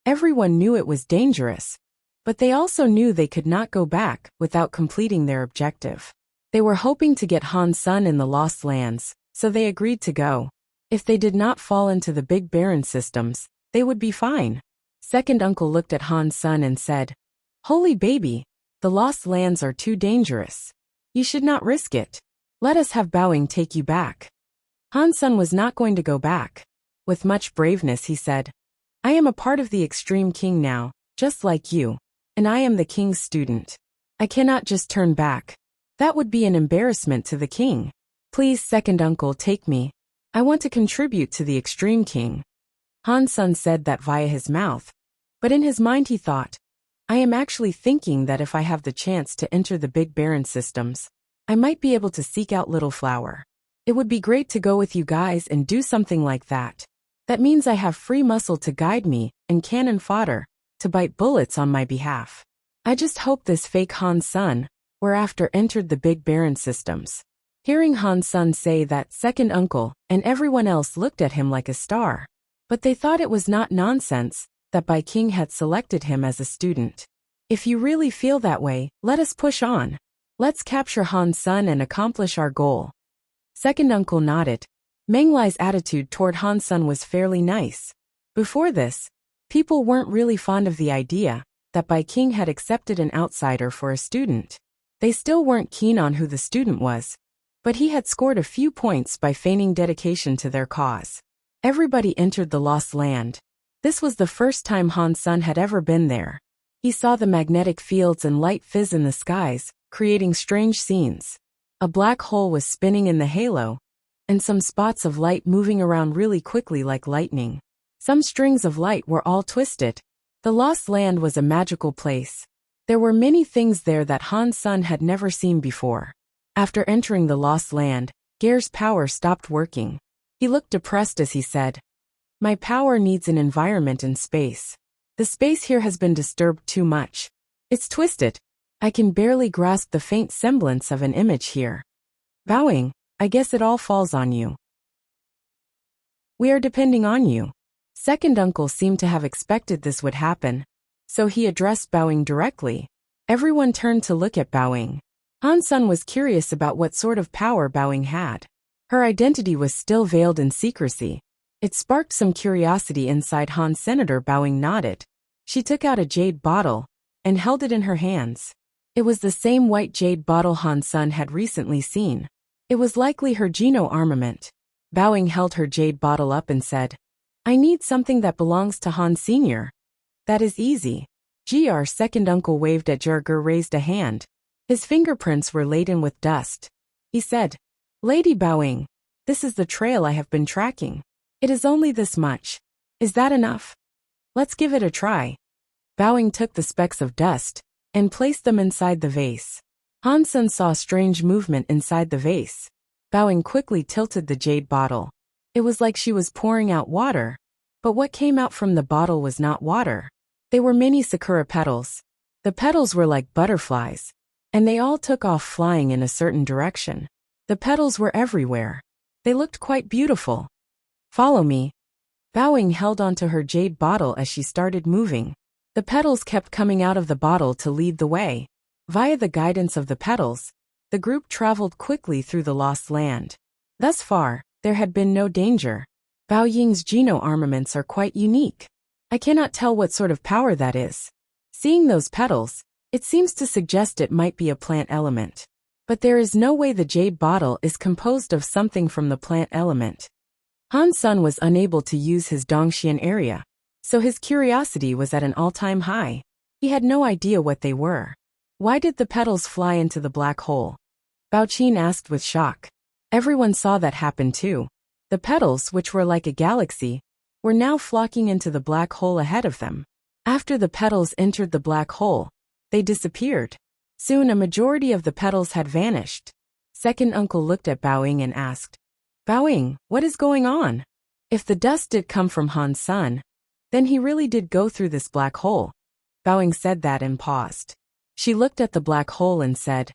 Everyone knew it was dangerous, but they also knew they could not go back without completing their objective. They were hoping to get Han's son in the lost lands, so they agreed to go. If they did not fall into the big barren systems, they would be fine. Second uncle looked at Han's son and said, "Holy baby, the lost lands are too dangerous. You should not risk it. Let us have Bowing take you back." Han's son was not going to go back. With much braveness he said, "I am a part of the extreme king now, just like you, and I am the king's student. I cannot just turn back. That would be an embarrassment to the king. Please, second uncle, take me. I want to contribute to the extreme king." Han's son said that via his mouth, but in his mind he thought, "I am actually thinking that if I have the chance to enter the big barren systems, I might be able to seek out Little Flower. It would be great to go with you guys and do something like that. That means I have free muscle to guide me and cannon fodder to bite bullets on my behalf. I just hope this fake Han's son whereafter entered the big barren systems." Hearing Han's son say that, second uncle and everyone else looked at him like a star. But they thought it was not nonsense that Bai King had selected him as a student. "If you really feel that way, let us push on. Let's capture Han's son and accomplish our goal." Second uncle nodded. Meng Lai's attitude toward Han's son was fairly nice. Before this, people weren't really fond of the idea that Bai King had accepted an outsider for a student. They still weren't keen on who the student was, but he had scored a few points by feigning dedication to their cause. Everybody entered the lost land. This was the first time Han's son had ever been there. He saw the magnetic fields and light fizz in the skies, creating strange scenes. A black hole was spinning in the halo, and some spots of light moving around really quickly like lightning. Some strings of light were all twisted. The lost land was a magical place. There were many things there that Han's son had never seen before. After entering the lost land, Gear's power stopped working. He looked depressed as he said, "My power needs an environment in space. The space here has been disturbed too much. It's twisted. I can barely grasp the faint semblance of an image here. Bowing, I guess it all falls on you. We are depending on you." Second uncle seemed to have expected this would happen, so he addressed Bowing directly. Everyone turned to look at Bowing. Han's son was curious about what sort of power Bowing had. Her identity was still veiled in secrecy. It sparked some curiosity inside Han. Senator Bowing nodded. She took out a jade bottle and held it in her hands. It was the same white jade bottle Han's son had recently seen. It was likely her Geno armament. Bowing held her jade bottle up and said, "I need something that belongs to Han Sr. That is easy." Gr. Second uncle waved at Jurger raised a hand. His fingerprints were laden with dust. He said, "Lady Bowing, this is the trail I have been tracking. It is only this much. Is that enough? Let's give it a try." Bowing took the specks of dust and placed them inside the vase. Han's son saw strange movement inside the vase. Bowing quickly tilted the jade bottle. It was like she was pouring out water, but what came out from the bottle was not water. They were many sakura petals. The petals were like butterflies, and they all took off flying in a certain direction. The petals were everywhere. They looked quite beautiful. "Follow me." Bowing held onto her jade bottle as she started moving. The petals kept coming out of the bottle to lead the way. Via the guidance of the petals, the group traveled quickly through the lost land. Thus far, there had been no danger. Bao Ying's Geno armaments are quite unique. I cannot tell what sort of power that is. Seeing those petals, it seems to suggest it might be a plant element. But there is no way the jade bottle is composed of something from the plant element. Han's son was unable to use his Dongxian area, so his curiosity was at an all-time high. He had no idea what they were. Why did the petals fly into the black hole? Bao Qin asked with shock. Everyone saw that happen too. The petals, which were like a galaxy, were now flocking into the black hole ahead of them. After the petals entered the black hole, they disappeared. Soon a majority of the petals had vanished. Second uncle looked at Bowing and asked, "Bowing, what is going on? If the dust did come from Han's son, then he really did go through this black hole. Bowing said that and paused. She looked at the black hole and said,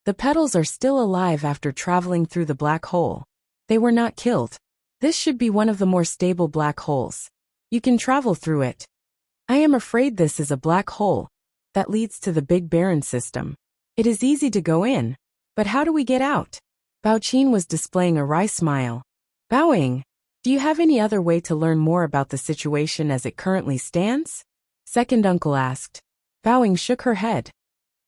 "The petals are still alive after traveling through the black hole. They were not killed. This should be one of the more stable black holes. You can travel through it." "I am afraid this is a black hole that leads to the Big Barren system. It is easy to go in, but how do we get out?" Bao Qin was displaying a wry smile. "Bowing, do you have any other way to learn more about the situation as it currently stands?" Second uncle asked. Bowing shook her head.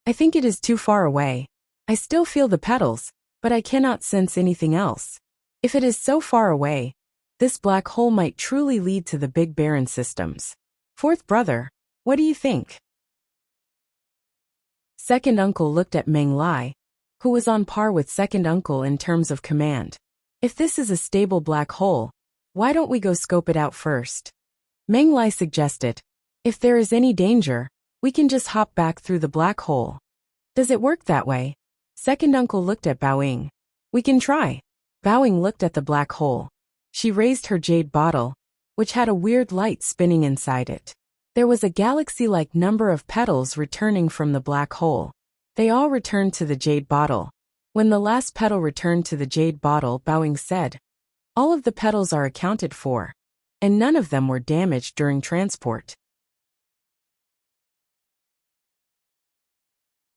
"I think it is too far away. I still feel the petals, but I cannot sense anything else. If it is so far away, this black hole might truly lead to the Big Barren systems. Fourth brother, what do you think?" Second uncle looked at Meng Lai, who was on par with second uncle in terms of command. "If this is a stable black hole, why don't we go scope it out first?" Meng Lai suggested. "If there is any danger, we can just hop back through the black hole." "Does it work that way?" Second uncle looked at Bowing. "We can try." Bowing looked at the black hole. She raised her jade bottle, which had a weird light spinning inside it. There was a galaxy-like number of petals returning from the black hole. They all returned to the jade bottle. When the last petal returned to the jade bottle, Bowing said, "All of the petals are accounted for, and none of them were damaged during transport."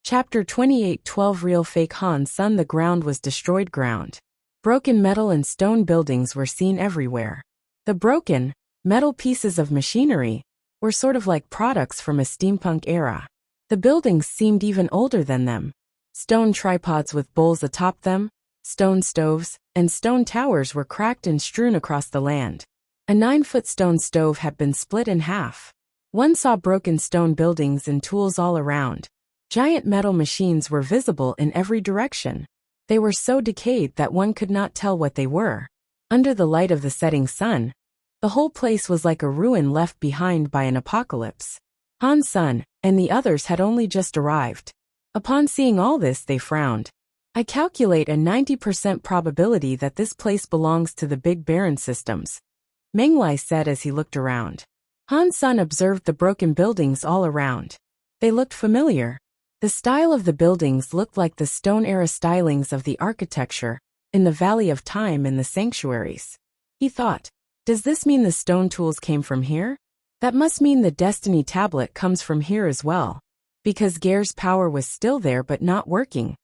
Chapter 28:12 Real Fake Han Sun. The ground was destroyed ground. Broken metal and stone buildings were seen everywhere. The broken, metal pieces of machinery were sort of like products from a steampunk era. The buildings seemed even older than them. Stone tripods with bowls atop them, stone stoves, and stone towers were cracked and strewn across the land. A 9-foot stone stove had been split in half. One saw broken stone buildings and tools all around. Giant metal machines were visible in every direction. They were so decayed that one could not tell what they were. Under the light of the setting sun, the whole place was like a ruin left behind by an apocalypse. Han Sun and the others had only just arrived. Upon seeing all this, they frowned. "I calculate a 90% probability that this place belongs to the Big Barren systems," Meng Lai said as he looked around. Han Sun observed the broken buildings all around. They looked familiar. The style of the buildings looked like the stone-era stylings of the architecture in the Valley of Time and the sanctuaries. He thought, "Does this mean the stone tools came from here? That must mean the Destiny Tablet comes from here as well." Because Gare's power was still there but not working,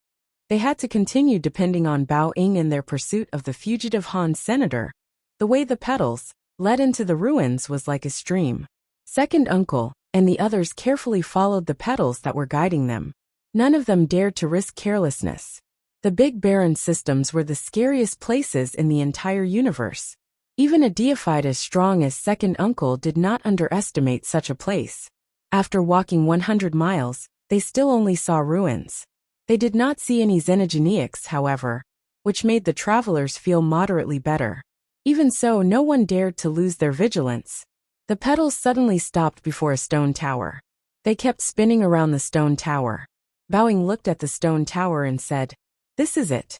they had to continue depending on Bao Ying in their pursuit of the fugitive Han Senator. The way the petals led into the ruins was like a stream. Second uncle and the others carefully followed the petals that were guiding them. None of them dared to risk carelessness. The Big Barren systems were the scariest places in the entire universe. Even a deified as strong as second uncle did not underestimate such a place. After walking 100 miles, they still only saw ruins. They did not see any xenogeneics, however, which made the travelers feel moderately better. Even so, no one dared to lose their vigilance. The petals suddenly stopped before a stone tower. They kept spinning around the stone tower. Bowing looked at the stone tower and said, "This is it."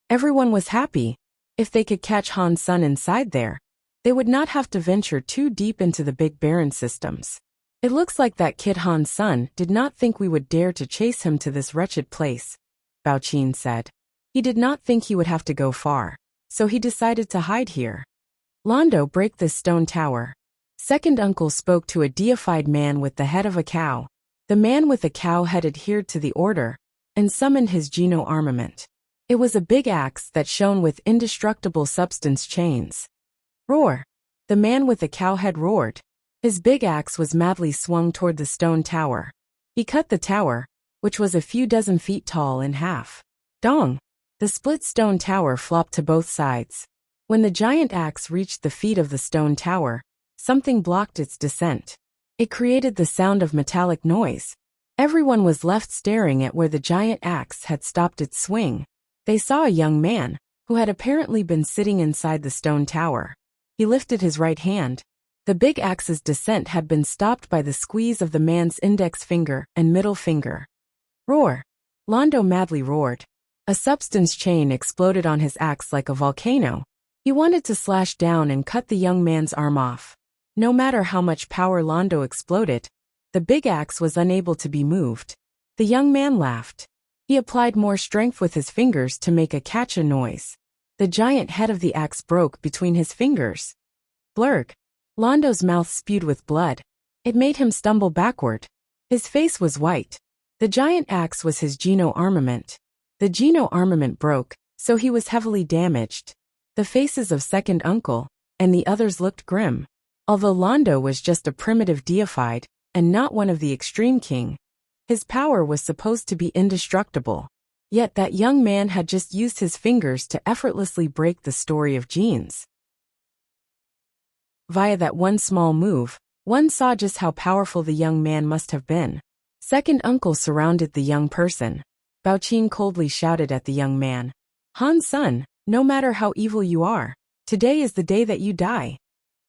Everyone was happy. If they could catch Han Sun inside there, they would not have to venture too deep into the Big Barren systems. "It looks like that kid Han Sun did not think we would dare to chase him to this wretched place," Bao Qin said. "He did not think he would have to go far, so he decided to hide here. Londo, break this stone tower." Second uncle spoke to a deified man with the head of a cow. The man with the cow had adhered to the order and summoned his Geno armament. It was a big axe that shone with indestructible substance chains. "Roar!" The man with the cow head roared. His big axe was madly swung toward the stone tower. He cut the tower, which was a few dozen feet tall, in half. Dong! The split stone tower flopped to both sides. When the giant axe reached the feet of the stone tower, something blocked its descent. It created the sound of metallic noise. Everyone was left staring at where the giant axe had stopped its swing. They saw a young man, who had apparently been sitting inside the stone tower. He lifted his right hand. The big axe's descent had been stopped by the squeeze of the man's index finger and middle finger. "Roar!" Londo madly roared. A substance chain exploded on his axe like a volcano. He wanted to slash down and cut the young man's arm off. No matter how much power Londo exploded, The big axe was unable to be moved. The young man laughed. He applied more strength with his fingers to make a catch-a noise. The giant head of the axe broke between his fingers. Blurg. Londo's mouth spewed with blood. It made him stumble backward. His face was white. The giant axe was his Geno armament. The Geno armament broke, so he was heavily damaged. The faces of second uncle and the others looked grim. Although Londo was just a primitive deified, and not one of the extreme king, his power was supposed to be indestructible. Yet that young man had just used his fingers to effortlessly break the story of genes. Via that one small move, one saw just how powerful the young man must have been. Second uncle surrounded the young person. Bao Qin coldly shouted at the young man. Han Sun, no matter how evil you are, today is the day that you die.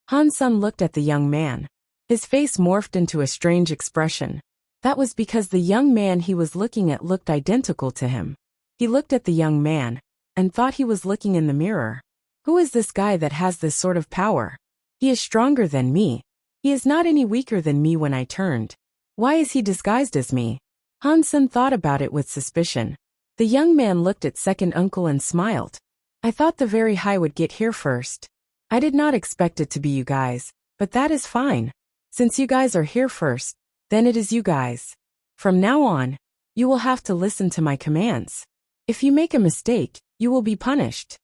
Han Sun looked at the young man. His face morphed into a strange expression. That was because the young man he was looking at looked identical to him. He looked at the young man and thought he was looking in the mirror. Who is this guy that has this sort of power? He is stronger than me. He is not any weaker than me when I turned. Why is he disguised as me? Han Sun thought about it with suspicion. The young man looked at second uncle and smiled. I thought the very high would get here first. I did not expect it to be you guys, but that is fine. Since you guys are here first, then it is you guys. From now on, you will have to listen to my commands. If you make a mistake, you will be punished.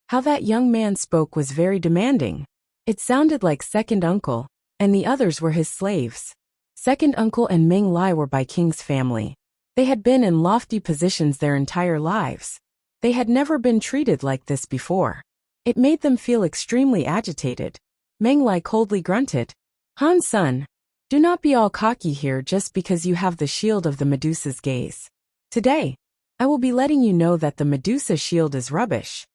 How that young man spoke was very demanding. It sounded like second uncle, and the others were his slaves. Second uncle and Meng Lai were by King's family. They had been in lofty positions their entire lives. They had never been treated like this before. It made them feel extremely agitated. Meng Lai coldly grunted. Han Sun, do not be all cocky here just because you have the shield of the Medusa's gaze. Today, I will be letting you know that the Medusa shield is rubbish.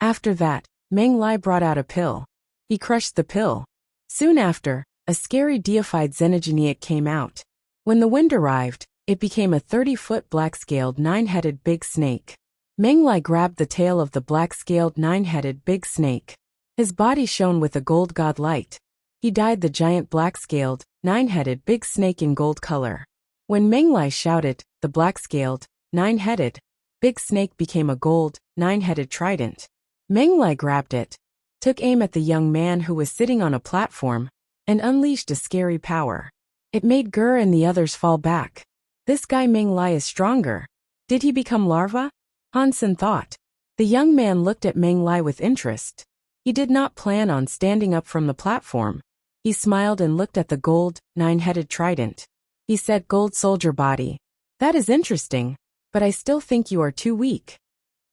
After that, Meng Lai brought out a pill. He crushed the pill. Soon after, a scary deified xenogeneic came out. When the wind arrived, it became a 30-foot black-scaled 9-headed big snake. Meng Lai grabbed the tail of the black-scaled 9-headed big snake. His body shone with a gold god light. He dyed the giant black-scaled, 9-headed big snake in gold color. When Meng Lai shouted, the black-scaled, 9-headed big snake became a gold, 9-headed trident. Meng Lai grabbed it, took aim at the young man who was sitting on a platform, and unleashed a scary power. It made Gur and the others fall back. This guy Meng Lai is stronger. Did he become larva? Han Sun thought. The young man looked at Meng Lai with interest. He did not plan on standing up from the platform. He smiled and looked at the gold, 9-headed trident. He said, Gold soldier body. That is interesting, but I still think you are too weak.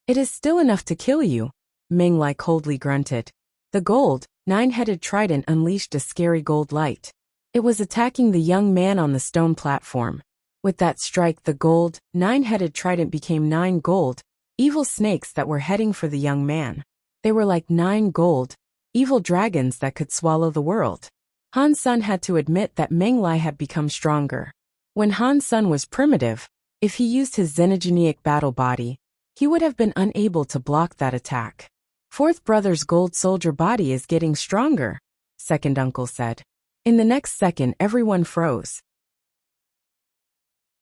It is still enough to kill you, Meng Lai coldly grunted. The gold, 9-headed trident unleashed a scary gold light. It was attacking the young man on the stone platform. With that strike, the gold, 9-headed trident became 9 gold, evil snakes that were heading for the young man. They were like 9 gold, evil dragons that could swallow the world. Han Sun had to admit that Meng Lai had become stronger. When Han Sun was primitive, if he used his xenogeneic battle body, he would have been unable to block that attack. Fourth brother's gold soldier body is getting stronger, second uncle said. In the next second, everyone froze.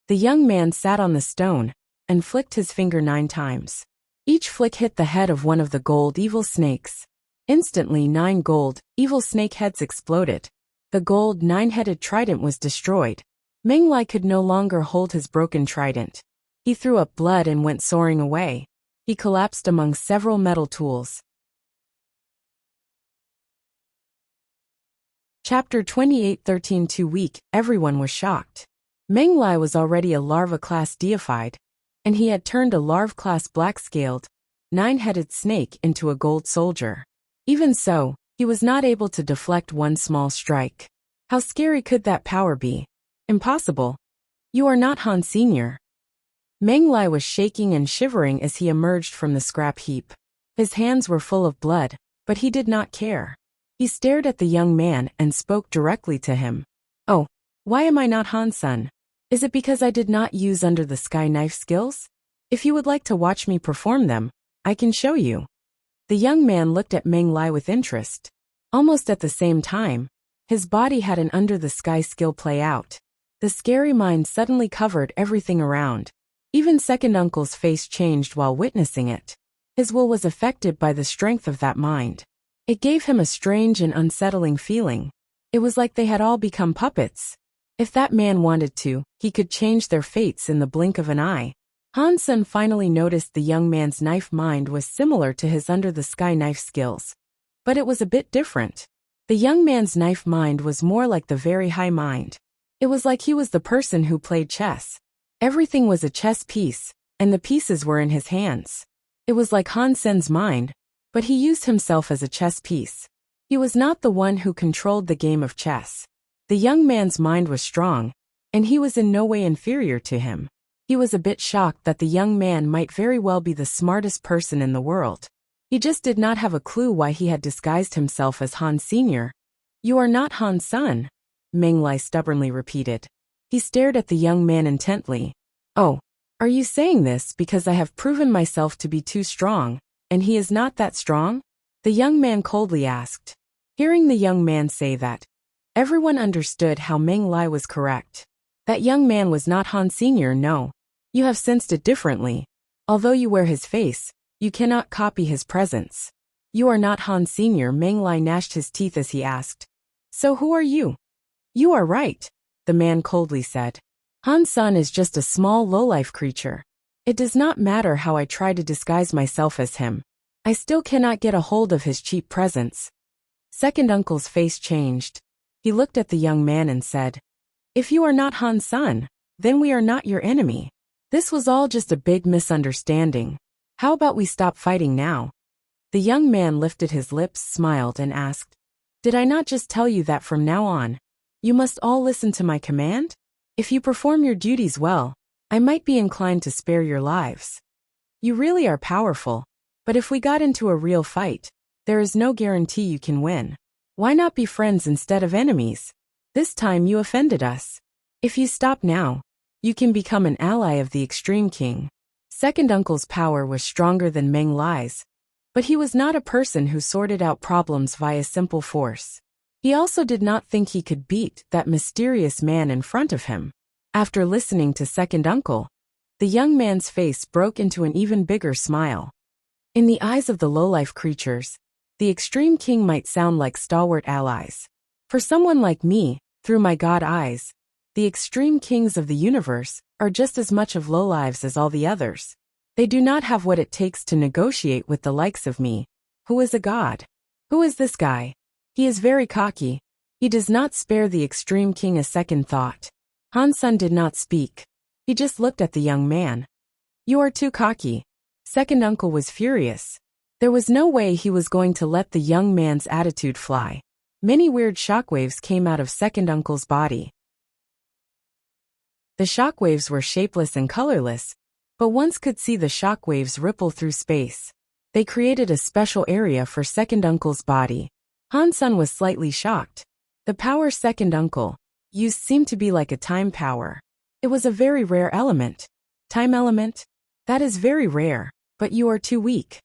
The young man sat on the stone and flicked his finger 9 times. Each flick hit the head of one of the gold evil snakes. Instantly 9 gold, evil snake heads exploded. The gold 9-headed trident was destroyed. Meng Lai could no longer hold his broken trident. He threw up blood and went soaring away. He collapsed among several metal tools. Chapter 28 13 Too weak, everyone was shocked. Meng Lai was already a larva-class deified, and he had turned a larva-class black-scaled, 9-headed snake into a gold soldier. Even so, he was not able to deflect one small strike. How scary could that power be? Impossible. You are not Han Sr. Meng Lai was shaking and shivering as he emerged from the scrap heap. His hands were full of blood, but he did not care. He stared at the young man and spoke directly to him. Oh, why am I not Han Sun? Is it because I did not use under the sky knife skills? If you would like to watch me perform them, I can show you. The young man looked at Meng Lai with interest. Almost at the same time, his body had an under the sky skill play out. The scary mind suddenly covered everything around. Even second uncle's face changed while witnessing it. His will was affected by the strength of that mind. It gave him a strange and unsettling feeling. It was like they had all become puppets. If that man wanted to, he could change their fates in the blink of an eye. Han Sen finally noticed the young man's knife mind was similar to his under-the-sky knife skills. But it was a bit different. The young man's knife mind was more like the very high mind. It was like he was the person who played chess. Everything was a chess piece, and the pieces were in his hands. It was like Han Sen's mind, but he used himself as a chess piece. He was not the one who controlled the game of chess. The young man's mind was strong, and he was in no way inferior to him. He was a bit shocked that the young man might very well be the smartest person in the world. He just did not have a clue why he had disguised himself as Han Sr. "You are not Han's son," Meng Lai stubbornly repeated. He stared at the young man intently. "Oh, are you saying this because I have proven myself to be too strong, and he is not that strong?" The young man coldly asked. Hearing the young man say that, everyone understood how Meng Lai was correct. That young man was not Han Sr. No. You have sensed it differently. Although you wear his face, you cannot copy his presence. "You are not Han Sr." Meng Lai gnashed his teeth as he asked. "So who are you?" "You are right," the man coldly said. "Han's son is just a small lowlife creature. It does not matter how I try to disguise myself as him. I still cannot get a hold of his cheap presence." Second uncle's face changed. He looked at the young man and said, "If you are not Han's son, then we are not your enemy. This was all just a big misunderstanding. How about we stop fighting now?" The young man lifted his lips, smiled, and asked, "Did I not just tell you that from now on, you must all listen to my command? If you perform your duties well, I might be inclined to spare your lives. You really are powerful, but if we got into a real fight, there is no guarantee you can win. Why not be friends instead of enemies? This time you offended us. If you stop now, you can become an ally of the Extreme King." Second uncle's power was stronger than Meng Lai's, but he was not a person who sorted out problems via simple force. He also did not think he could beat that mysterious man in front of him. After listening to second uncle, the young man's face broke into an even bigger smile. In the eyes of the lowlife creatures, the Extreme King might sound like stalwart allies. For someone like me, through my god eyes, the Extreme Kings of the universe are just as much of lowlives as all the others. They do not have what it takes to negotiate with the likes of me, who is a god. Who is this guy? He is very cocky. He does not spare the Extreme King a second thought. Han Sen did not speak. He just looked at the young man. "You are too cocky." Second uncle was furious. There was no way he was going to let the young man's attitude fly. Many weird shockwaves came out of second uncle's body. The shockwaves were shapeless and colorless, but one could see the shockwaves ripple through space. They created a special area for second uncle's body. Han Sen was slightly shocked. The power second uncle used seemed to be like a time power. It was a very rare element. Time element? That is very rare, but you are too weak.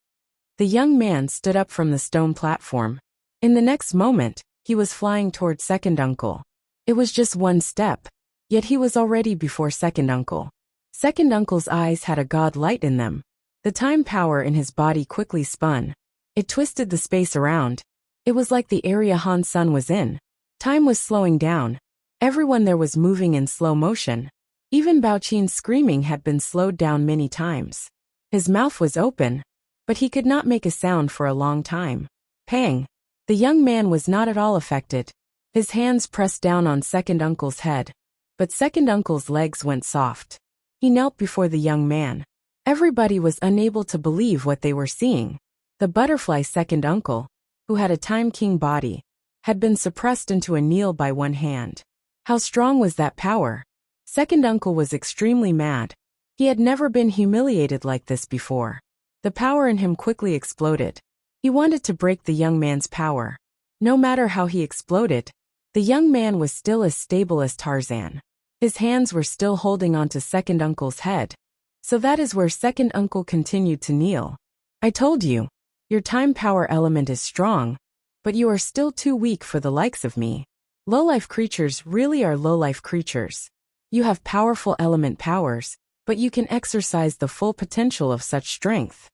The young man stood up from the stone platform. In the next moment, he was flying toward second uncle. It was just one step, yet he was already before second uncle. Second uncle's eyes had a god light in them. The time power in his body quickly spun. It twisted the space around. It was like the area Han Sen was in. Time was slowing down. Everyone there was moving in slow motion. Even Bao Qin's screaming had been slowed down many times. His mouth was open, but he could not make a sound for a long time. Pang! The young man was not at all affected. His hands pressed down on second uncle's head, but second uncle's legs went soft. He knelt before the young man. Everybody was unable to believe what they were seeing. The butterfly second uncle, who had a time king body, had been suppressed into a kneel by one hand. How strong was that power? Second uncle was extremely mad. He had never been humiliated like this before. The power in him quickly exploded. He wanted to break the young man's power. No matter how he exploded, the young man was still as stable as Tarzan. His hands were still holding onto second uncle's head. So that is where second uncle continued to kneel. "I told you, your time power element is strong, but you are still too weak for the likes of me. Lowlife creatures really are lowlife creatures. You have powerful element powers, but you can exercise the full potential of such strength.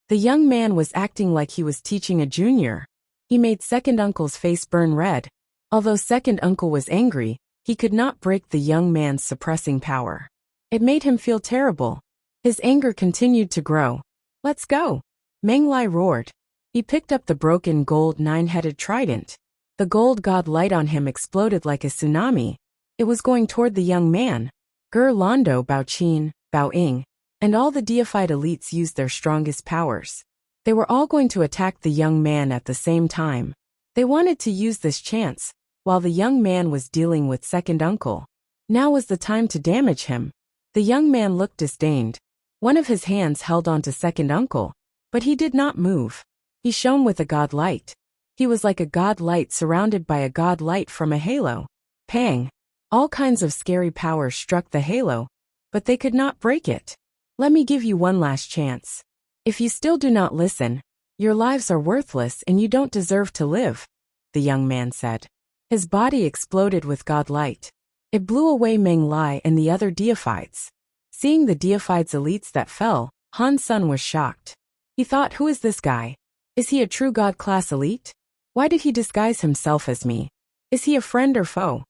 The young man was acting like he was teaching a junior. He made second uncle's face burn red. Although second uncle was angry, he could not break the young man's suppressing power. It made him feel terrible. His anger continued to grow. Let's go! Meng Lai roared. He picked up the broken gold nine-headed trident. The gold god light on him exploded like a tsunami. It was going toward the young man. Ger Londo, Bao Qin, Bao Ying, and all the deified elites used their strongest powers. They were all going to attack the young man at the same time. They wanted to use this chance, while the young man was dealing with second uncle. Now was the time to damage him. The young man looked disdained. One of his hands held onto second uncle, but he did not move. He shone with a god light. He was like a god light surrounded by a god light from a halo. Pang! All kinds of scary powers struck the halo, but they could not break it. Let me give you one last chance. If you still do not listen, your lives are worthless and you don't deserve to live, the young man said. His body exploded with god light. It blew away Meng Lai and the other deifieds. Seeing the deifieds' elites that fell, Han Sun was shocked. He thought, who is this guy? Is he a true god-class elite? Why did he disguise himself as me? Is he a friend or foe?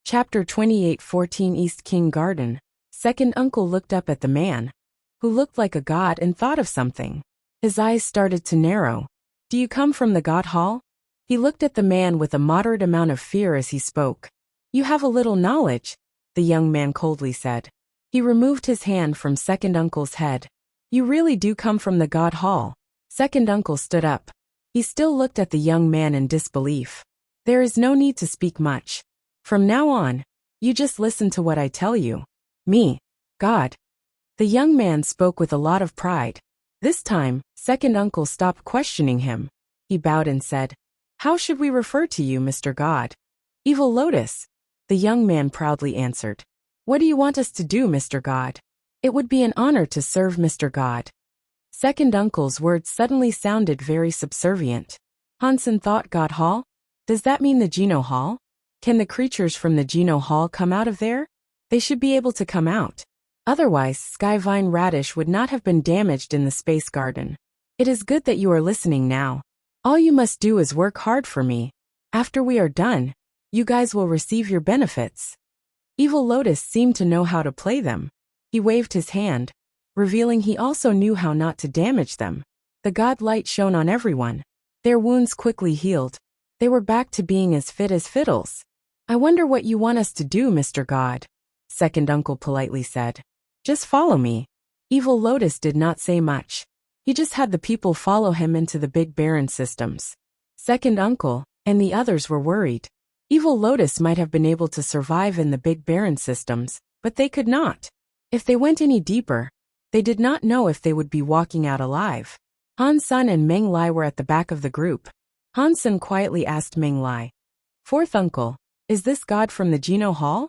Chapter 28:14 East King Garden. Second uncle looked up at the man, who looked like a god, and thought of something. His eyes started to narrow. Do you come from the god hall? He looked at the man with a moderate amount of fear as he spoke. You have a little knowledge, the young man coldly said. He removed his hand from second uncle's head. You really do come from the god hall. Second uncle stood up. He still looked at the young man in disbelief. There is no need to speak much. From now on, you just listen to what I tell you. Me, God. The young man spoke with a lot of pride. This time, second uncle stopped questioning him. He bowed and said, How should we refer to you, Mr. God? Evil Lotus, the young man proudly answered. What do you want us to do, Mr. God? It would be an honor to serve Mr. God. Second uncle's words suddenly sounded very subservient. Hansen thought, God Hall? Does that mean the Geno Hall? Can the creatures from the Geno Hall come out of there? They should be able to come out. Otherwise, Skyvine Radish would not have been damaged in the Space Garden. It is good that you are listening now. All you must do is work hard for me. After we are done, you guys will receive your benefits. Evil Lotus seemed to know how to play them. He waved his hand, revealing he also knew how not to damage them. The god light shone on everyone. Their wounds quickly healed. They were back to being as fit as fiddles. I wonder what you want us to do, Mr. God, second uncle politely said. Just follow me. Evil Lotus did not say much. He just had the people follow him into the Big Baron systems. Second uncle and the others were worried. Evil Lotus might have been able to survive in the Big Baron systems, but they could not. If they went any deeper, they did not know if they would be walking out alive. Han Sun and Meng Lai were at the back of the group. Han Sun quietly asked Meng Lai, Fourth uncle, is this god from the Geno Hall?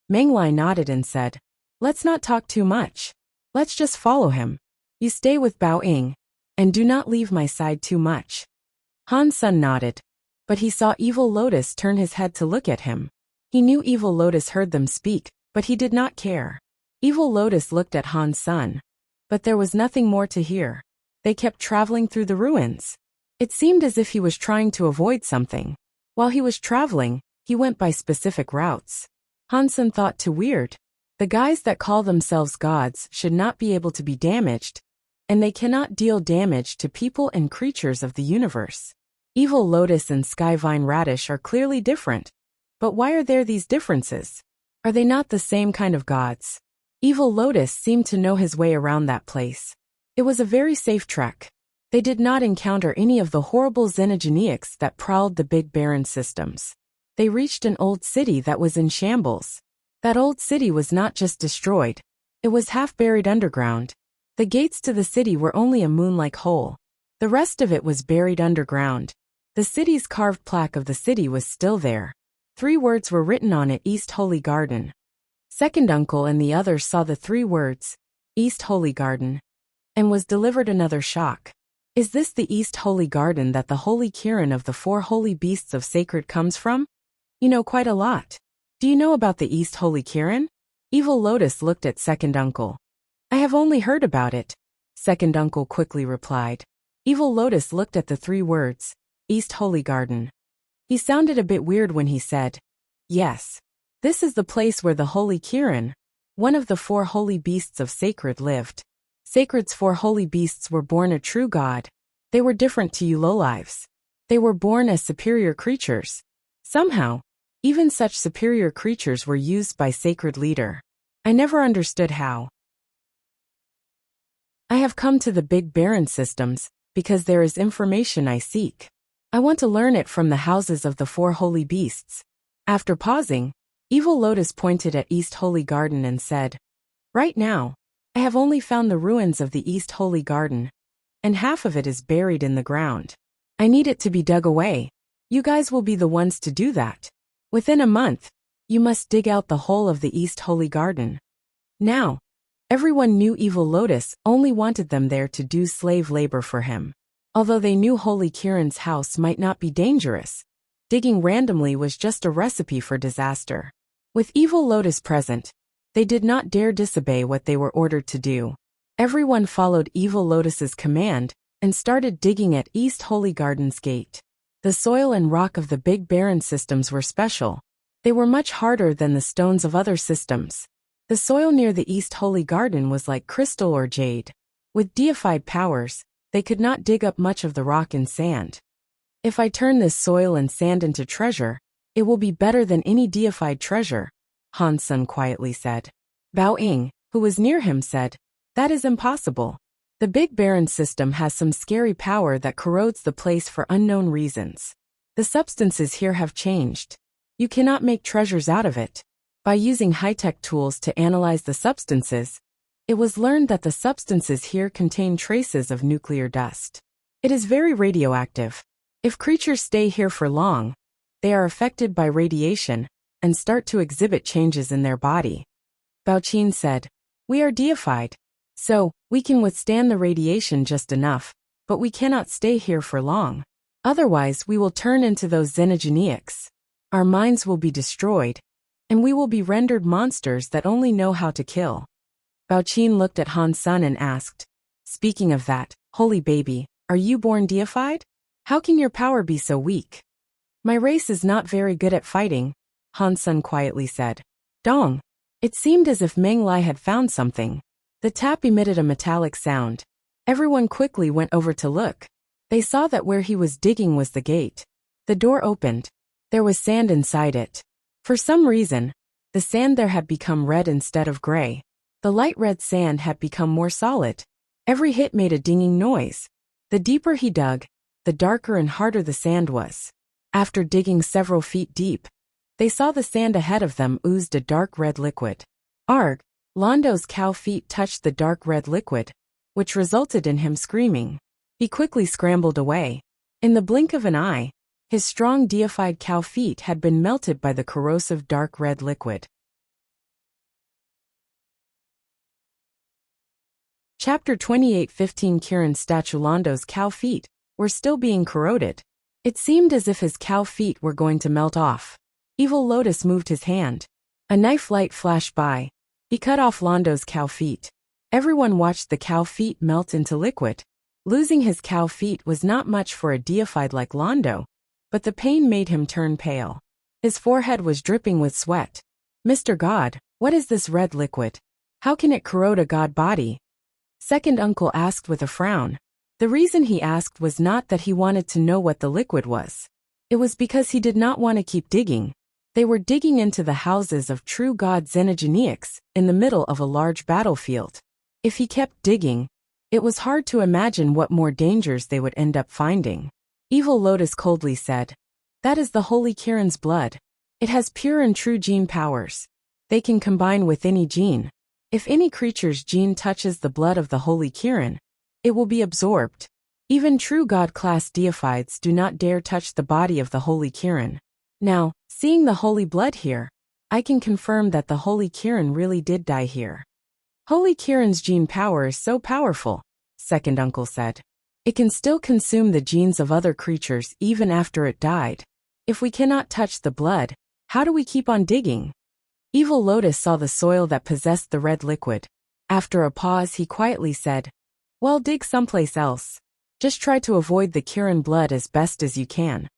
Meng Lai nodded and said, Let's not talk too much. Let's just follow him. You stay with Bao Ying, and do not leave my side too much. Han Sun nodded, but he saw Evil Lotus turn his head to look at him. He knew Evil Lotus heard them speak, but he did not care. Evil Lotus looked at Han Sun, but there was nothing more to hear. They kept traveling through the ruins. It seemed as if he was trying to avoid something. While he was traveling, he went by specific routes. Han Sun thought, too weird. The guys that call themselves gods should not be able to be damaged, and they cannot deal damage to people and creatures of the universe. Evil Lotus and Skyvine Radish are clearly different. But why are there these differences? Are they not the same kind of gods? Evil Lotus seemed to know his way around that place. It was a very safe trek. They did not encounter any of the horrible xenogenics that prowled the Big Baron systems. They reached an old city that was in shambles. That old city was not just destroyed. It was half buried underground. The gates to the city were only a moon-like hole. The rest of it was buried underground. The city's carved plaque of the city was still there. 3 words were written on it: East Holy Garden. Second uncle and the others saw the 3 words, East Holy Garden, and was delivered another shock. Is this the East Holy Garden that the holy Kirin of the 4 holy beasts of sacred comes from? You know quite a lot. Do you know about the East Holy Kirin? Evil Lotus looked at second uncle. I have only heard about it, second uncle quickly replied. Evil Lotus looked at the 3 words, East Holy Garden. He sounded a bit weird when he said, yes. This is the place where the Holy Kirin, one of the 4 holy beasts of Sacred, lived. Sacred's 4 holy beasts were born a true god. They were different to you lowlives. They were born as superior creatures. Somehow, even such superior creatures were used by Sacred Leader. I never understood how. I have come to the Big Baron systems because there is information I seek. I want to learn it from the houses of the 4 holy beasts. After pausing, Evil Lotus pointed at East Holy Garden and said, right now, I have only found the ruins of the East Holy Garden, and half of it is buried in the ground. I need it to be dug away. You guys will be the ones to do that. Within a month, you must dig out the whole of the East Holy Garden. Now, everyone knew Evil Lotus only wanted them there to do slave labor for him. Although they knew Holy Kirin's house might not be dangerous, digging randomly was just a recipe for disaster. With Evil Lotus present, they did not dare disobey what they were ordered to do. Everyone followed Evil Lotus's command and started digging at East Holy Garden's gate. The soil and rock of the Big Baron systems were special. They were much harder than the stones of other systems. The soil near the East Holy Garden was like crystal or jade. With deified powers, they could not dig up much of the rock and sand. If I turn this soil and sand into treasure, it will be better than any deified treasure, Han Sun quietly said. Bao Ying, who was near him, said, that is impossible. The Big Baron system has some scary power that corrodes the place for unknown reasons. The substances here have changed. You cannot make treasures out of it. By using high-tech tools to analyze the substances, it was learned that the substances here contain traces of nuclear dust. It is very radioactive. If creatures stay here for long, they are affected by radiation and start to exhibit changes in their body. Bao Qin said, we are deified, so we can withstand the radiation just enough, but we cannot stay here for long. Otherwise, we will turn into those xenogenics. Our minds will be destroyed, and we will be rendered monsters that only know how to kill. Bao Qin looked at Han Sun and asked, speaking of that, holy baby, are you born deified? How can your power be so weak? My race is not very good at fighting, Han Sun quietly said. Dong. It seemed as if Meng Lai had found something. The tap emitted a metallic sound. Everyone quickly went over to look. They saw that where he was digging was the gate. The door opened. There was sand inside it. For some reason, the sand there had become red instead of gray. The light red sand had become more solid. Every hit made a dinging noise. The deeper he dug, the darker and harder the sand was. After digging several feet deep, they saw the sand ahead of them oozed a dark red liquid. Arg! Londo's cow feet touched the dark red liquid, which resulted in him screaming. He quickly scrambled away. In the blink of an eye, his strong deified cow feet had been melted by the corrosive dark red liquid. Chapter 28:15 Kirin's statue. Londo's cow feet were still being corroded. It seemed as if his cow feet were going to melt off. Evil Lotus moved his hand. A knife light flashed by. He cut off Londo's cow feet. Everyone watched the cow feet melt into liquid. Losing his cow feet was not much for a deified like Londo, but the pain made him turn pale. His forehead was dripping with sweat. Mr. God, what is this red liquid? How can it corrode a god body? Second uncle asked with a frown. The reason he asked was not that he wanted to know what the liquid was. It was because he did not want to keep digging. They were digging into the houses of true god xenogenics in the middle of a large battlefield. If he kept digging, it was hard to imagine what more dangers they would end up finding. Evil Lotus coldly said, that is the Holy Kirin's blood. It has pure and true gene powers. They can combine with any gene. If any creature's gene touches the blood of the Holy Kirin, it will be absorbed. Even true god-class deifieds do not dare touch the body of the Holy Kirin. Now, seeing the holy blood here, I can confirm that the Holy Kirin really did die here. Holy Kirin's gene power is so powerful, second uncle said. It can still consume the genes of other creatures even after it died. If we cannot touch the blood, How do we keep on digging? Evil Lotus saw the soil that possessed the red liquid. After a pause, he quietly said, "Well, dig someplace else. Just try to avoid the Kirin blood as best as you can."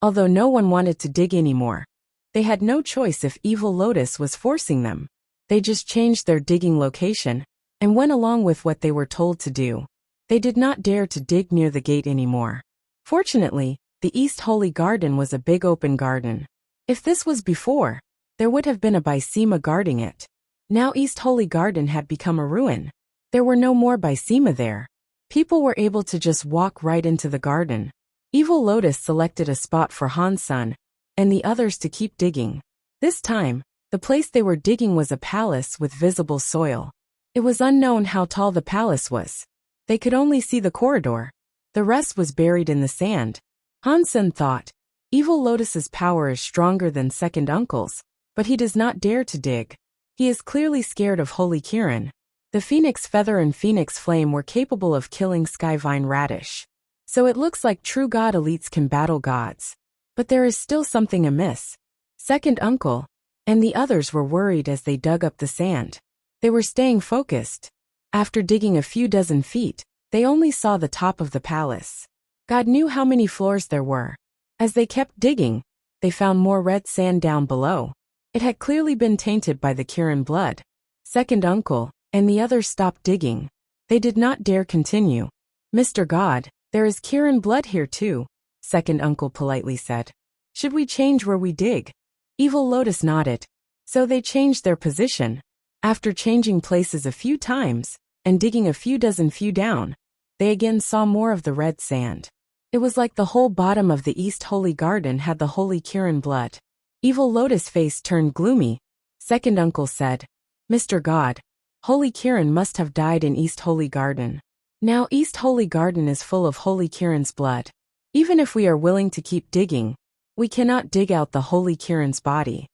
Although no one wanted to dig anymore, they had no choice if Evil Lotus was forcing them. They just changed their digging location and went along with what they were told to do. They did not dare to dig near the gate anymore. Fortunately, the East Holy Garden was a big open garden. If this was before, there would have been a Bysema guarding it. Now East Holy Garden had become a ruin. There were no more Bysema there. People were able to just walk right into the garden. Evil Lotus selected a spot for Hansun and the others to keep digging. This time, the place they were digging was a palace with visible soil. It was unknown how tall the palace was. They could only see the corridor. The rest was buried in the sand. Hansun thought, Evil Lotus's power is stronger than Second Uncle's, but he does not dare to dig. He is clearly scared of Holy Kirin. The Phoenix Feather and Phoenix Flame were capable of killing Skyvine Radish. So it looks like true God elites can battle gods. But there is still something amiss. Second Uncle and the others were worried as they dug up the sand. They were staying focused. After digging a few dozen feet, they only saw the top of the palace. God knew how many floors there were. As they kept digging, they found more red sand down below. It had clearly been tainted by the Kirin blood. Second Uncle and the others stopped digging. They did not dare continue. "Mr. God, there is Kirin blood here too," Second Uncle politely said. "Should we change where we dig?" Evil Lotus nodded. So they changed their position. After changing places a few times and digging a few dozen feet down, they again saw more of the red sand. It was like the whole bottom of the East Holy Garden had the Holy Kirin blood. Evil Lotus' face turned gloomy. Second Uncle said, "Mr. God, Holy Kirin must have died in East Holy Garden. Now East Holy Garden is full of Holy Kirin's blood. Even if we are willing to keep digging, we cannot dig out the Holy Kirin's body.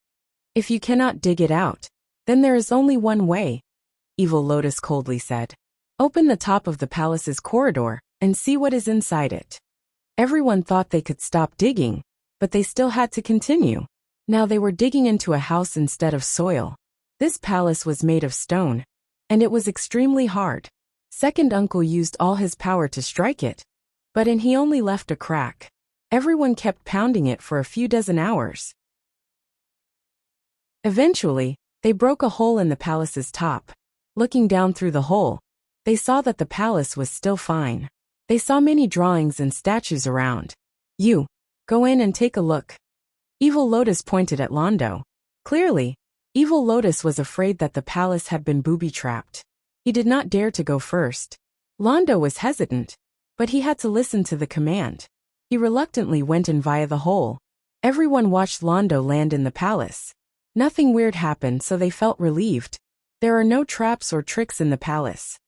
If you cannot dig it out, then there is only one way," Evil Lotus coldly said. "Open the top of the palace's corridor and see what is inside it." Everyone thought they could stop digging, but they still had to continue. Now they were digging into a house instead of soil. This palace was made of stone, and it was extremely hard. Second Uncle used all his power to strike it, but he only left a crack. Everyone kept pounding it for a few dozen hours. Eventually, they broke a hole in the palace's top. Looking down through the hole, they saw that the palace was still fine. They saw many drawings and statues around. "You, go in and take a look." Evil Lotus pointed at Londo. Clearly, Evil Lotus was afraid that the palace had been booby-trapped. He did not dare to go first. Londo was hesitant, but he had to listen to the command. He reluctantly went in via the hole. Everyone watched Londo land in the palace. Nothing weird happened, so they felt relieved. There are no traps or tricks in the palace.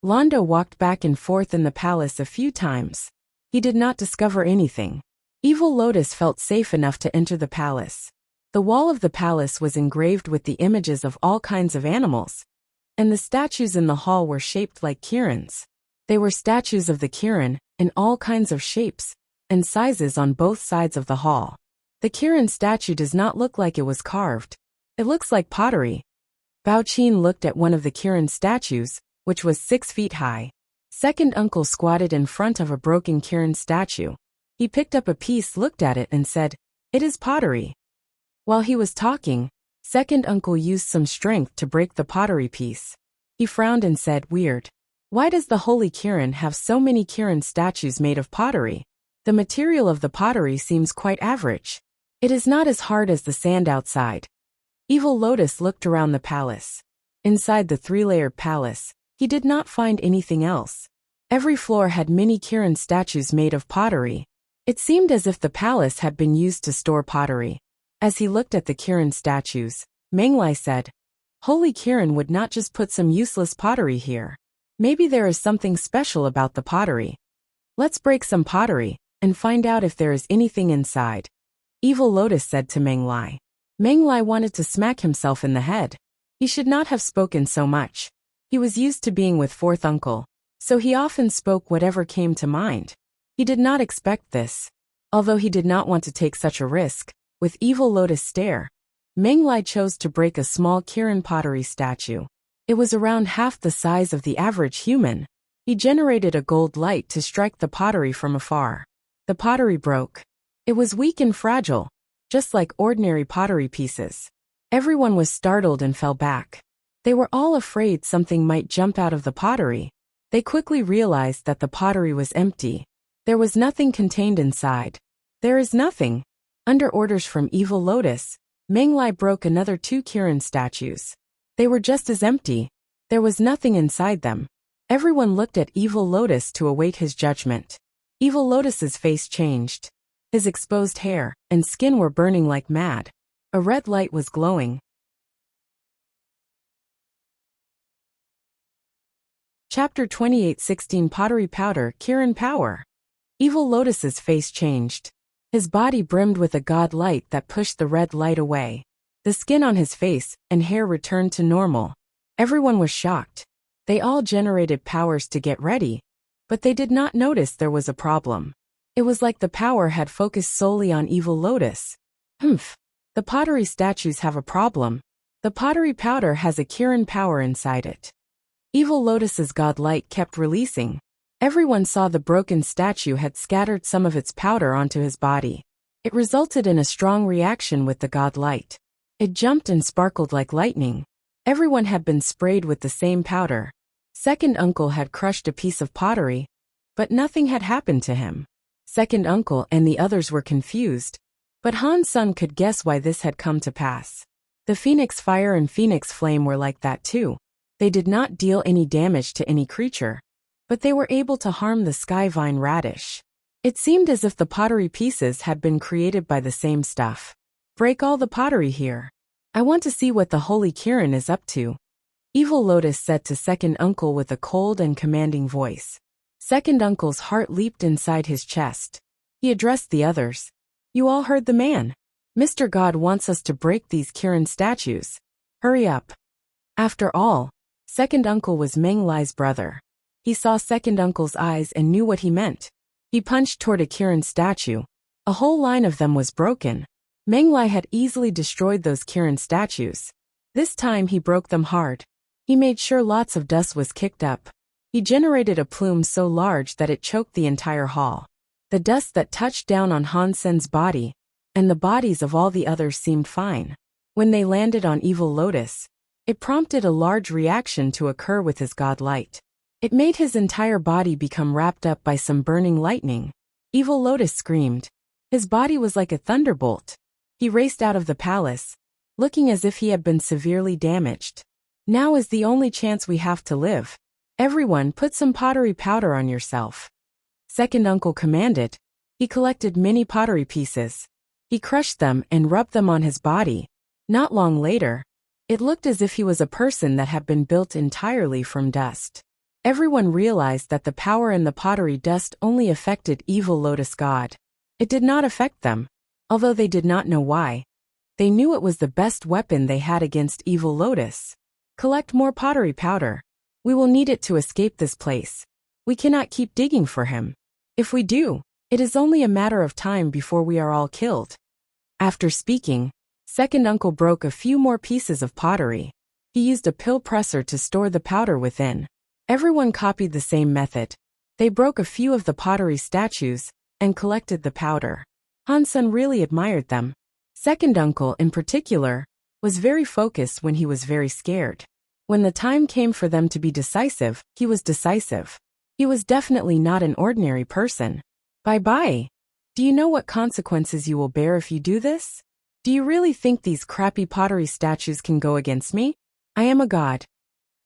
Londo walked back and forth in the palace a few times. He did not discover anything. Evil Lotus felt safe enough to enter the palace. The wall of the palace was engraved with the images of all kinds of animals, and the statues in the hall were shaped like Kirins. They were statues of the Kirin in all kinds of shapes and sizes on both sides of the hall. The Kirin statue does not look like it was carved. It looks like pottery. Bao Qin looked at one of the Kirin statues, which was 6 feet high. Second Uncle squatted in front of a broken Kirin statue. He picked up a piece, looked at it, and said, "It is pottery." While he was talking, Second Uncle used some strength to break the pottery piece. He frowned and said, "Weird. Why does the Holy Kirin have so many Kirin statues made of pottery? The material of the pottery seems quite average. It is not as hard as the sand outside." Evil Lotus looked around the palace. Inside the 3-layered palace, he did not find anything else. Every floor had many Kirin statues made of pottery. It seemed as if the palace had been used to store pottery. As he looked at the Kirin statues, Menglai said, "Holy Kirin would not just put some useless pottery here. Maybe there is something special about the pottery. Let's break some pottery and find out if there is anything inside." Evil Lotus said to Menglai. Menglai wanted to smack himself in the head. He should not have spoken so much. He was used to being with Fourth Uncle, so he often spoke whatever came to mind. He did not expect this. Although he did not want to take such a risk, With evil lotus stare, Menglai chose to break a small Kirin pottery statue. It was around half the size of the average human. He generated a gold light to strike the pottery from afar. The pottery broke. It was weak and fragile, just like ordinary pottery pieces. Everyone was startled and fell back. They were all afraid something might jump out of the pottery. They quickly realized that the pottery was empty. There was nothing contained inside. There is nothing. Under orders from Evil Lotus, Menglai broke another 2 Kirin statues. They were just as empty. There was nothing inside them. Everyone looked at Evil Lotus to await his judgment. Evil Lotus's face changed. His exposed hair and skin were burning like mad. A red light was glowing. Chapter 28:16 Pottery Powder Kirin Power. Evil Lotus's face changed. His body brimmed with a god light that pushed the red light away. The skin on his face and hair returned to normal. Everyone was shocked. They all generated powers to get ready, but they did not notice there was a problem. It was like the power had focused solely on Evil Lotus. The pottery statues have a problem. The pottery powder has a Kirin power inside it. Evil Lotus's god light kept releasing. Everyone saw the broken statue had scattered some of its powder onto his body. It resulted in a strong reaction with the god light. It jumped and sparkled like lightning. Everyone had been sprayed with the same powder. Second uncle had crushed a piece of pottery, but nothing had happened to him. Second uncle and the others were confused, but Han's son could guess why this had come to pass. The Phoenix Fire and Phoenix Flame were like that too. They did not deal any damage to any creature, but they were able to harm the Skyvine radish. It seemed as if the pottery pieces had been created by the same stuff. Break all the pottery here. I want to see what the Holy Kirin is up to. Evil Lotus said to Second Uncle with a cold and commanding voice. Second Uncle's heart leaped inside his chest. He addressed the others. You all heard the man. Mr. God wants us to break these Kirin statues. Hurry up. After all, Second Uncle was Menglai's brother. He saw Second Uncle's eyes and knew what he meant. He punched toward a Kirin statue. A whole line of them was broken. Menglai had easily destroyed those Kirin statues. This time he broke them hard. He made sure lots of dust was kicked up. He generated a plume so large that it choked the entire hall. The dust that touched down on Hansen's body, and the bodies of all the others seemed fine. When they landed on Evil Lotus, it prompted a large reaction to occur with his god light. It made his entire body become wrapped up by some burning lightning. Evil Lotus screamed. His body was like a thunderbolt. He raced out of the palace, looking as if he had been severely damaged. Now is the only chance we have to live. Everyone put some pottery powder on yourself. Second Uncle commanded. He collected many pottery pieces. He crushed them and rubbed them on his body. Not long later, it looked as if he was a person that had been built entirely from dust. Everyone realized that the power in the pottery dust only affected Evil Lotus God. It did not affect them. Although they did not know why, they knew it was the best weapon they had against Evil Lotus. Collect more pottery powder. We will need it to escape this place. We cannot keep digging for him. If we do, it is only a matter of time before we are all killed. After speaking, Second Uncle broke a few more pieces of pottery. He used a pill presser to store the powder within. Everyone copied the same method. They broke a few of the pottery statues and collected the powder. Hansen really admired them. Second Uncle, in particular, was very focused when he was very scared. When the time came for them to be decisive, he was decisive. He was definitely not an ordinary person. Bye-bye. Do you know what consequences you will bear if you do this? Do you really think these crappy pottery statues can go against me? I am a god.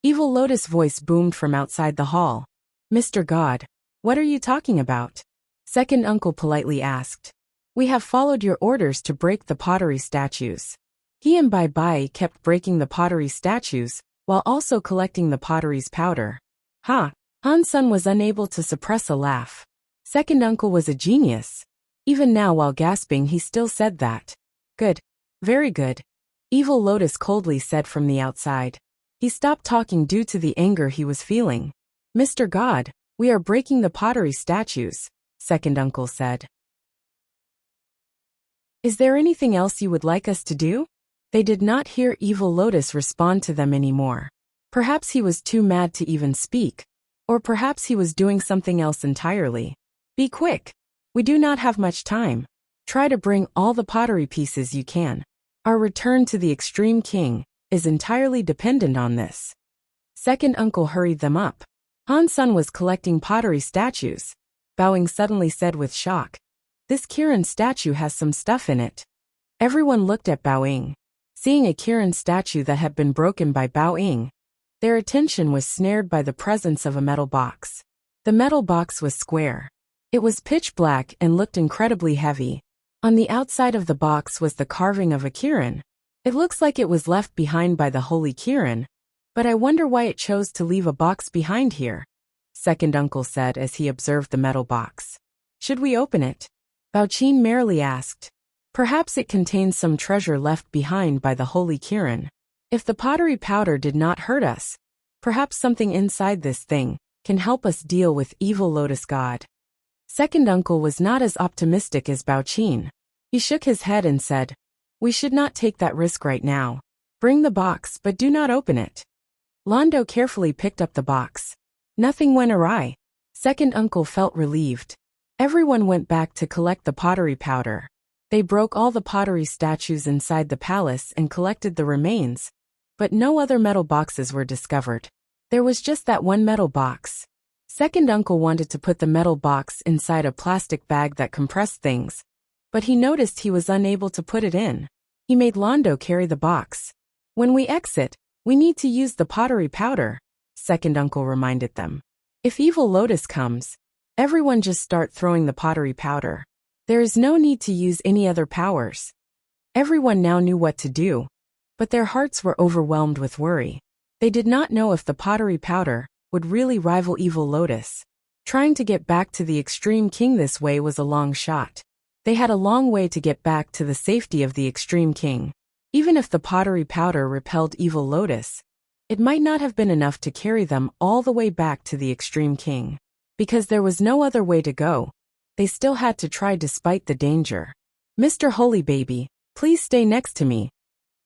Evil Lotus' voice boomed from outside the hall. Mr. God, what are you talking about? Second Uncle politely asked. We have followed your orders to break the pottery statues. He and Bye-bye kept breaking the pottery statues, while also collecting the pottery's powder. Ha! Hansen was unable to suppress a laugh. Second Uncle was a genius. Even now while gasping he still said that. Good. Very good. Evil Lotus coldly said from the outside. He stopped talking due to the anger he was feeling. Mr. God, we are breaking the pottery statues, Second Uncle said. Is there anything else you would like us to do? They did not hear Evil Lotus respond to them anymore. Perhaps he was too mad to even speak, or perhaps he was doing something else entirely. Be quick. We do not have much time. Try to bring all the pottery pieces you can. Our return to the Extreme King is entirely dependent on this. Second uncle hurried them up. Han-sun was collecting pottery statues. Bowing suddenly said with shock, "This Kirin statue has some stuff in it." Everyone looked at Bao-ing. Seeing a Kirin statue that had been broken by Bao-ing, their attention was snared by the presence of a metal box. The metal box was square. It was pitch black and looked incredibly heavy. On the outside of the box was the carving of a Kirin. It looks like it was left behind by the Holy Kirin, but I wonder why it chose to leave a box behind here, second uncle said as he observed the metal box. Should we open it? Bao-chin merrily asked. Perhaps it contains some treasure left behind by the Holy Kirin. If the pottery powder did not hurt us, perhaps something inside this thing can help us deal with Evil Lotus God. Second uncle was not as optimistic as Bao-chin. He shook his head and said, "We should not take that risk right now. Bring the box but do not open it." Londo carefully picked up the box. Nothing went awry. Second uncle felt relieved. Everyone went back to collect the pottery powder. They broke all the pottery statues inside the palace and collected the remains, but no other metal boxes were discovered. There was just that one metal box. Second uncle wanted to put the metal box inside a plastic bag that compressed things, but he noticed he was unable to put it in. He made Londo carry the box. When we exit, we need to use the pottery powder, second uncle reminded them. If Evil Lotus comes, everyone just start throwing the pottery powder. There is no need to use any other powers. Everyone now knew what to do, but their hearts were overwhelmed with worry. They did not know if the pottery powder would really rival Evil Lotus. Trying to get back to the Extreme King this way was a long shot. They had a long way to get back to the safety of the Extreme King. Even if the pottery powder repelled Evil Lotus, it might not have been enough to carry them all the way back to the Extreme King. Because there was no other way to go, they still had to try despite the danger. "Mr. Holy Baby, please stay next to me,"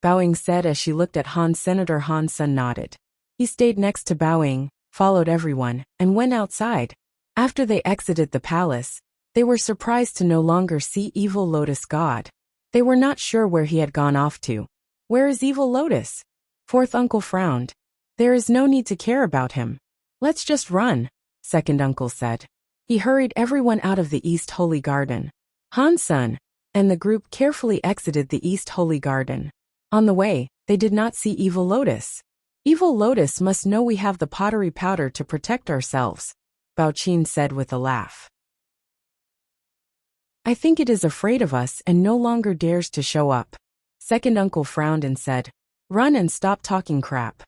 Bao-ing said as she looked at Han. Senator Han-sun nodded. He stayed next to Bao-ing, followed everyone, and went outside. After they exited the palace, they were surprised to no longer see Evil Lotus God. They were not sure where he had gone off to. Where is Evil Lotus? Fourth uncle frowned. There is no need to care about him. Let's just run, second uncle said. He hurried everyone out of the East Holy Garden. Han-sun and the group carefully exited the East Holy Garden. On the way, they did not see Evil Lotus. Evil Lotus must know we have the pottery powder to protect ourselves, Bao-chin said with a laugh. I think it is afraid of us and no longer dares to show up. Second uncle frowned and said, "Run and stop talking crap."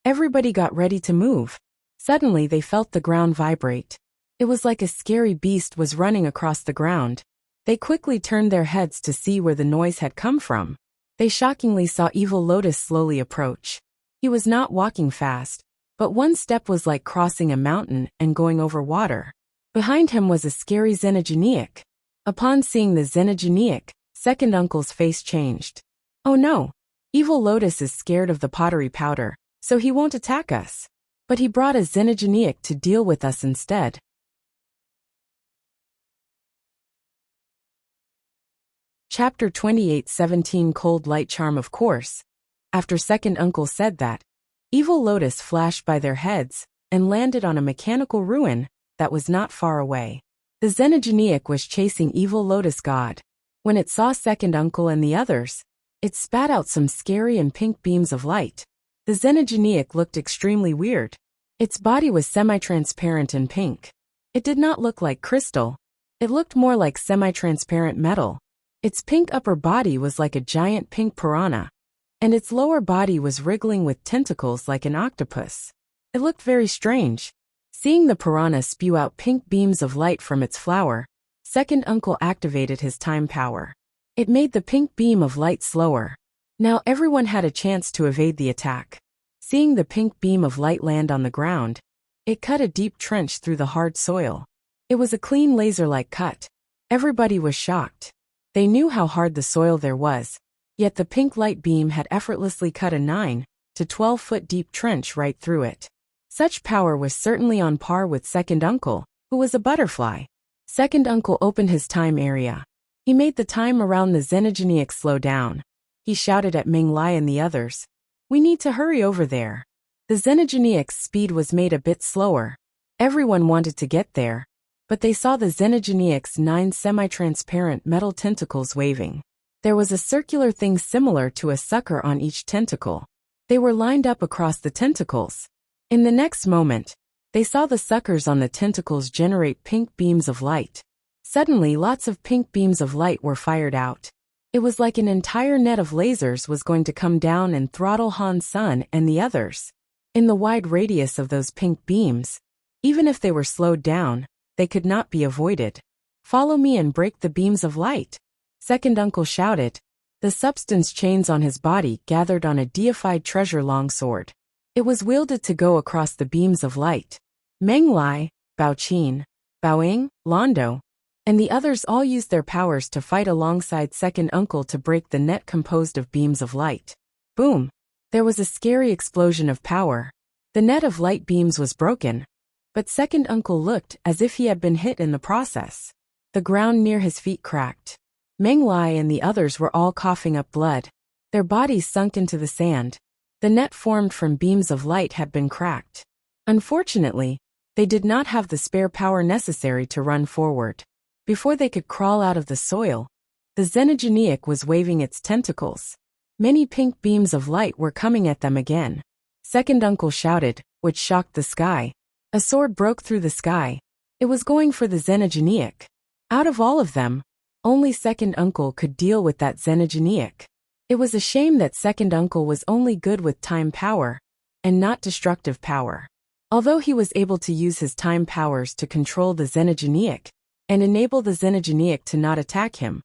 Everybody got ready to move. Suddenly they felt the ground vibrate. It was like a scary beast was running across the ground. They quickly turned their heads to see where the noise had come from. They shockingly saw Evil Lotus slowly approach. He was not walking fast, but one step was like crossing a mountain and going over water. Behind him was a scary Xenogeniac. Upon seeing the Xenogeniac, second uncle's face changed. Oh no! Evil Lotus is scared of the pottery powder, so he won't attack us. But he brought a Xenogeniac to deal with us instead. Chapter 28:17 Cold Light Charm. Of course. After second uncle said that, Evil Lotus flashed by their heads and landed on a mechanical ruin that was not far away. The Xenogeniac was chasing Evil Lotus God. When it saw second uncle and the others, it spat out some scary and pink beams of light. The Xenogeniac looked extremely weird. Its body was semi-transparent and pink. It did not look like crystal. It looked more like semi-transparent metal. Its pink upper body was like a giant pink piranha, and its lower body was wriggling with tentacles like an octopus. It looked very strange. Seeing the piranha spew out pink beams of light from its flower, second uncle activated his time power. It made the pink beam of light slower. Now everyone had a chance to evade the attack. Seeing the pink beam of light land on the ground, it cut a deep trench through the hard soil. It was a clean laser-like cut. Everybody was shocked. They knew how hard the soil there was, yet the pink light beam had effortlessly cut a 9 to 12-foot deep trench right through it. Such power was certainly on par with Second Uncle, who was a butterfly. Second Uncle opened his time area. He made the time around the Xenogeniac slow down. He shouted at Ming Lai and the others, "We need to hurry over there." The Xenogeniac's speed was made a bit slower. Everyone wanted to get there, but they saw the Xenogeniac's 9 semi-transparent metal tentacles waving. There was a circular thing similar to a sucker on each tentacle. They were lined up across the tentacles. In the next moment, they saw the suckers on the tentacles generate pink beams of light. Suddenly, lots of pink beams of light were fired out. It was like an entire net of lasers was going to come down and throttle Han Sun and the others. In the wide radius of those pink beams, even if they were slowed down, they could not be avoided. "Follow me and break the beams of light," Second Uncle shouted. The substance chains on his body gathered on a deified treasure longsword. It was wielded to go across the beams of light. Meng Lai, Bao Qin, Bao Ying, Londo, and the others all used their powers to fight alongside Second Uncle to break the net composed of beams of light. Boom! There was a scary explosion of power. The net of light beams was broken, but Second Uncle looked as if he had been hit in the process. The ground near his feet cracked. Meng Lai and the others were all coughing up blood. Their bodies sunk into the sand. The net formed from beams of light had been cracked. Unfortunately, they did not have the spare power necessary to run forward. Before they could crawl out of the soil, the Xenogeniac was waving its tentacles. Many pink beams of light were coming at them again. Second Uncle shouted, which shocked the sky. A sword broke through the sky. It was going for the Xenogeniac. Out of all of them, only Second Uncle could deal with that Xenogeniac. It was a shame that Second Uncle was only good with time power, and not destructive power. Although he was able to use his time powers to control the Xenogeniac, and enable the Xenogeniac to not attack him,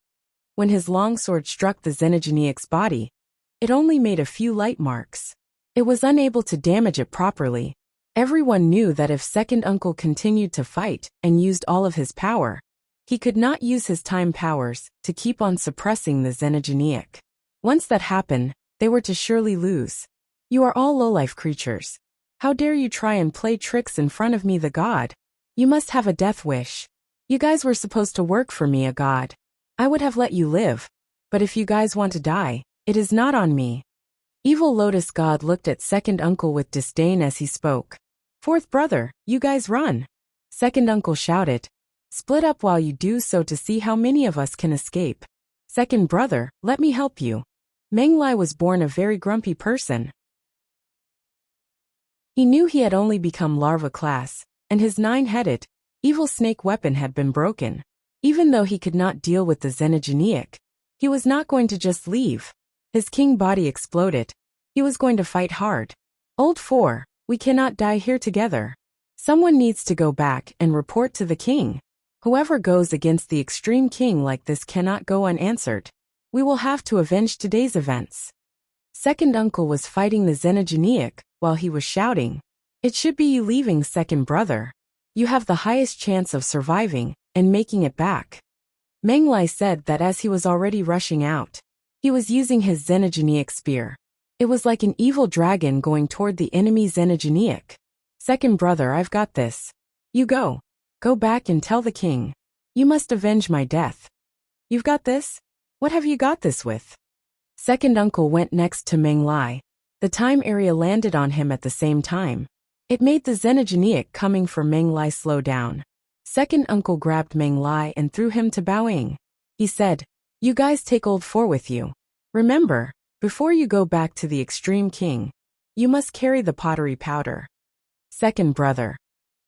when his longsword struck the Xenogeniac's body, it only made a few light marks. It was unable to damage it properly. Everyone knew that if Second Uncle continued to fight and used all of his power, he could not use his time powers to keep on suppressing the Xenogeniac. Once that happened, they were to surely lose. "You are all lowlife creatures. How dare you try and play tricks in front of me, the god? You must have a death wish. You guys were supposed to work for me, a god. I would have let you live. But if you guys want to die, it is not on me." Evil Lotus God looked at Second Uncle with disdain as he spoke. "Fourth brother, you guys run." Second Uncle shouted. "Split up while you do so to see how many of us can escape." "Second brother, let me help you." Meng Lai was born a very grumpy person. He knew he had only become larva class, and his 9-headed, evil snake weapon had been broken. Even though he could not deal with the Xenogeniac, he was not going to just leave. His king body exploded. He was going to fight hard. "Old 4, we cannot die here together. Someone needs to go back and report to the king. Whoever goes against the extreme king like this cannot go unanswered. We will have to avenge today's events." Second Uncle was fighting the Xenogeniac while he was shouting, "It should be you leaving, second brother. You have the highest chance of surviving and making it back." Meng Lai said that as he was already rushing out, he was using his Xenogeniac spear. It was like an evil dragon going toward the enemy Xenogeniac. "Second brother, I've got this. You go. Go back and tell the king. You must avenge my death." "You've got this? What have you got this with?" Second Uncle went next to Meng Lai. The time area landed on him at the same time. It made the Xenogeniac coming for Meng Lai slow down. Second Uncle grabbed Meng Lai and threw him to Bao Ying. He said, "You guys take old 4 with you. Remember, before you go back to the extreme king, you must carry the pottery powder." "Second brother."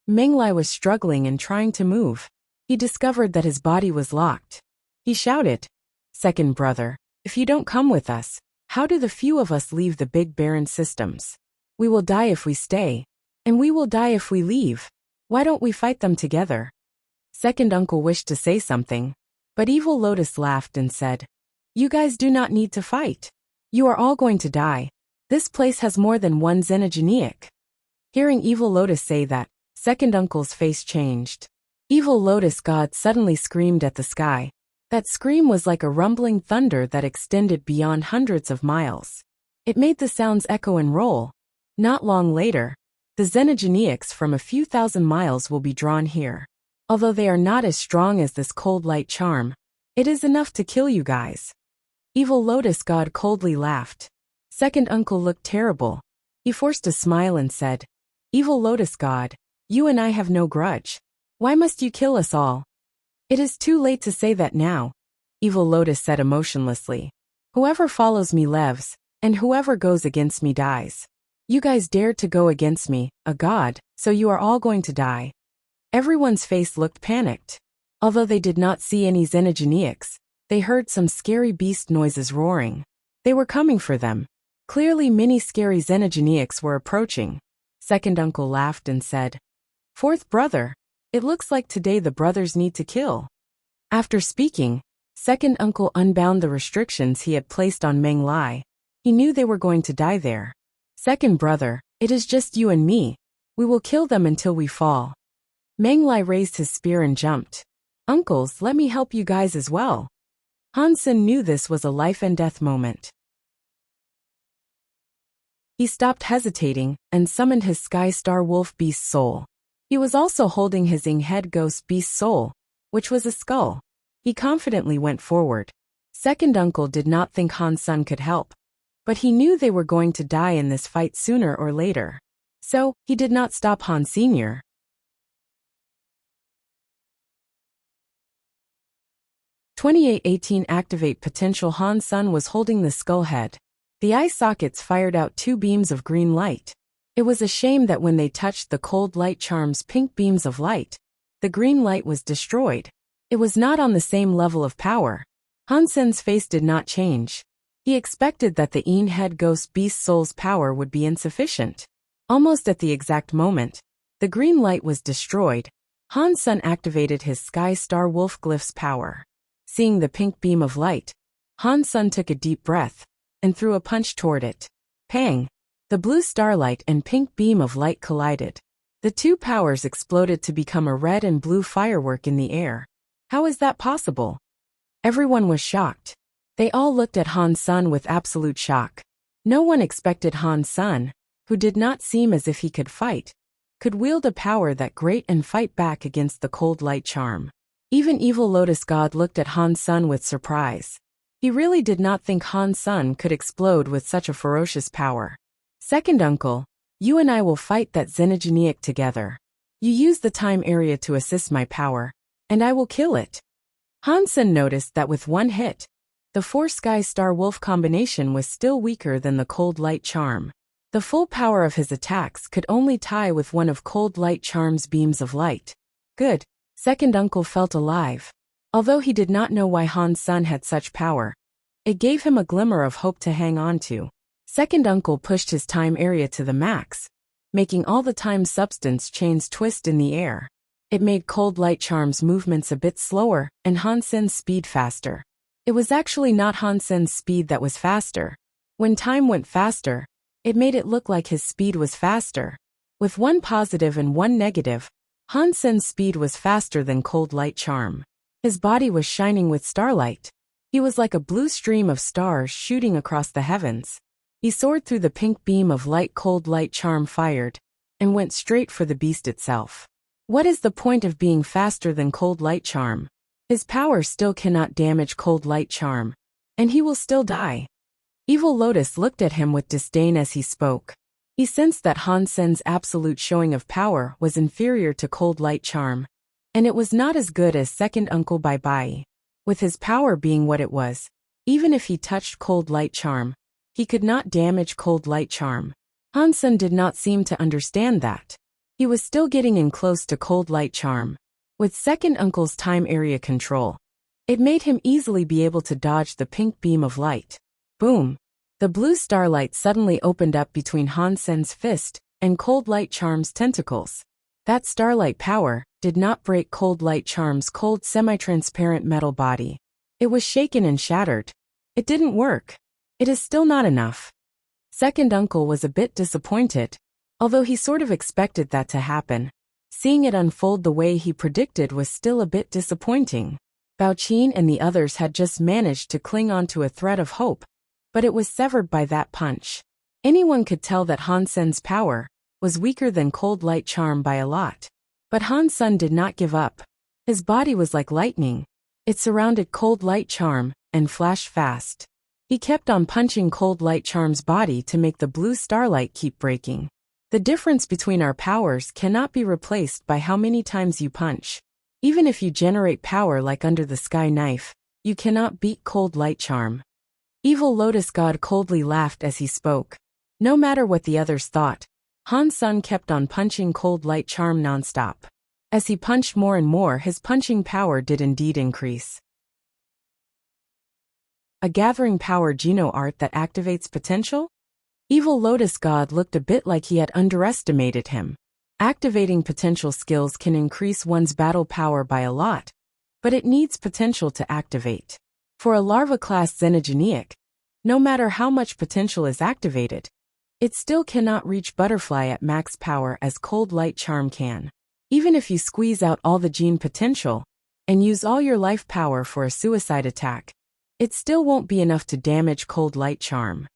Meng Lai was struggling and trying to move. He discovered that his body was locked. He shouted, "Second brother, if you don't come with us, how do the few of us leave the big barren systems? We will die if we stay, and we will die if we leave. Why don't we fight them together?" Second Uncle wished to say something, but Evil Lotus laughed and said, "You guys do not need to fight. You are all going to die. This place has more than one Xenogeniac." Hearing Evil Lotus say that, Second Uncle's face changed. Evil Lotus God suddenly screamed at the sky. That scream was like a rumbling thunder that extended beyond hundreds of miles. It made the sounds echo and roll. Not long later, the xenogeniacs from a few thousand miles will be drawn here. Although they are not as strong as this cold light charm, it is enough to kill you guys. Evil Lotus God coldly laughed. Second uncle looked terrible. He forced a smile and said, Evil Lotus God, you and I have no grudge. Why must you kill us all? It is too late to say that now, Evil Lotus said emotionlessly. Whoever follows me lives, and whoever goes against me dies. You guys dared to go against me, a god, so you are all going to die. Everyone's face looked panicked. Although they did not see any xenogeniacs, they heard some scary beast noises roaring. They were coming for them. Clearly many scary xenogeniacs were approaching. Second uncle laughed and said, Fourth brother, it looks like today the brothers need to kill. After speaking, second uncle unbound the restrictions he had placed on Meng Lai. He knew they were going to die there. Second brother, it is just you and me. We will kill them until we fall. Meng Lai raised his spear and jumped. Uncles, let me help you guys as well. Han Sen knew this was a life and death moment. He stopped hesitating and summoned his Sky Star Wolf Beast Soul. He was also holding his Ing Head Ghost Beast Soul, which was a skull. He confidently went forward. Second uncle did not think Han Sen could help, but he knew they were going to die in this fight sooner or later. So, he did not stop Han Sr. 2818 Activate Potential. Han Sen was holding the skull head. The eye sockets fired out 2 beams of green light. It was a shame that when they touched the cold light charm's pink beams of light, the green light was destroyed. It was not on the same level of power. Han Sen's face did not change. He expected that the Ing Head Ghost Beast Soul's power would be insufficient. Almost at the exact moment, the green light was destroyed. Han Sen activated his Sky Star Wolf Glyph's power. Seeing the pink beam of light, Han Sen took a deep breath and threw a punch toward it. Pang! The blue starlight and pink beam of light collided. The 2 powers exploded to become a red and blue firework in the air. How is that possible? Everyone was shocked. They all looked at Han Sen with absolute shock. No one expected Han Sen, who did not seem as if he could fight, could wield a power that great and fight back against the cold light charm. Even Evil Lotus God looked at Han Sen with surprise. He really did not think Han Sen could explode with such a ferocious power. Second uncle, you and I will fight that xenogeniac together. You use the time area to assist my power, and I will kill it. Han Sen noticed that with one hit, the 4 Sky Star Wolf combination was still weaker than the cold light charm. The full power of his attacks could only tie with one of cold light charm's beams of light. Good. Second uncle felt alive. Although he did not know why Han Sen had such power, it gave him a glimmer of hope to hang on to. Second uncle pushed his time area to the max, making all the time substance chains twist in the air. It made cold light charm's movements a bit slower and Han Sen's speed faster. It was actually not Han Sen's speed that was faster. When time went faster, it made it look like his speed was faster. With 1 positive and 1 negative, Han Sen's speed was faster than cold light charm. His body was shining with starlight. He was like a blue stream of stars shooting across the heavens. He soared through the pink beam of light cold light charm fired, and went straight for the beast itself. What is the point of being faster than cold light charm? His power still cannot damage cold light charm, and he will still die. Evil Lotus looked at him with disdain as he spoke. He sensed that Han Sen's absolute showing of power was inferior to cold light charm, and it was not as good as second uncle Bai Bai. With his power being what it was, even if he touched cold light charm, he could not damage cold light charm. Han Sen did not seem to understand that. He was still getting in close to cold light charm. With second uncle's time area control, it made him easily be able to dodge the pink beam of light. Boom! The blue starlight suddenly opened up between Han Sen's fist and cold light charm's tentacles. That starlight power did not break cold light charm's cold semi-transparent metal body. It was shaken and shattered. It didn't work. It is still not enough. Second uncle was a bit disappointed, although he sort of expected that to happen. Seeing it unfold the way he predicted was still a bit disappointing. Baoqin and the others had just managed to cling onto a thread of hope, but it was severed by that punch. Anyone could tell that Han Sen's power was weaker than cold light charm by a lot. But Han Sen did not give up. His body was like lightning. It surrounded cold light charm and flashed fast. He kept on punching cold light charm's body to make the blue starlight keep breaking. The difference between our powers cannot be replaced by how many times you punch. Even if you generate power like under the sky knife, you cannot beat cold light charm. Evil Lotus God coldly laughed as he spoke. No matter what the others thought, Han Sen kept on punching cold light charm nonstop. As he punched more and more, his punching power did indeed increase. A gathering power Geno art that activates potential? Evil Lotus God looked a bit like he had underestimated him. Activating potential skills can increase one's battle power by a lot, but it needs potential to activate. For a larva-class Xenogeniac, no matter how much potential is activated, it still cannot reach butterfly at max power as cold light charm can. Even if you squeeze out all the gene potential and use all your life power for a suicide attack, it still won't be enough to damage cold light charm.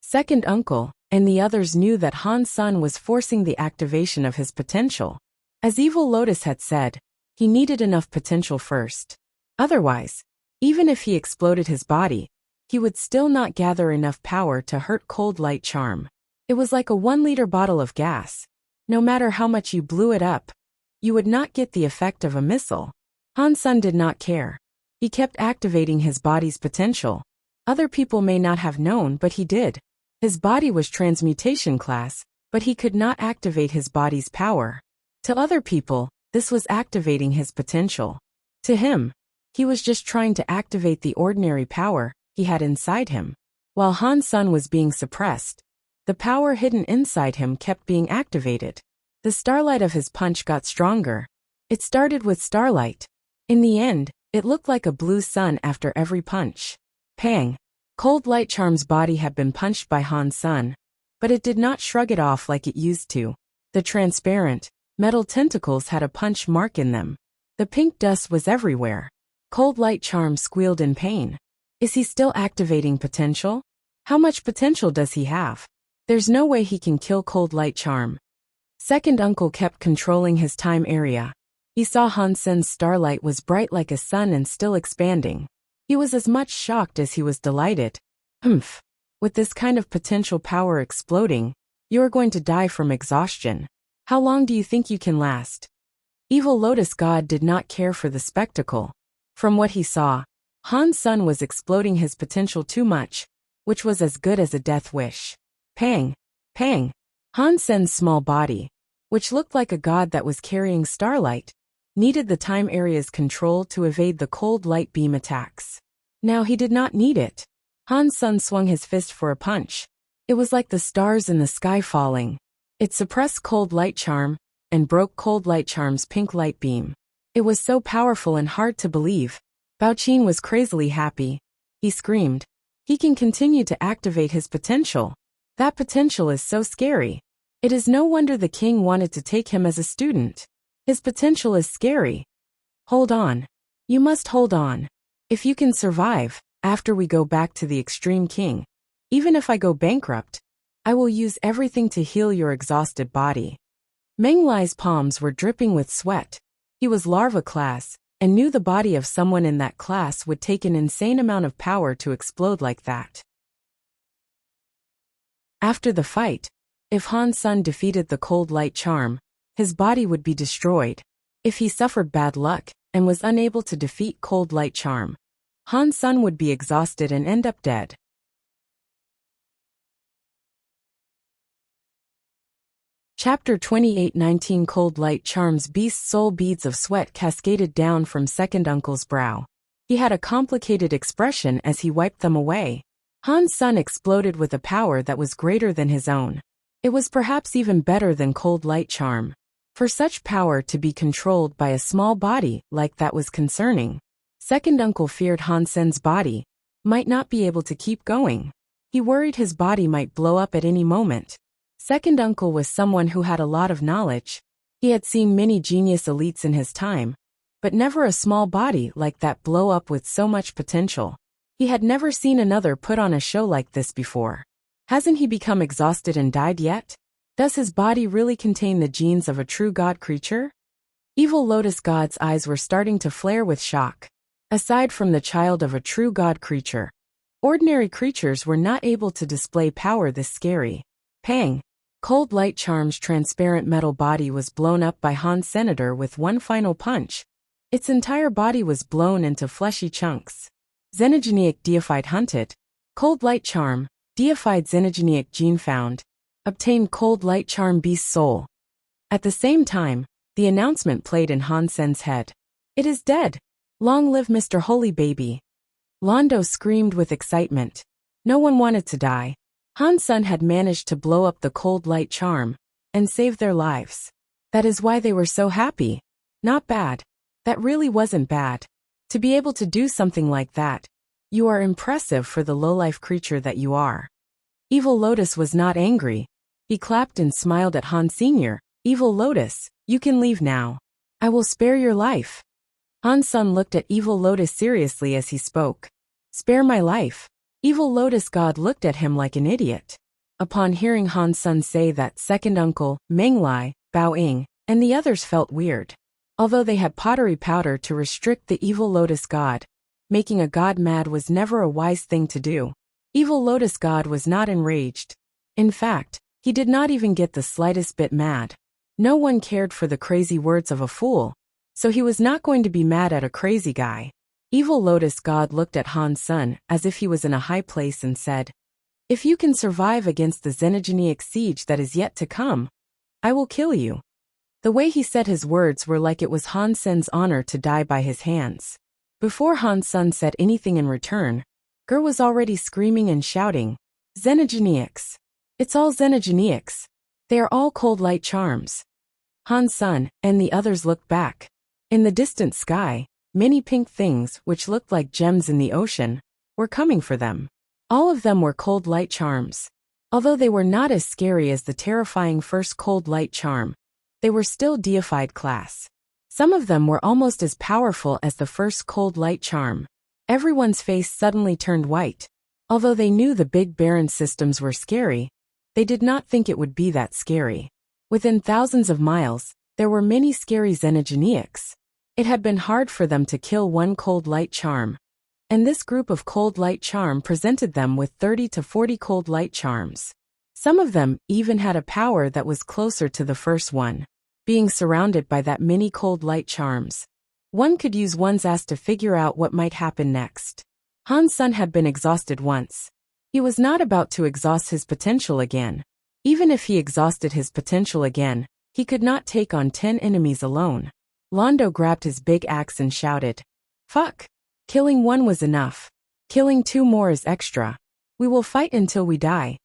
Second uncle and the others knew that Han Sen was forcing the activation of his potential. As Evil Lotus had said, he needed enough potential first. Otherwise, even if he exploded his body, he would still not gather enough power to hurt cold light charm. It was like a 1-liter bottle of gas. No matter how much you blew it up, you would not get the effect of a missile. Han Sen did not care. He kept activating his body's potential. Other people may not have known, but he did. His body was transmutation class, but he could not activate his body's power. To other people, this was activating his potential. To him, he was just trying to activate the ordinary power he had inside him. While Han Sen was being suppressed, the power hidden inside him kept being activated. The starlight of his punch got stronger. It started with starlight. In the end, it looked like a blue sun after every punch. Pang! Cold light charm's body had been punched by Han Sen, but it did not shrug it off like it used to. The transparent, metal tentacles had a punch mark in them. The pink dust was everywhere. Cold light charm squealed in pain. Is he still activating potential? How much potential does he have? There's no way he can kill cold light charm. Second uncle kept controlling his time area. He saw Han Sen's starlight was bright like a sun and still expanding. He was as much shocked as he was delighted. Humph. With this kind of potential power exploding, you are going to die from exhaustion. How long do you think you can last? Evil Lotus God did not care for the spectacle. From what he saw, Han Sen was exploding his potential too much, which was as good as a death wish. Pang! Pang! Han Sen's small body, which looked like a god that was carrying starlight, needed the time area's control to evade the cold light beam attacks. Now he did not need it. Han Sen swung his fist for a punch. It was like the stars in the sky falling. It suppressed cold light charm and broke cold light charm's pink light beam. It was so powerful and hard to believe. Baoqin was crazily happy. He screamed. He can continue to activate his potential. That potential is so scary. It is no wonder the king wanted to take him as a student. His potential is scary. Hold on. You must hold on. If you can survive, after we go back to the Extreme King, even if I go bankrupt, I will use everything to heal your exhausted body. Meng Lai's palms were dripping with sweat. He was larva class, and knew the body of someone in that class would take an insane amount of power to explode like that. After the fight, if Han Sen defeated the cold light charm, his body would be destroyed. If he suffered bad luck and was unable to defeat cold light charm, Han Sen would be exhausted and end up dead. Chapter 28:19 Cold light charm's beast soul beads of sweat cascaded down from second uncle's brow. He had a complicated expression as he wiped them away. Han Sen exploded with a power that was greater than his own. It was perhaps even better than cold light charm. For such power to be controlled by a small body like that was concerning. Second uncle feared Han Sen's body might not be able to keep going. He worried his body might blow up at any moment. Second uncle was someone who had a lot of knowledge. He had seen many genius elites in his time, but never a small body like that blow up with so much potential. He had never seen another put on a show like this before. Hasn't he become exhausted and died yet? Does his body really contain the genes of a true god creature? Evil Lotus God's eyes were starting to flare with shock. Aside from the child of a true god creature, ordinary creatures were not able to display power this scary. Pang! Cold Light Charm's transparent metal body was blown up by Han's Senator with one final punch. Its entire body was blown into fleshy chunks. Xenogenic deified hunted. Cold Light Charm, deified xenogenic gene found. Obtained Cold Light Charm beast soul. At the same time, the announcement played in Han Sen's head. It is dead. Long live Mr. Holy Baby. Londo screamed with excitement. No one wanted to die. Han Sen had managed to blow up the Cold Light Charm and save their lives. That is why they were so happy. Not bad. That really wasn't bad. To be able to do something like that, you are impressive for the lowlife creature that you are. Evil Lotus was not angry. He clapped and smiled at Han Sr. Evil Lotus, you can leave now. I will spare your life. Han Sen looked at Evil Lotus seriously as he spoke. Spare my life. Evil Lotus God looked at him like an idiot. Upon hearing Han Sen say that, second uncle, Meng Lai, Bao Ying, and the others felt weird. Although they had pottery powder to restrict the Evil Lotus God, making a god mad was never a wise thing to do. Evil Lotus God was not enraged. In fact, he did not even get the slightest bit mad. No one cared for the crazy words of a fool, so he was not going to be mad at a crazy guy. Evil Lotus God looked at Han Sen as if he was in a high place and said, if you can survive against the xenogenic siege that is yet to come, I will kill you. The way he said his words were like it was Han Sen's honor to die by his hands. Before Han Sen said anything in return, Ger was already screaming and shouting, Xenogenics. It's all Xenogenics. They are all Cold Light Charms. Han Sen and the others looked back. In the distant sky, many pink things, which looked like gems in the ocean, were coming for them. All of them were Cold Light Charms. Although they were not as scary as the terrifying first Cold Light Charm, they were still deified class. Some of them were almost as powerful as the first Cold Light Charm. Everyone's face suddenly turned white. Although they knew the Big Baron systems were scary, they did not think it would be that scary. Within thousands of miles, there were many scary xenogenics. It had been hard for them to kill one Cold Light Charm, and this group of Cold Light Charm presented them with 30 to 40 Cold Light Charms. Some of them even had a power that was closer to the first one. Being surrounded by that many Cold Light Charms, one could use one's ass to figure out what might happen next. Han Sen had been exhausted once. He was not about to exhaust his potential again. Even if he exhausted his potential again, he could not take on 10 enemies alone. Londo grabbed his big axe and shouted, fuck! Killing one was enough. Killing 2 more is extra. We will fight until we die.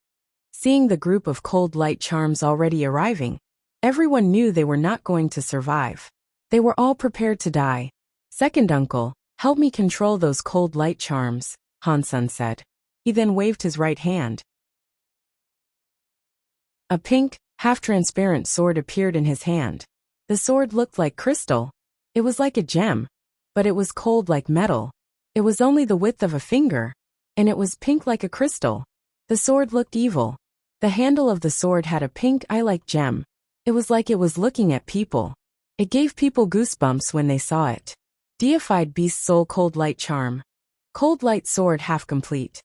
Seeing the group of Cold Light Charms already arriving, everyone knew they were not going to survive. They were all prepared to die. Second uncle, help me control those Cold Light Charms, Han Sen said. He then waved his right hand. A pink, half-transparent sword appeared in his hand. The sword looked like crystal. It was like a gem, but it was cold like metal. It was only the width of a finger, and it was pink like a crystal. The sword looked evil. The handle of the sword had a pink eye-like gem. It was like it was looking at people. It gave people goosebumps when they saw it. Deified Beast Soul Cold Light Charm. Cold Light Sword half complete.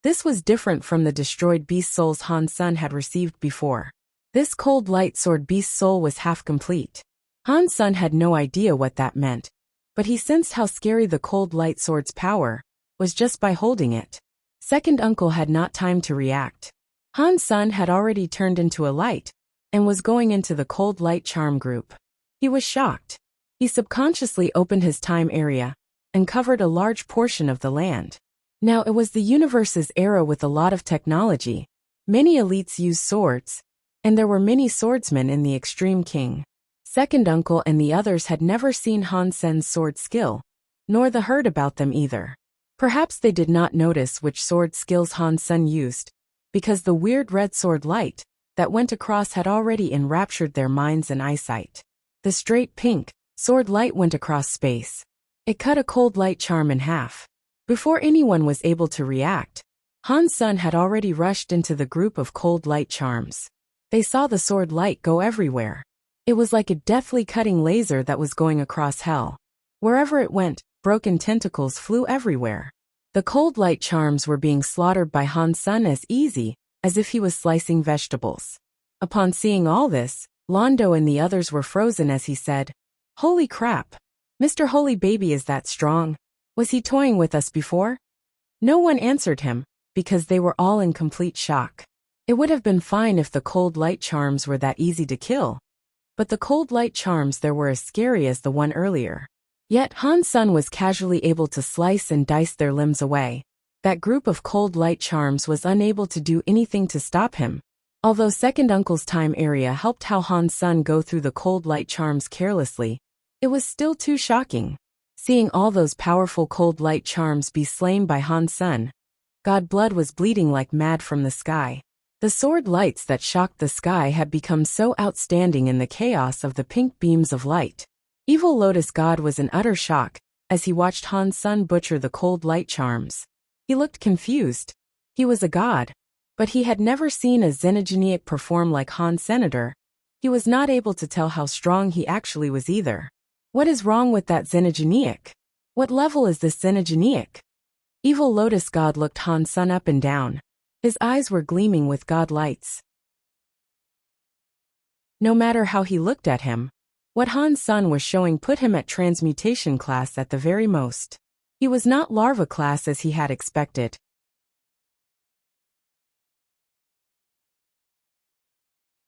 This was different from the destroyed Beast Souls Han Sen had received before. This Cold Light Sword Beast Soul was half complete. Han Sen had no idea what that meant, but he sensed how scary the Cold Light Sword's power was just by holding it. Second uncle had not time to react. Han Sen had already turned into a light and was going into the Cold Light Charm group. He was shocked. He subconsciously opened his time area and covered a large portion of the land. Now it was the universe's era with a lot of technology. Many elites used swords, and there were many swordsmen in the Extreme King. Second uncle and the others had never seen Han Sen's sword skill, nor the heard about them either. Perhaps they did not notice which sword skills Han Sen used, because the weird red sword light that went across had already enraptured their minds and eyesight. The straight pink, Sword light went across space. It cut a cold light charm in half. Before anyone was able to react, Han's son had already rushed into the group of cold light charms. They saw the sword light go everywhere. It was like a deathly cutting laser that was going across hell. Wherever it went, broken tentacles flew everywhere. The cold light charms were being slaughtered by Han's son as easy as if he was slicing vegetables. Upon seeing all this, Londo and the others were frozen as he said, "Holy crap! Mr. Holy Baby is that strong? Was he toying with us before?" No one answered him, because they were all in complete shock. It would have been fine if the cold light charms were that easy to kill. But the cold light charms there were as scary as the one earlier. Yet Han's son was casually able to slice and dice their limbs away. That group of cold light charms was unable to do anything to stop him. Although second uncle's time area helped how Han's son go through the cold light charms carelessly, it was still too shocking. Seeing all those powerful cold light charms be slain by Han's son, God blood was bleeding like mad from the sky. The sword lights that shocked the sky had become so outstanding in the chaos of the pink beams of light. Evil Lotus God was in utter shock as he watched Han's son butcher the cold light charms. He looked confused. He was a god, but he had never seen a Xenogeniac perform like Han's senator. He was not able to tell how strong he actually was either. What is wrong with that Xenogeniac? What level is this Xenogeniac? Evil Lotus God looked Han's son up and down. His eyes were gleaming with god lights. No matter how he looked at him, what Han's son was showing put him at transmutation class at the very most. He was not larva class as he had expected.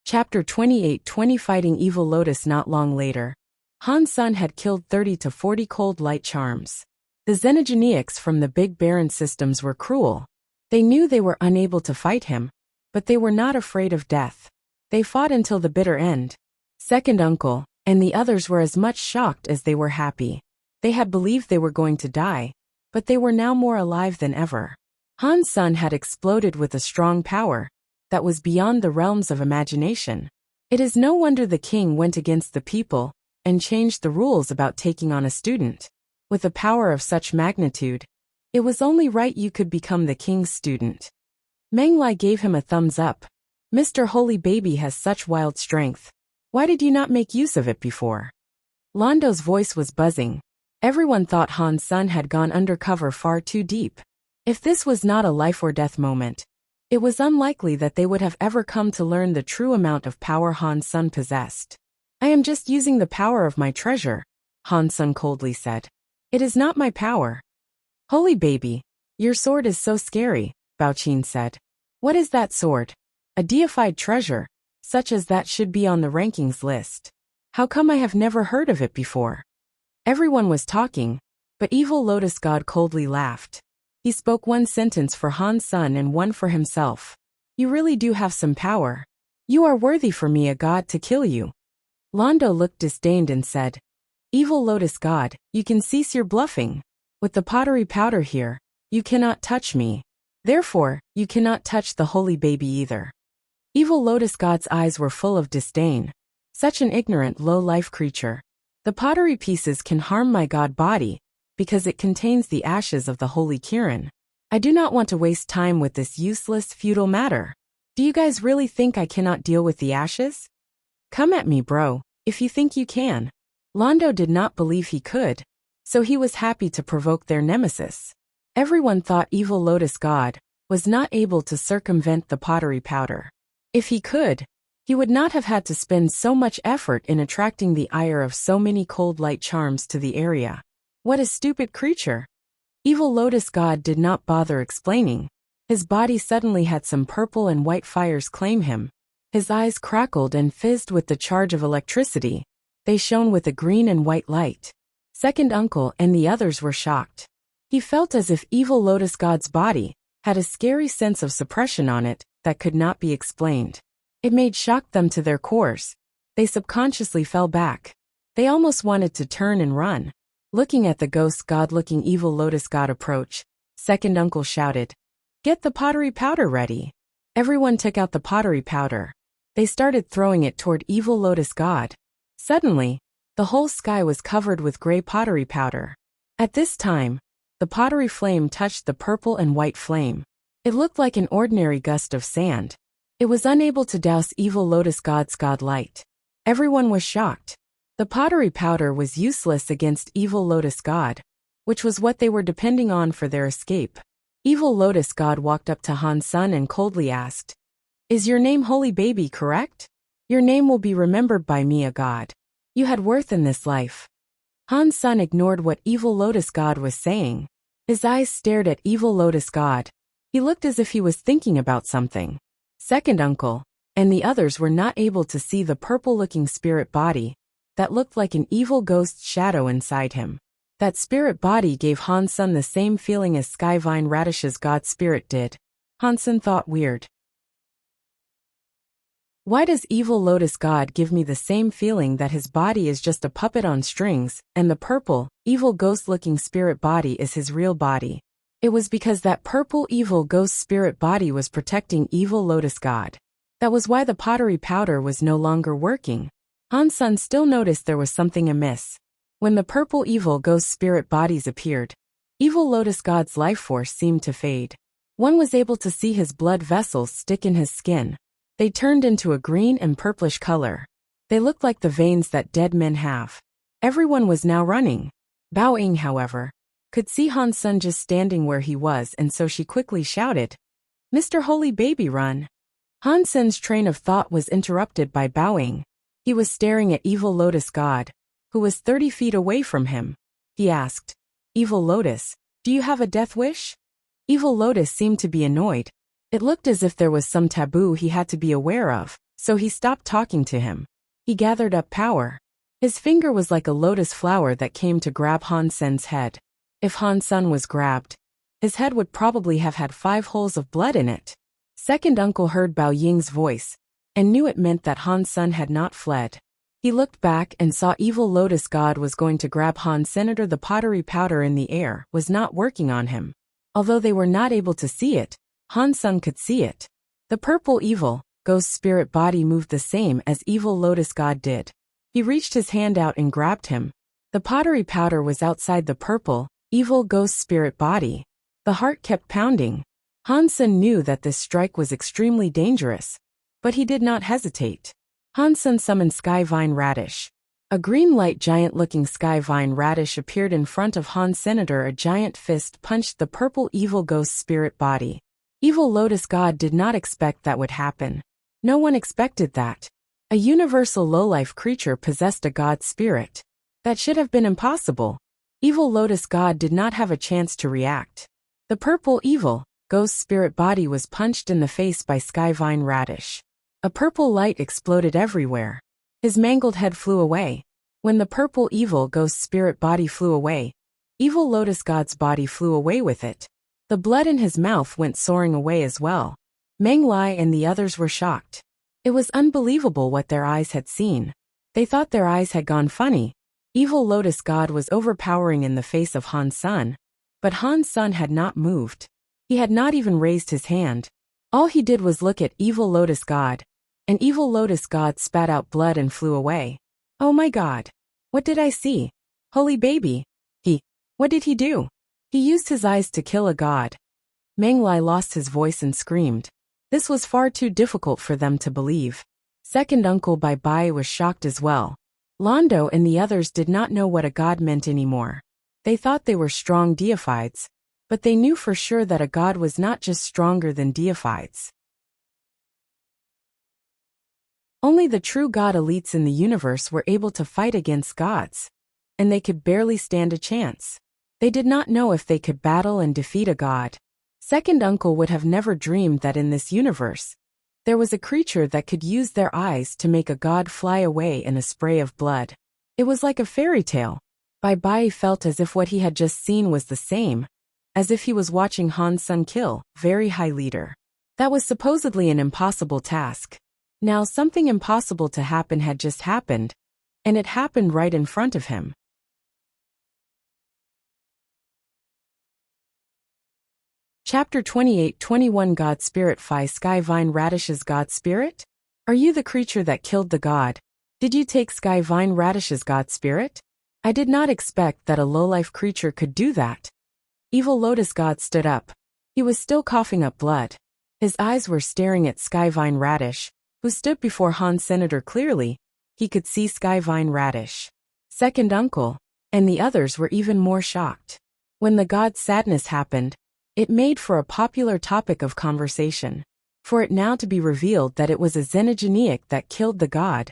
Chapter 28:20 Fighting Evil Lotus. Not long later, Han's son had killed 30 to 40 cold light charms. The Xenogeniacs from the Big Baron systems were cruel. They knew they were unable to fight him, but they were not afraid of death. They fought until the bitter end. Second uncle and the others were as much shocked as they were happy. They had believed they were going to die, but they were now more alive than ever. Han's son had exploded with a strong power that was beyond the realms of imagination. It is no wonder the king went against the people and changed the rules about taking on a student. With a power of such magnitude, it was only right you could become the king's student. Meng Lai gave him a thumbs up. Mr. Holy Baby has such wild strength. Why did you not make use of it before? Londo's voice was buzzing. Everyone thought Han's son had gone undercover far too deep. If this was not a life or death moment, it was unlikely that they would have ever come to learn the true amount of power Han's son possessed. I am just using the power of my treasure, Han's son coldly said. It is not my power. Holy Baby, your sword is so scary, Baoqin said. What is that sword? A deified treasure, such as that should be on the rankings list. How come I have never heard of it before? Everyone was talking, but Evil Lotus God coldly laughed. He spoke one sentence for Han's son and one for himself. You really do have some power. You are worthy for me, a god, to kill you. Londo looked disdained and said, Evil Lotus God, you can cease your bluffing. With the pottery powder here, you cannot touch me. Therefore, you cannot touch the Holy Baby either. Evil Lotus God's eyes were full of disdain. Such an ignorant, low-life creature. The pottery pieces can harm my god body, because it contains the ashes of the Holy Kirin. I do not want to waste time with this useless, futile matter. Do you guys really think I cannot deal with the ashes? Come at me, bro, if you think you can. Londo did not believe he could, so he was happy to provoke their nemesis. Everyone thought Evil Lotus God was not able to circumvent the pottery powder. If he could, he would not have had to spend so much effort in attracting the ire of so many cold light charms to the area. What a stupid creature. Evil Lotus God did not bother explaining. His body suddenly had some purple and white fires claim him. His eyes crackled and fizzed with the charge of electricity. They shone with a green and white light. Second uncle and the others were shocked. He felt as if Evil Lotus God's body had a scary sense of suppression on it that could not be explained. It made shocked them to their cores. They subconsciously fell back. They almost wanted to turn and run. Looking at the ghost god-looking Evil Lotus God approach, second uncle shouted, Get the pottery powder ready. Everyone took out the pottery powder. They started throwing it toward Evil Lotus God. Suddenly, The whole sky was covered with gray pottery powder. At this time, the pottery flame touched the purple and white flame. It looked like an ordinary gust of sand. It was unable to douse evil lotus god's god light. Everyone was shocked. The pottery powder was useless against evil lotus god, which was what they were depending on for their escape. Evil lotus god walked up to Han Sen and coldly asked, "Is your name Holy Baby, correct? Your name will be remembered by me, a god. You had worth in this life." Han Sen ignored what evil lotus god was saying. His eyes stared at evil lotus god. He looked as if he was thinking about something. Second uncle and the others were not able to see the purple-looking spirit body that looked like an evil ghost shadow inside him. That spirit body gave Han Sen the same feeling as Skyvine Radish's god spirit did. Han Sen thought, weird. Why does evil lotus god give me the same feeling that his body is just a puppet on strings, and the purple, evil ghost-looking spirit body is his real body? It was because that purple evil ghost spirit body was protecting evil lotus god. That was why the pottery powder was no longer working. Han Sen still noticed there was something amiss. When the purple evil ghost spirit bodies appeared, evil lotus god's life force seemed to fade. One was able to see his blood vessels stick in his skin. They turned into a green and purplish color. They looked like the veins that dead men have. Everyone was now running. Bao Ying, however, could see Han Sen just standing where he was, and so she quickly shouted, "Mr. Holy Baby, run!" Han Sen's train of thought was interrupted by Bao Ying. He was staring at evil lotus god, who was 30 feet away from him. He asked, "Evil lotus, do you have a death wish?" Evil lotus seemed to be annoyed. It looked as if there was some taboo he had to be aware of, so he stopped talking to him. He gathered up power. His finger was like a lotus flower that came to grab Han Sen's head. If Han Sen was grabbed, his head would probably have had 5 holes of blood in it. Second uncle heard Bao Ying's voice, and knew it meant that Han Sen had not fled. He looked back and saw evil lotus god was going to grab Han Sen. The pottery powder in the air was not working on him. Although they were not able to see it, Han Sen could see it. The purple evil ghost spirit body moved the same as evil lotus god did. He reached his hand out and grabbed him. The pottery powder was outside the purple, evil ghost spirit body. The heart kept pounding. Han Sen knew that this strike was extremely dangerous, but he did not hesitate. Han Sen summoned Skyvine Radish. A green light giant-looking Skyvine Radish appeared in front of Han Sen. A giant fist punched the purple evil ghost spirit body. Evil lotus god did not expect that would happen. No one expected that. A universal lowlife creature possessed a god spirit. That should have been impossible. Evil lotus god did not have a chance to react. The purple evil ghost spirit body was punched in the face by Skyvine Radish. A purple light exploded everywhere. His mangled head flew away. When the purple evil ghost spirit body flew away, evil lotus god's body flew away with it. The blood in his mouth went soaring away as well. Meng Lai and the others were shocked. It was unbelievable what their eyes had seen. They thought their eyes had gone funny. Evil lotus god was overpowering in the face of Han Sen, but Han Sen had not moved. He had not even raised his hand. All he did was look at evil lotus god, and evil lotus god spat out blood and flew away. Oh my god. What did I see? Holy baby. What did he do? He used his eyes to kill a god. Meng Lai lost his voice and screamed. This was far too difficult for them to believe. Second uncle Bai Bai was shocked as well. Londo and the others did not know what a god meant anymore. They thought they were strong deifieds, but they knew for sure that a god was not just stronger than deifieds. Only the true god elites in the universe were able to fight against gods, and they could barely stand a chance. They did not know if they could battle and defeat a god. Second uncle would have never dreamed that in this universe, there was a creature that could use their eyes to make a god fly away in a spray of blood. It was like a fairy tale. Bai Bai felt as if what he had just seen was the same, as if he was watching Han Sen kill, very high leader. That was supposedly an impossible task. Now something impossible to happen had just happened, and it happened right in front of him. Chapter 28-21 God Spirit Phi Skyvine Radish's God Spirit? Are you the creature that killed the god? Did you take Sky Vine Radish's god spirit? I did not expect that a lowlife creature could do that. Evil Lotus God stood up. He was still coughing up blood. His eyes were staring at Sky Vine Radish, who stood before Han Senator clearly. He could see Sky Vine Radish, second uncle, and the others were even more shocked. When the god's sadness happened, it made for a popular topic of conversation. For it now to be revealed that it was a xenogeniac that killed the god,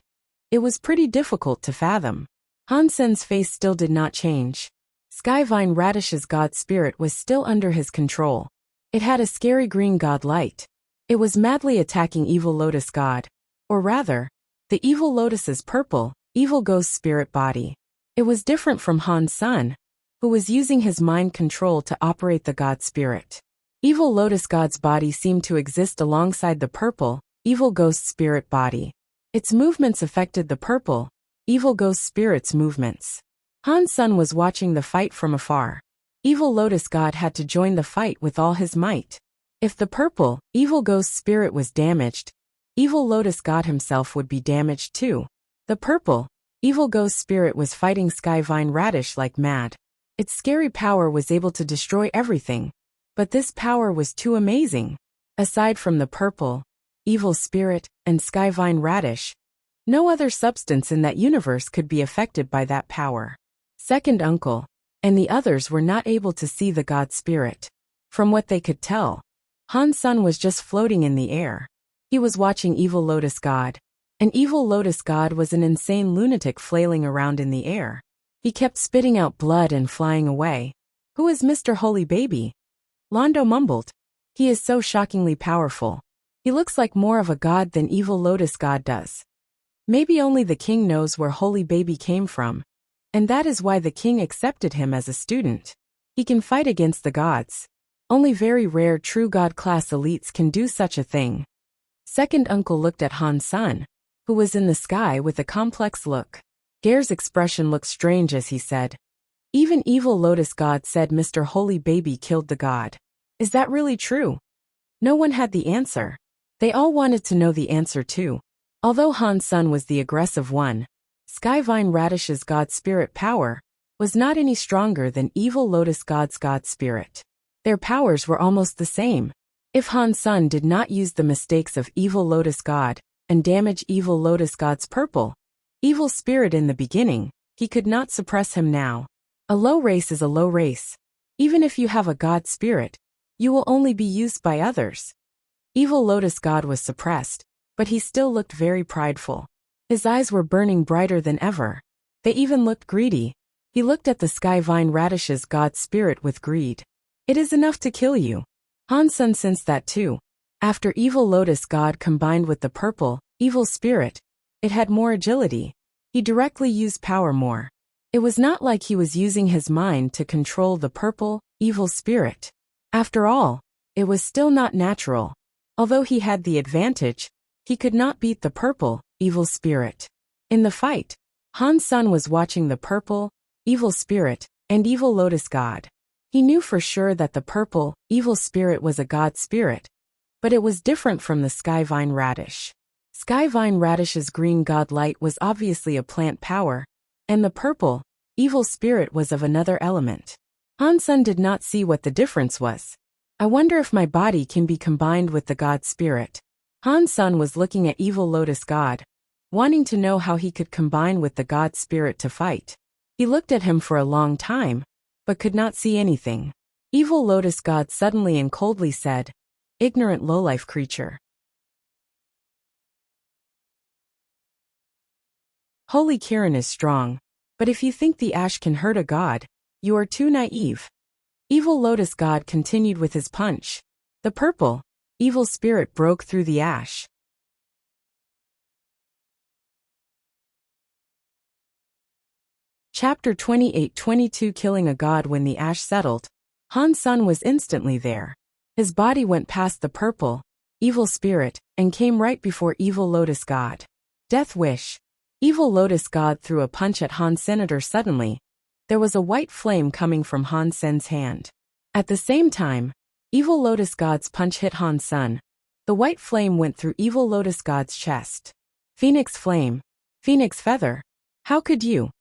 it was pretty difficult to fathom. Han Sen's face still did not change. Sky Vine Radish's god spirit was still under his control. It had a scary green god light. It was madly attacking Evil Lotus God, or rather, the Evil Lotus's purple, evil ghost spirit body. It was different from Han's son, who was using his mind control to operate the god spirit. Evil Lotus God's body seemed to exist alongside the purple, evil ghost spirit body. Its movements affected the purple, evil ghost spirit's movements. Han's son was watching the fight from afar. Evil Lotus God had to join the fight with all his might. If the purple, evil ghost spirit was damaged, Evil Lotus God himself would be damaged too. The purple, evil ghost spirit was fighting Sky Vine Radish like mad. Its scary power was able to destroy everything. But this power was too amazing. Aside from the purple, evil spirit, and Sky Vine Radish, no other substance in that universe could be affected by that power. Second uncle, and the others were not able to see the god spirit. From what they could tell, Han's son was just floating in the air. He was watching Evil Lotus God. An Evil Lotus God was an insane lunatic flailing around in the air. He kept spitting out blood and flying away. Who is Mr. Holy Baby? Londo mumbled. He is so shockingly powerful. He looks like more of a god than Evil Lotus God does. Maybe only the king knows where Holy Baby came from. And that is why the king accepted him as a student. He can fight against the gods. Only very rare true god class elites can do such a thing. Second uncle looked at Han's son, who was in the sky with a complex look. Gare's expression looked strange as he said, "Even Evil Lotus God said Mr. Holy Baby killed the god. Is that really true?" No one had the answer. They all wanted to know the answer too. Although Han's son was the aggressive one, Sky Vine Radish's god spirit power was not any stronger than Evil Lotus God's god spirit. Their powers were almost the same. If Han's son did not use the mistakes of Evil Lotus God and damage Evil Lotus God's purple, evil spirit in the beginning, he could not suppress him now. A low race is a low race. Even if you have a god spirit, you will only be used by others. Evil Lotus God was suppressed, but he still looked very prideful. His eyes were burning brighter than ever. They even looked greedy. He looked at the Sky Vine Radish's god spirit with greed. It is enough to kill you. Han's son sensed that too. After Evil Lotus God combined with the purple, evil spirit, it had more agility. He directly used power more. It was not like he was using his mind to control the purple, evil spirit. After all, it was still not natural. Although he had the advantage, he could not beat the purple, evil spirit. In the fight, Han's son was watching the purple, evil spirit, and Evil Lotus God. He knew for sure that the purple, evil spirit was a god spirit, but it was different from the Sky Vine Radish. Sky Vine Radish's green god light was obviously a plant power, and the purple, evil spirit was of another element. Han's son did not see what the difference was. I wonder if my body can be combined with the god spirit. Han's son was looking at Evil Lotus God, wanting to know how he could combine with the god spirit to fight. He looked at him for a long time, but could not see anything. Evil Lotus God suddenly and coldly said, "Ignorant lowlife creature. Holy Kirin is strong, but if you think the ash can hurt a god, you are too naive." Evil Lotus God continued with his punch. The purple, evil spirit broke through the ash. Chapter 28-22 Killing a God. When the ash settled, Han's son was instantly there. His body went past the purple, evil spirit, and came right before Evil Lotus God. Death wish. Evil Lotus God threw a punch at Han's senator suddenly. There was a white flame coming from Han's son's hand. At the same time, Evil Lotus God's punch hit Han's son. The white flame went through Evil Lotus God's chest. Phoenix flame. Phoenix feather. How could you?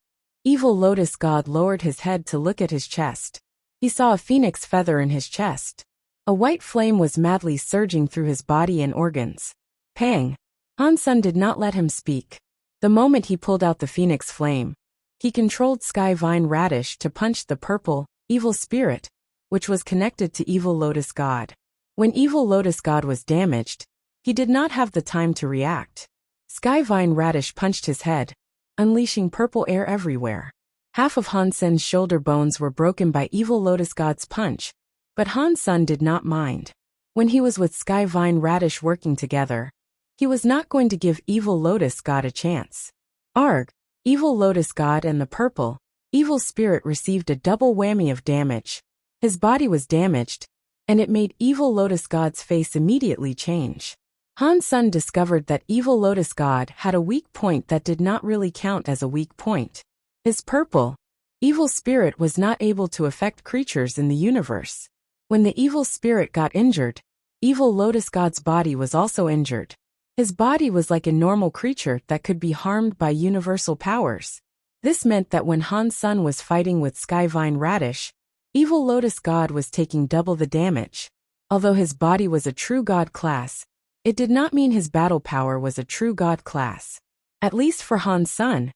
Evil Lotus God lowered his head to look at his chest. He saw a phoenix feather in his chest. A white flame was madly surging through his body and organs. Pang! Han Sun did not let him speak. The moment he pulled out the phoenix flame, he controlled Sky Vine Radish to punch the purple, evil spirit, which was connected to Evil Lotus God. When Evil Lotus God was damaged, he did not have the time to react. Sky Vine Radish punched his head, unleashing purple air everywhere. Half of Han Sun's shoulder bones were broken by Evil Lotus God's punch, but Han Sun did not mind. When he was with Sky Vine Radish working together, he was not going to give Evil Lotus God a chance. Arg! Evil Lotus God and the purple, evil spirit received a double whammy of damage. His body was damaged, and it made Evil Lotus God's face immediately change. Han Sun discovered that Evil Lotus God had a weak point that did not really count as a weak point. His purple, evil spirit was not able to affect creatures in the universe. When the evil spirit got injured, Evil Lotus God's body was also injured. His body was like a normal creature that could be harmed by universal powers. This meant that when Han Sun was fighting with Sky Vine Radish, Evil Lotus God was taking double the damage. Although his body was a true God class, it did not mean his battle power was a true God class. At least for Han Sun,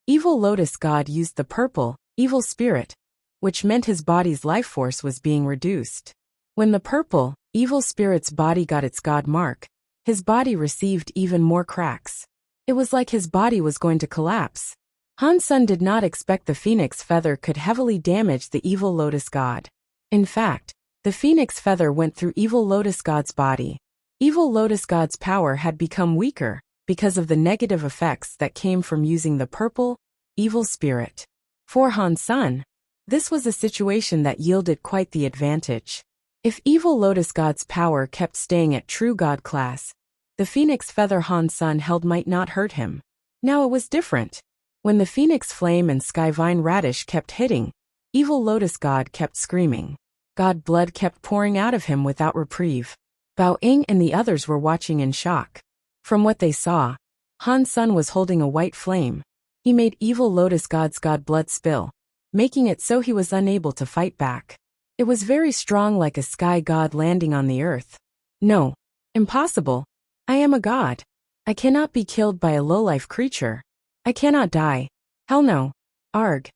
Evil Lotus God used the purple, evil spirit, which meant his body's life force was being reduced. When the purple, evil spirit's body got its God mark, his body received even more cracks. It was like his body was going to collapse. Han Sun did not expect the phoenix feather could heavily damage the Evil Lotus God. In fact, the phoenix feather went through Evil Lotus God's body. Evil Lotus God's power had become weaker because of the negative effects that came from using the purple, evil spirit. For Han Sun, this was a situation that yielded quite the advantage. If Evil Lotus God's power kept staying at true God class, the phoenix feather Han Sun held might not hurt him. Now it was different. When the phoenix flame and Sky Vine Radish kept hitting, Evil Lotus God kept screaming. God blood kept pouring out of him without reprieve. Bao Ying and the others were watching in shock. From what they saw, Han Sun was holding a white flame. He made Evil Lotus God's God blood spill, making it so he was unable to fight back. It was very strong, like a sky god landing on the earth. No. Impossible. I am a god. I cannot be killed by a lowlife creature. I cannot die. Hell no. Arg.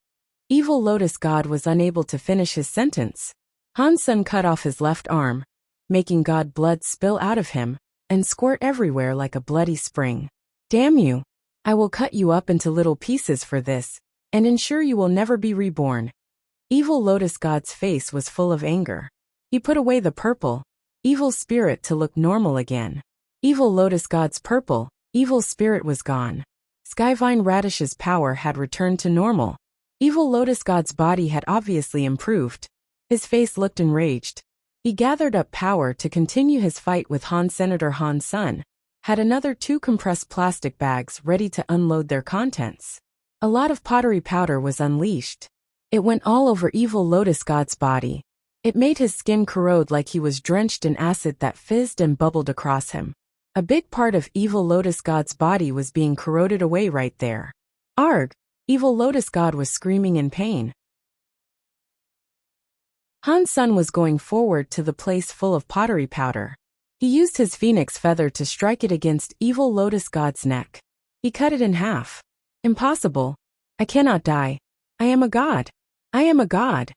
Evil Lotus God was unable to finish his sentence. Han Sun cut off his left arm, making God blood spill out of him, and squirt everywhere like a bloody spring. Damn you. I will cut you up into little pieces for this, and ensure you will never be reborn. Evil Lotus God's face was full of anger. He put away the purple, evil spirit to look normal again. Evil Lotus God's purple, evil spirit was gone. Sky Vine Radish's power had returned to normal. Evil Lotus God's body had obviously improved. His face looked enraged. He gathered up power to continue his fight with Senator Han Sun, had another 2 compressed plastic bags ready to unload their contents. A lot of pottery powder was unleashed. It went all over Evil Lotus God's body. It made his skin corrode like he was drenched in acid that fizzed and bubbled across him. A big part of Evil Lotus God's body was being corroded away right there. Arg! Evil Lotus God was screaming in pain. Han Sun was going forward to the place full of pottery powder. He used his phoenix feather to strike it against Evil Lotus God's neck. He cut it in half. Impossible. I cannot die. I am a god. I am a god.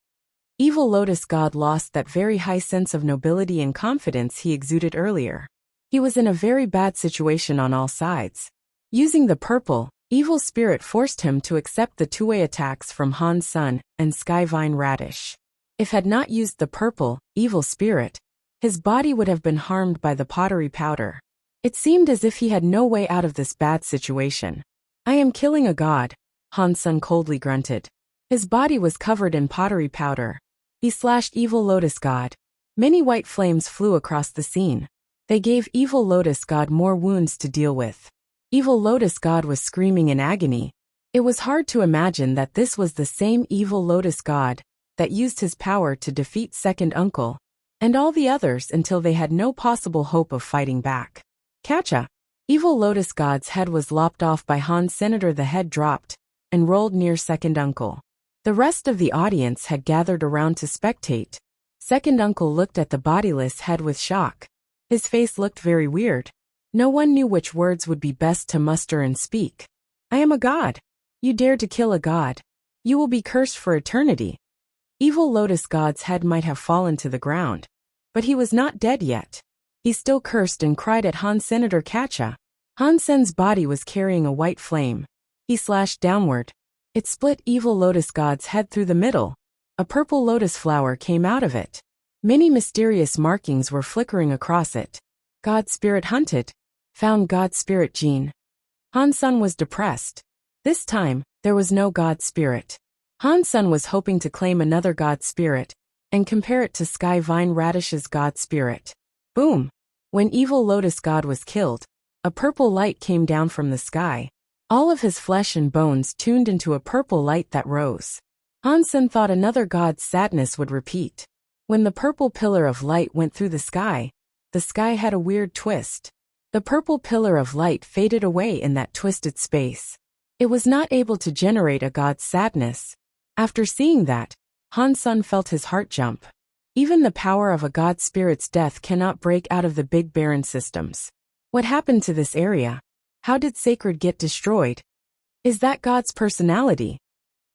Evil Lotus God lost that very high sense of nobility and confidence he exuded earlier. He was in a very bad situation on all sides. Using the purple, evil spirit forced him to accept the two-way attacks from Han Sun and Sky Vine Radish. If had not used the purple, evil spirit, his body would have been harmed by the pottery powder. It seemed as if he had no way out of this bad situation. I am killing a god, Han Sun coldly grunted. His body was covered in pottery powder. He slashed Evil Lotus God. Many white flames flew across the scene. They gave Evil Lotus God more wounds to deal with. Evil Lotus God was screaming in agony. It was hard to imagine that this was the same Evil Lotus God that used his power to defeat Second Uncle and all the others until they had no possible hope of fighting back. Catcha! Evil Lotus God's head was lopped off by Han's senator. The head dropped and rolled near second uncle. The rest of the audience had gathered around to spectate. Second uncle looked at the bodiless head with shock. His face looked very weird. No one knew which words would be best to muster and speak. I am a god. You dare to kill a god. You will be cursed for eternity. Evil Lotus God's head might have fallen to the ground, but he was not dead yet. He still cursed and cried at Han Senator Kacha. Han Sen's body was carrying a white flame. He slashed downward. It split Evil Lotus God's head through the middle. A purple lotus flower came out of it. Many mysterious markings were flickering across it. God Spirit hunted. Found God Spirit gene. Han Sun was depressed. This time, there was no God Spirit. Han Sun was hoping to claim another God Spirit and compare it to Sky Vine Radish's God Spirit. Boom! When Evil Lotus God was killed, a purple light came down from the sky. All of his flesh and bones tuned into a purple light that rose. Han Sun thought another god's sadness would repeat. When the purple pillar of light went through the sky had a weird twist. The purple pillar of light faded away in that twisted space. It was not able to generate a god's sadness. After seeing that, Han Sun felt his heart jump. Even the power of a god spirit's death cannot break out of the big barren systems. What happened to this area? How did Sacred get destroyed? Is that God's personality?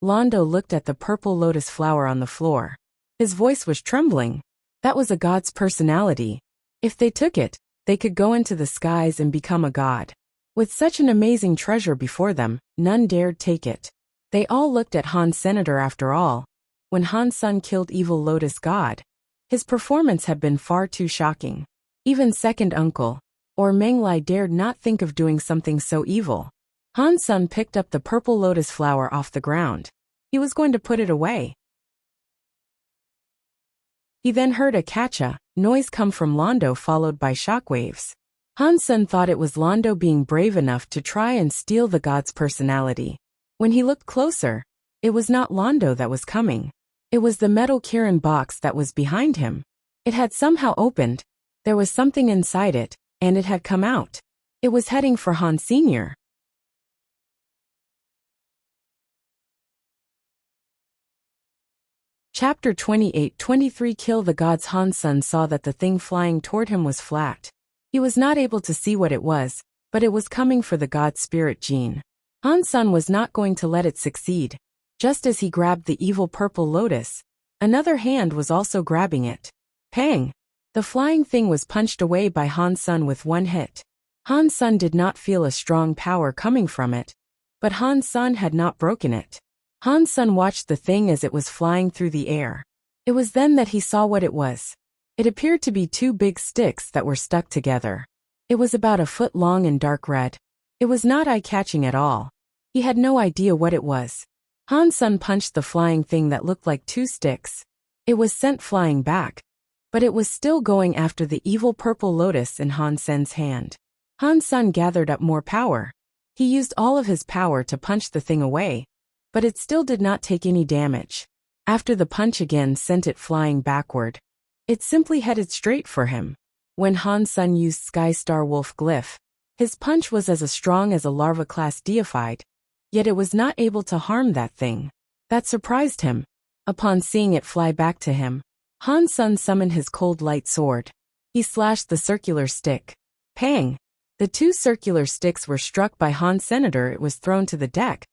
Londo looked at the purple lotus flower on the floor. His voice was trembling. That was a god's personality. If they took it, they could go into the skies and become a god. With such an amazing treasure before them, none dared take it. They all looked at Han's senator after all. When Han's son killed Evil Lotus God, his performance had been far too shocking. Even second uncle, or Menglai, dared not think of doing something so evil. Han's son picked up the purple lotus flower off the ground. He was going to put it away. He then heard a kacha noise come from Londo, followed by shockwaves. Han's son thought it was Londo being brave enough to try and steal the god's personality. When he looked closer, it was not Londo that was coming. It was the metal Kirin box that was behind him. It had somehow opened. There was something inside it, and it had come out. It was heading for Han Sr. Chapter 28-23 Kill the Gods. Han's son saw that the thing flying toward him was flat. He was not able to see what it was, but it was coming for the God Spirit gene. Han's son was not going to let it succeed. Just as he grabbed the evil purple lotus, another hand was also grabbing it. Pang! The flying thing was punched away by Han's son with one hit. Han's son did not feel a strong power coming from it, but Han's son had not broken it. Han's son watched the thing as it was flying through the air. It was then that he saw what it was. It appeared to be two big sticks that were stuck together. It was about a foot long and dark red. It was not eye-catching at all. He had no idea what it was. Han's son punched the flying thing that looked like two sticks. It was sent flying back, but it was still going after the evil purple lotus in Han's son's hand. Han's son gathered up more power. He used all of his power to punch the thing away, but it still did not take any damage. After the punch again sent it flying backward, it simply headed straight for him. When Han's son used Sky Star Wolf Glyph, his punch was as strong as a larva-class deified, yet it was not able to harm that thing. That surprised him. Upon seeing it fly back to him, Han's son summoned his cold light sword. He slashed the circular stick. Pang! The two circular sticks were struck by Han's senator. It was thrown to the deck,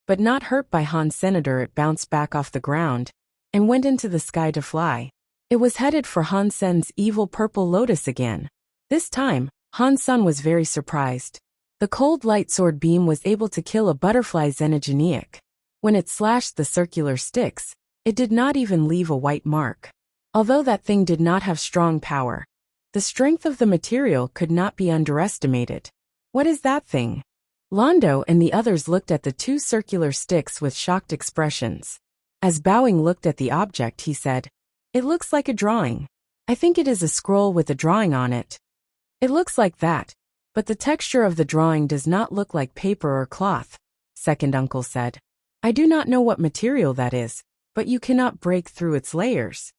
but not hurt by Han's senator. It bounced back off the ground and went into the sky to fly. It was headed for Han's son's evil purple lotus again. This time, Han's son was very surprised. The cold light sword beam was able to kill a butterfly xenogeniac. When it slashed the circular sticks, it did not even leave a white mark. Although that thing did not have strong power, the strength of the material could not be underestimated. What is that thing? Londo and the others looked at the two circular sticks with shocked expressions. As Bowing looked at the object, he said, "It looks like a drawing. I think it is a scroll with a drawing on it." "It looks like that, but the texture of the drawing does not look like paper or cloth," second uncle said. "I do not know what material that is, but you cannot break through its layers."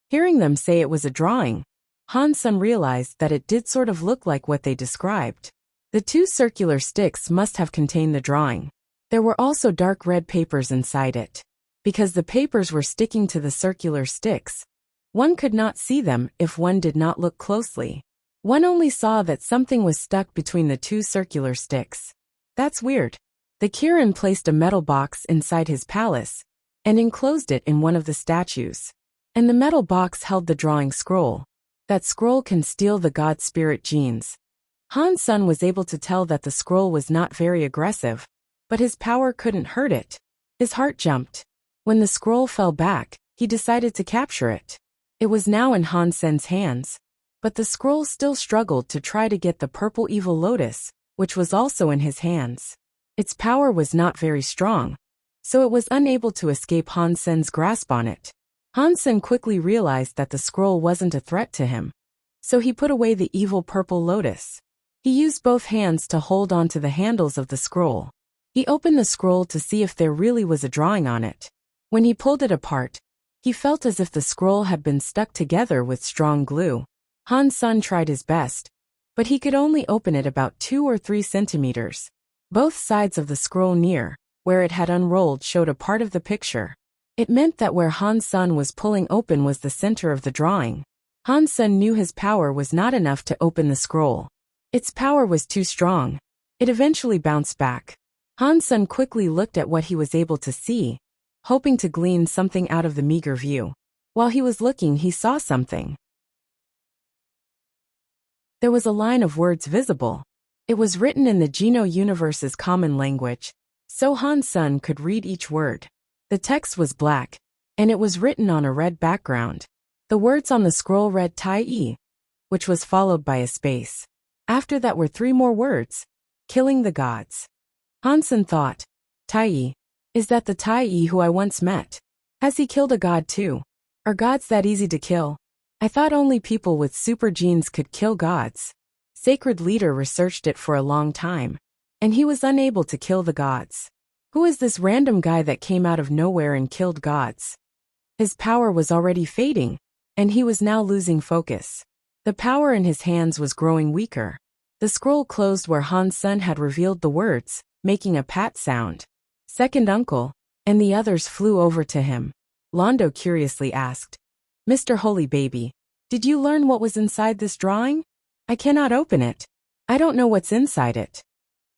Hearing them say it was a drawing, Han's son realized that it did sort of look like what they described. The two circular sticks must have contained the drawing. There were also dark red papers inside it. Because the papers were sticking to the circular sticks, one could not see them if one did not look closely. One only saw that something was stuck between the two circular sticks. That's weird. The Kirin placed a metal box inside his palace and enclosed it in one of the statues. And the metal box held the drawing scroll. That scroll can steal the god spirit genes. Han Sen was able to tell that the scroll was not very aggressive, but his power couldn't hurt it. His heart jumped. When the scroll fell back, he decided to capture it. It was now in Han Sen's hands, but the scroll still struggled to try to get the purple evil lotus, which was also in his hands. Its power was not very strong, so it was unable to escape Han Sen's grasp on it. Han Sen quickly realized that the scroll wasn't a threat to him, so he put away the evil purple lotus. He used both hands to hold onto the handles of the scroll. He opened the scroll to see if there really was a drawing on it. When he pulled it apart, he felt as if the scroll had been stuck together with strong glue. Han Sen tried his best, but he could only open it about 2 or 3 centimeters. Both sides of the scroll near where it had unrolled showed a part of the picture. It meant that where Han Sen was pulling open was the center of the drawing. Han Sen knew his power was not enough to open the scroll. Its power was too strong. It eventually bounced back. Han Sen quickly looked at what he was able to see, hoping to glean something out of the meager view. While he was looking, he saw something. There was a line of words visible. It was written in the Geno universe's common language, so Han Sen could read each word. The text was black, and it was written on a red background. The words on the scroll read Tai Yi, which was followed by a space. After that were 3 more words: killing the gods. Han Sen thought, Tai Yi, is that the Tai Yi who I once met? Has he killed a god too? Are gods that easy to kill? I thought only people with super genes could kill gods. Sacred Leader researched it for a long time, and he was unable to kill the gods. Who is this random guy that came out of nowhere and killed gods? His power was already fading, and he was now losing focus. The power in his hands was growing weaker. The scroll closed where Han Sen had revealed the words, making a pat sound. Second uncle, and the others flew over to him. Londo curiously asked, Mr. Holy Baby, did you learn what was inside this drawing? I cannot open it. I don't know what's inside it.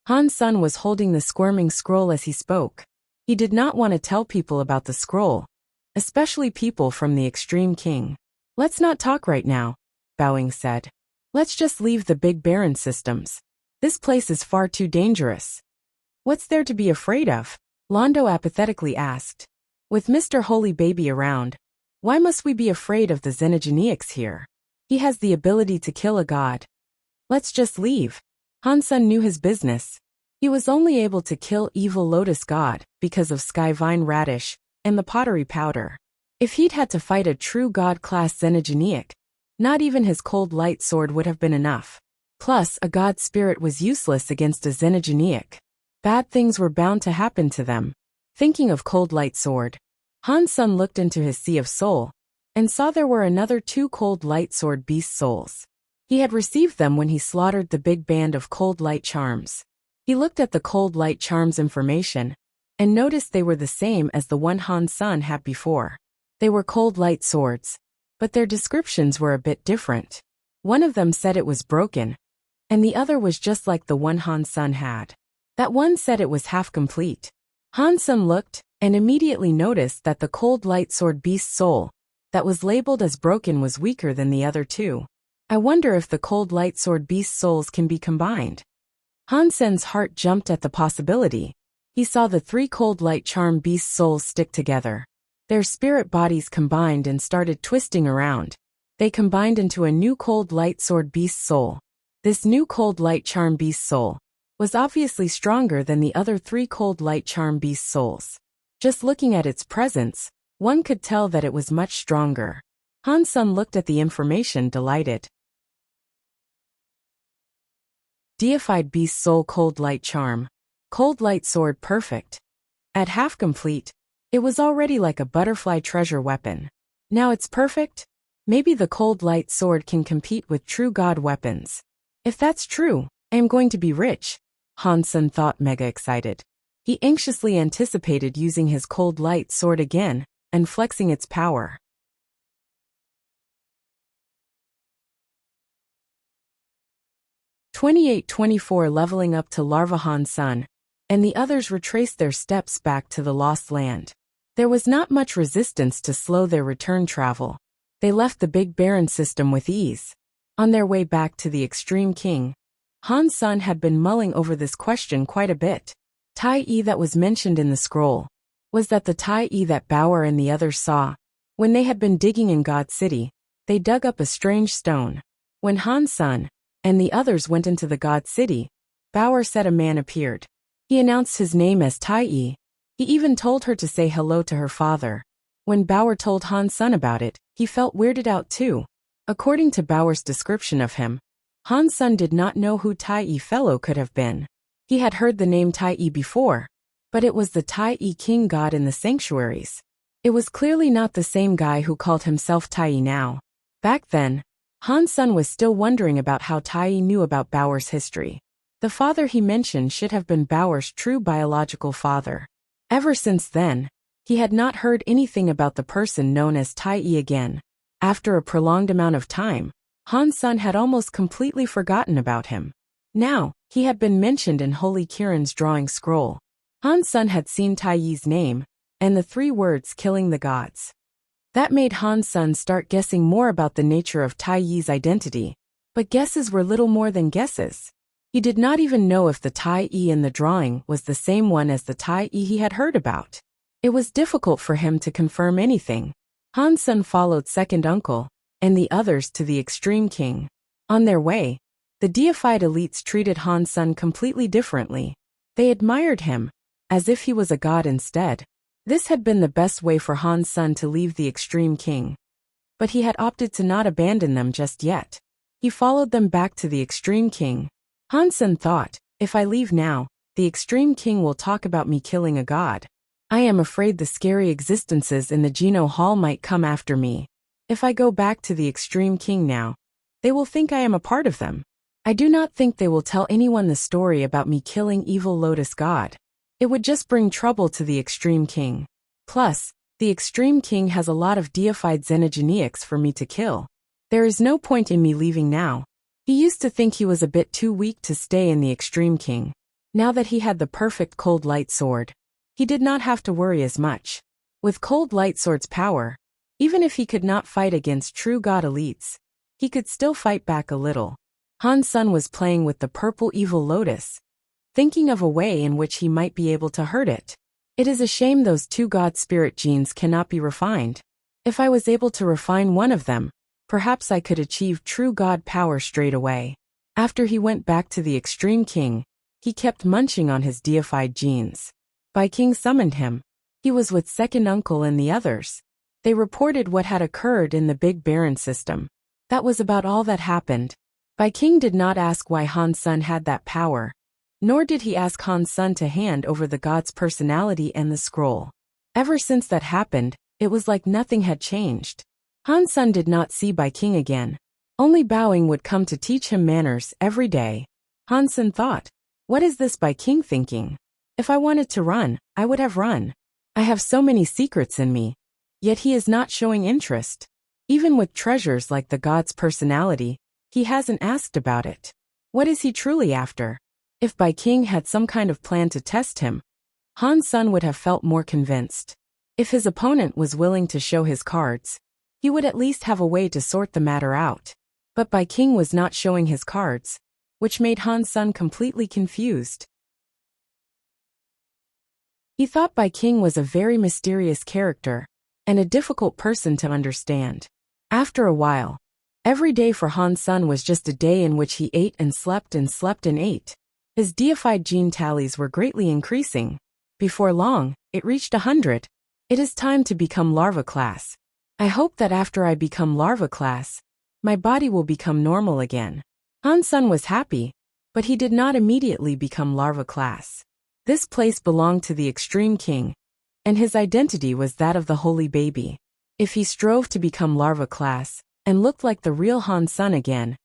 Han Sen was holding the squirming scroll as he spoke. He did not want to tell people about the scroll, especially people from the Extreme King. Let's not talk right now, Bowing said. Let's just leave the Big Baron systems. This place is far too dangerous. What's there to be afraid of? Londo apathetically asked. With Mr. Holy Baby around, why must we be afraid of the Xenogeneics here? He has the ability to kill a god. Let's just leave. Han Sen knew his business. He was only able to kill evil Lotus God because of Skyvine Radish and the pottery powder. If he'd had to fight a true god-class Xenogeneic, not even his cold light sword would have been enough. Plus, a god spirit was useless against a Xenogeneic. Bad things were bound to happen to them. Thinking of cold light sword, Han Sen looked into his sea of soul and saw there were another 2 cold light sword beast souls. He had received them when he slaughtered the big band of cold light charms. He looked at the cold light charms information and noticed they were the same as the one Han Sen had before. They were cold light swords, but their descriptions were a bit different. One of them said it was broken, and the other was just like the one Han Sen had. That one said it was half complete. Han Sen looked and immediately noticed that the cold light sword beast soul that was labeled as broken was weaker than the other 2. I wonder if the cold light sword beast souls can be combined. Han Sen's heart jumped at the possibility. He saw the 3 cold light charm beast souls stick together. Their spirit bodies combined and started twisting around. They combined into a new cold light sword beast soul. This new cold light charm beast soul was obviously stronger than the other 3 cold light charm beast souls. Just looking at its presence, one could tell that it was much stronger. Han Sen looked at the information delighted. Deified beast soul cold light charm. Cold light sword perfect. At half complete, it was already like a butterfly treasure weapon. Now it's perfect? Maybe the cold light sword can compete with true god weapons. If that's true, I am going to be rich, Han-sun thought, mega excited. He anxiously anticipated using his cold light sword again and flexing its power. Leveling up to Larva. Han-sun and the others retraced their steps back to the Lost Land. There was not much resistance to slow their return travel. They left the Big Barren system with ease. On their way back to the Extreme King, Han-sun had been mulling over this question quite a bit. Tai-yi that was mentioned in the scroll was that the Tai-yi that Bauer and the others saw. When they had been digging in God City, they dug up a strange stone. When Han-sun and the others went into the God City, Bauer said a man appeared. He announced his name as Tai-yi. He even told her to say hello to her father. When Bauer told Han-sun about it, he felt weirded out too. According to Bauer's description of him, Han-sun did not know who Tai-yi fellow could have been. He had heard the name Tai-yi before, but it was the Tai-yi king god in the sanctuaries. It was clearly not the same guy who called himself Tai-yi now. Back then, Han-sun was still wondering about how Tai-yi knew about Bauer's history. The father he mentioned should have been Bauer's true biological father. Ever since then, he had not heard anything about the person known as Tai-yi again. After a prolonged amount of time, Han-sun had almost completely forgotten about him. Now, he had been mentioned in Holy Kirin's drawing scroll. Han-sun had seen Tai-yi's name, and the 3 words killing the gods. That made Han-sun start guessing more about the nature of Tai-yi's identity, but guesses were little more than guesses. He did not even know if the Tai-yi in the drawing was the same one as the Tai-yi he had heard about. It was difficult for him to confirm anything. Han-sun followed second uncle and the others to the Extreme King. On their way, the deified elites treated Han-sun completely differently. They admired him, as if he was a god instead. This had been the best way for Han-sun to leave the Extreme King. But he had opted to not abandon them just yet. He followed them back to the Extreme King. Han-sun thought, if I leave now, the Extreme King will talk about me killing a god. I am afraid the scary existences in the Geno Hall might come after me. If I go back to the Extreme King now, they will think I am a part of them. I do not think they will tell anyone the story about me killing evil Lotus God. It would just bring trouble to the Extreme King. Plus, the Extreme King has a lot of deified xenogeneics for me to kill. There is no point in me leaving now. He used to think he was a bit too weak to stay in the Extreme King. Now that he had the perfect cold light sword, he did not have to worry as much. With cold light sword's power, even if he could not fight against true god elites, he could still fight back a little. Han-sun was playing with the purple evil lotus, thinking of a way in which he might be able to hurt it. It is a shame those 2 god spirit genes cannot be refined. If I was able to refine one of them, perhaps I could achieve true god power straight away. After he went back to the Extreme King, he kept munching on his deified genes. Bai King summoned him. He was with second uncle and the others. They reported what had occurred in the Big Barren system. That was about all that happened. Bai King did not ask why Han-sun had that power, nor did he ask Han-sun to hand over the god's personality and the scroll. Ever since that happened, it was like nothing had changed. Han-sun did not see Bai King again. Only bowing would come to teach him manners every day. Han-sun thought, what is this Bai King thinking? If I wanted to run, I would have run. I have so many secrets in me. Yet he is not showing interest. Even with treasures like the god's personality, he hasn't asked about it. What is he truly after? If Bai King had some kind of plan to test him, Han-sun would have felt more convinced. If his opponent was willing to show his cards, he would at least have a way to sort the matter out. But Bai King was not showing his cards, which made Han-sun completely confused. He thought Bai King was a very mysterious character, and a difficult person to understand. After a while, every day for Han-sun was just a day in which he ate and slept and slept and ate. His deified gene tallies were greatly increasing. Before long, it reached 100. It is time to become larva class. I hope that after I become larva class, my body will become normal again. Han-sun was happy, but he did not immediately become larva class. This place belonged to the Extreme King, and his identity was that of the Holy Baby. If he strove to become larva class and looked like the real Han-sun again,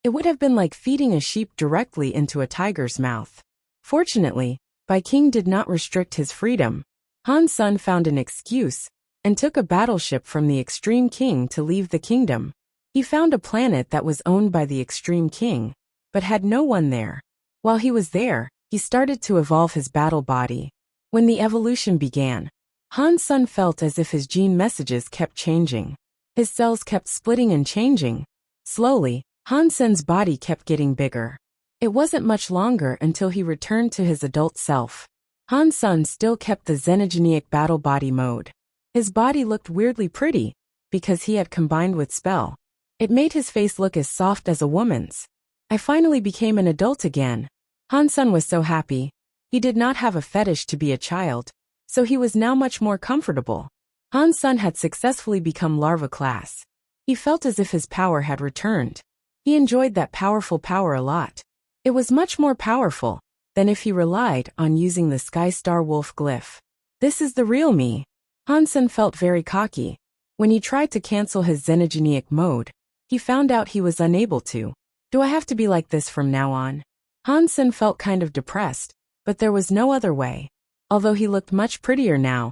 It would have been like feeding a sheep directly into a tiger's mouth. Fortunately, Bai King did not restrict his freedom. Han Sun found an excuse and took a battleship from the Extreme King to leave the kingdom. He found a planet that was owned by the Extreme King, but had no one there. While he was there, he started to evolve his battle body. When the evolution began, Han Sun felt as if his gene messages kept changing. His cells kept splitting and changing. Slowly, Han Sun's body kept getting bigger. It wasn't much longer until he returned to his adult self. Han Sun still kept the xenogenic battle body mode. His body looked weirdly pretty, because he had combined with spell. It made his face look as soft as a woman's. I finally became an adult again. Han Sun was so happy. He did not have a fetish to be a child, so he was now much more comfortable. Han Sun had successfully become larva class. He felt as if his power had returned. He enjoyed that powerful power a lot. It was much more powerful than if he relied on using the Sky Star Wolf glyph. This is the real me. Han Sun felt very cocky. When he tried to cancel his xenogenic mode, he found out he was unable to. Do I have to be like this from now on? Han Sun felt kind of depressed, but there was no other way. Although he looked much prettier now,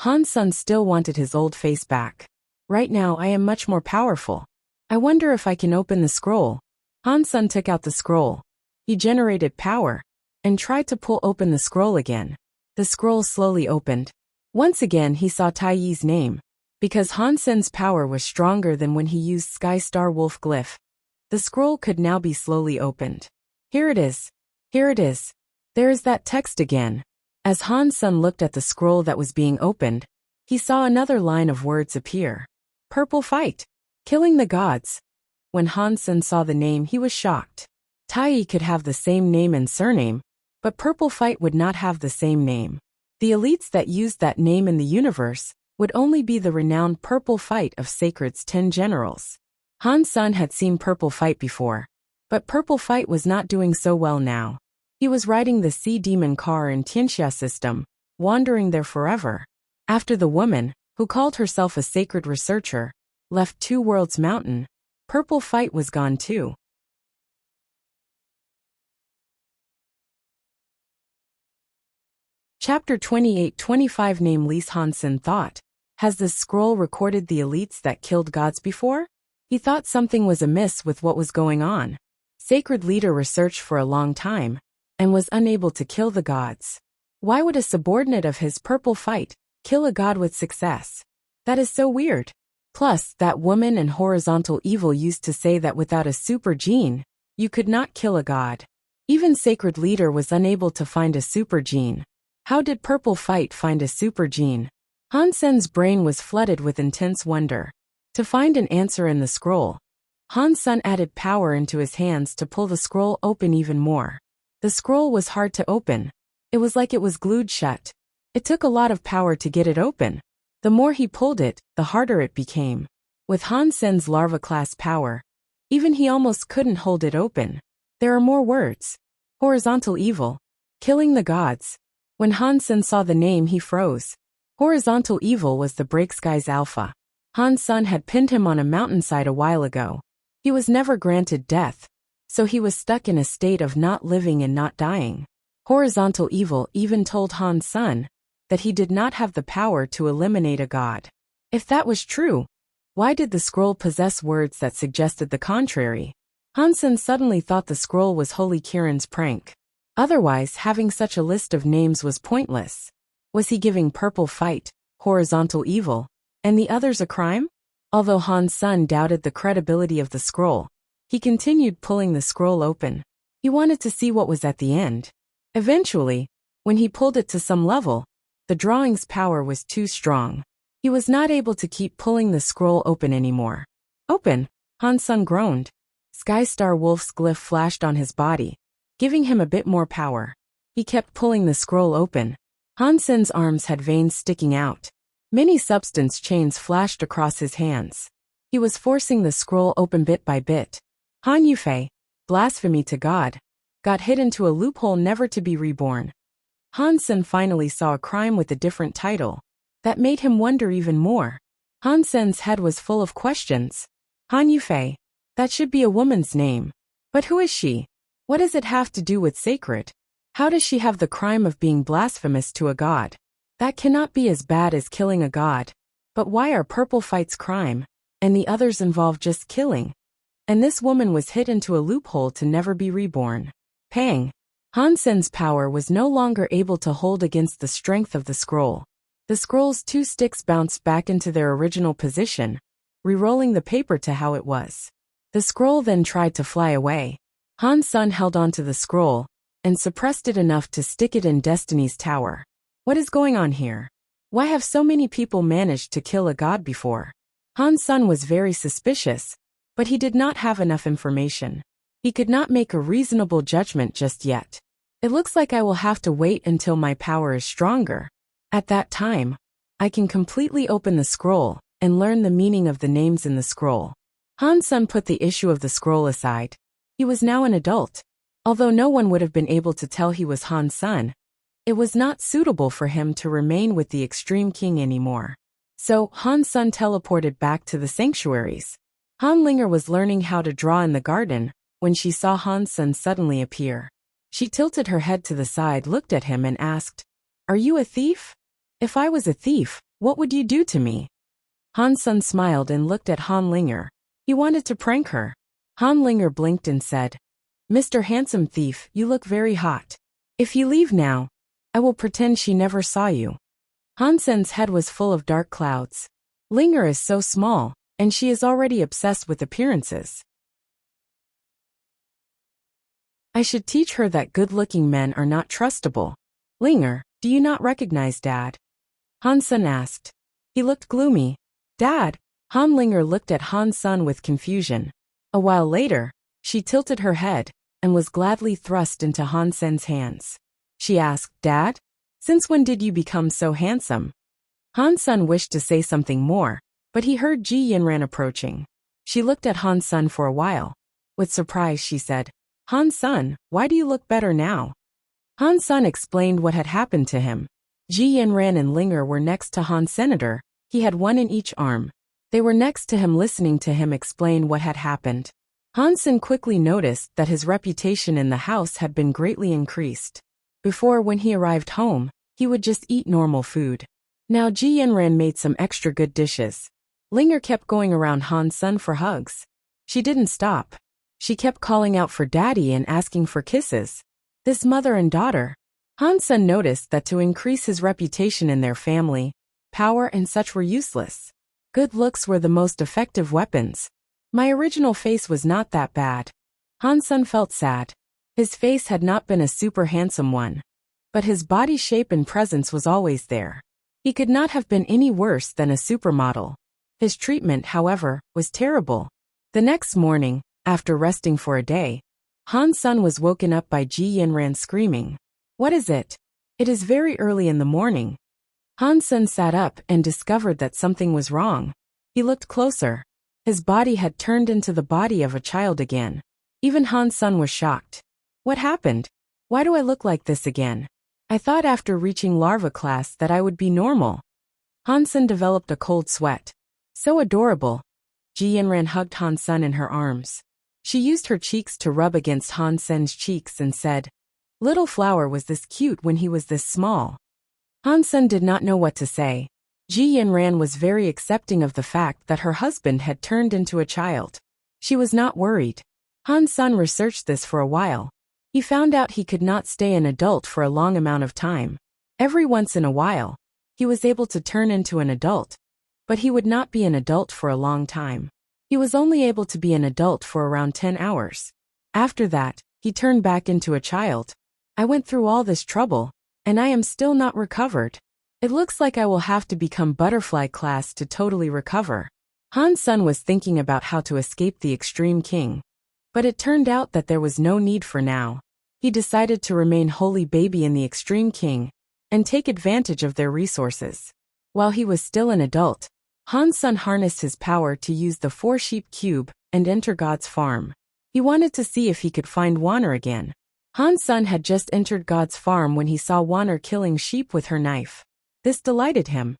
Han Sun still wanted his old face back. Right now I am much more powerful. I wonder if I can open the scroll. Han Sun took out the scroll. He generated power and tried to pull open the scroll again. The scroll slowly opened. Once again he saw Tai Yi's name. Because Han Sun's power was stronger than when he used Sky Star Wolf glyph, the scroll could now be slowly opened. Here it is. Here it is. There is that text again. As Han Sun looked at the scroll that was being opened, he saw another line of words appear. Purple fight. Killing the gods. When Han Sun saw the name he was shocked. Tai Yi could have the same name and surname, but Purple Fight would not have the same name. The elites that used that name in the universe would only be the renowned Purple Fight of Sacred's 10 generals. Han Sun had seen Purple Fight before, but Purple Fight was not doing so well now. He was riding the Sea Demon car in Tianxia system, wandering there forever. After the woman, who called herself a sacred researcher, left Two Worlds Mountain, Purple Fight was gone too. Chapter 28-25 Nameless Han Sun thought, has this scroll recorded the elites that killed gods before? He thought something was amiss with what was going on. Sacred leader researched for a long time, and was unable to kill the gods. Why would a subordinate of his Purple Fight kill a god with success? That is so weird. Plus, that woman and Horizontal Evil used to say that without a super gene, you could not kill a god. Even Sacred Leader was unable to find a super gene. How did Purple Fight find a super gene? Han Sun's brain was flooded with intense wonder. To find an answer in the scroll, Han Sun added power into his hands to pull the scroll open even more. The scroll was hard to open. It was like it was glued shut. It took a lot of power to get it open. The more he pulled it, the harder it became. With Han Sun's larva class power, even he almost couldn't hold it open. There are more words. Horizontal Evil. Killing the gods. When Han Sun saw the name he froze. Horizontal Evil was the Break Skies Alpha. Han Sun had pinned him on a mountainside a while ago. He was never granted death, so he was stuck in a state of not living and not dying. Horizontal Evil even told Han Sun that he did not have the power to eliminate a god. If that was true, why did the scroll possess words that suggested the contrary? Han Sun suddenly thought the scroll was Holy Kirin's prank. Otherwise, having such a list of names was pointless. Was he giving Purple Fight, Horizontal Evil, and the others a crime? Although Han Sun doubted the credibility of the scroll, he continued pulling the scroll open. He wanted to see what was at the end. Eventually, when he pulled it to some level, the drawing's power was too strong. He was not able to keep pulling the scroll open anymore. Open, Han Sun groaned. Sky Star Wolf's glyph flashed on his body, giving him a bit more power. He kept pulling the scroll open. Han Sun's arms had veins sticking out. Many substance chains flashed across his hands. He was forcing the scroll open bit by bit. Han Yufei, blasphemy to God, got hit into a loophole never to be reborn. Han Sun finally saw a crime with a different title. That made him wonder even more. Han Sun's head was full of questions. Han Yufei. That should be a woman's name. But who is she? What does it have to do with sacred? How does she have the crime of being blasphemous to a god? That cannot be as bad as killing a god. But why are purple fights crime, and the others involve just killing? And this woman was hit into a loophole to never be reborn. Pang! Han Sen's power was no longer able to hold against the strength of the scroll. The scroll's two sticks bounced back into their original position, re-rolling the paper to how it was. The scroll then tried to fly away. Han Sen held onto the scroll and suppressed it enough to stick it in Destiny's tower. What is going on here? Why have so many people managed to kill a god before? Han Sen was very suspicious, but he did not have enough information. He could not make a reasonable judgment just yet. It looks like I will have to wait until my power is stronger. At that time, I can completely open the scroll and learn the meaning of the names in the scroll. Han Sen put the issue of the scroll aside. He was now an adult. Although no one would have been able to tell he was Han Sen, it was not suitable for him to remain with the Extreme King anymore. So, Han Sen teleported back to the sanctuaries. Han Linger was learning how to draw in the garden when she saw Han Sen suddenly appear. She tilted her head to the side, looked at him and asked, "Are you a thief? If I was a thief, what would you do to me?" Han Sen smiled and looked at Han Linger. He wanted to prank her. Han Linger blinked and said, "Mr. Handsome Thief, you look very hot. If you leave now, I will pretend she never saw you." Han Sen's head was full of dark clouds. Linger is so small, and she is already obsessed with appearances. I should teach her that good-looking men are not trustable. Linger, do you not recognize Dad? Han Sen asked. He looked gloomy. Dad? Han Linger looked at Han Sen with confusion. A while later, she tilted her head and was gladly thrust into Han Sen's hands. She asked, Dad? Since when did you become so handsome? Han Sen wished to say something more, but he heard Ji Yinran approaching. She looked at Han Sen for a while. With surprise, she said, Han Sen, why do you look better now? Han Sen explained what had happened to him. Ji Yinran and Linger were next to Han Senator. He had one in each arm. They were next to him listening to him explain what had happened. Han Sen quickly noticed that his reputation in the house had been greatly increased. Before, when he arrived home, he would just eat normal food. Now Ji Yinran made some extra good dishes. Linger kept going around Han Sen for hugs. She didn't stop. She kept calling out for Daddy and asking for kisses. This mother and daughter. Han Sen noticed that to increase his reputation in their family, power and such were useless. Good looks were the most effective weapons. My original face was not that bad. Han Sen felt sad. His face had not been a super handsome one. But his body shape and presence was always there. He could not have been any worse than a supermodel. His treatment, however, was terrible. The next morning, after resting for a day, Han Sen was woken up by Ji Yinran screaming. What is it? It is very early in the morning. Han Sen sat up and discovered that something was wrong. He looked closer. His body had turned into the body of a child again. Even Han Sen was shocked. What happened? Why do I look like this again? I thought after reaching larva class that I would be normal. Han Sen developed a cold sweat. So adorable. Ji Yinran hugged Han Sen in her arms. She used her cheeks to rub against Han Sen's cheeks and said, Little flower was this cute when he was this small. Han Sen did not know what to say. Ji Yinran was very accepting of the fact that her husband had turned into a child. She was not worried. Han Sen researched this for a while. He found out he could not stay an adult for a long amount of time. Every once in a while, he was able to turn into an adult, but he would not be an adult for a long time. He was only able to be an adult for around 10 hours. After that, he turned back into a child. I went through all this trouble, and I am still not recovered. It looks like I will have to become butterfly class to totally recover. Han Sen was thinking about how to escape the Extreme King. But it turned out that there was no need for now. He decided to remain holy baby in the Extreme King and take advantage of their resources. While he was still an adult, Han Sen harnessed his power to use the 4-sheep cube and enter God's farm. He wanted to see if he could find Wanner again. Han Sen had just entered God's farm when he saw Wanner killing sheep with her knife. This delighted him.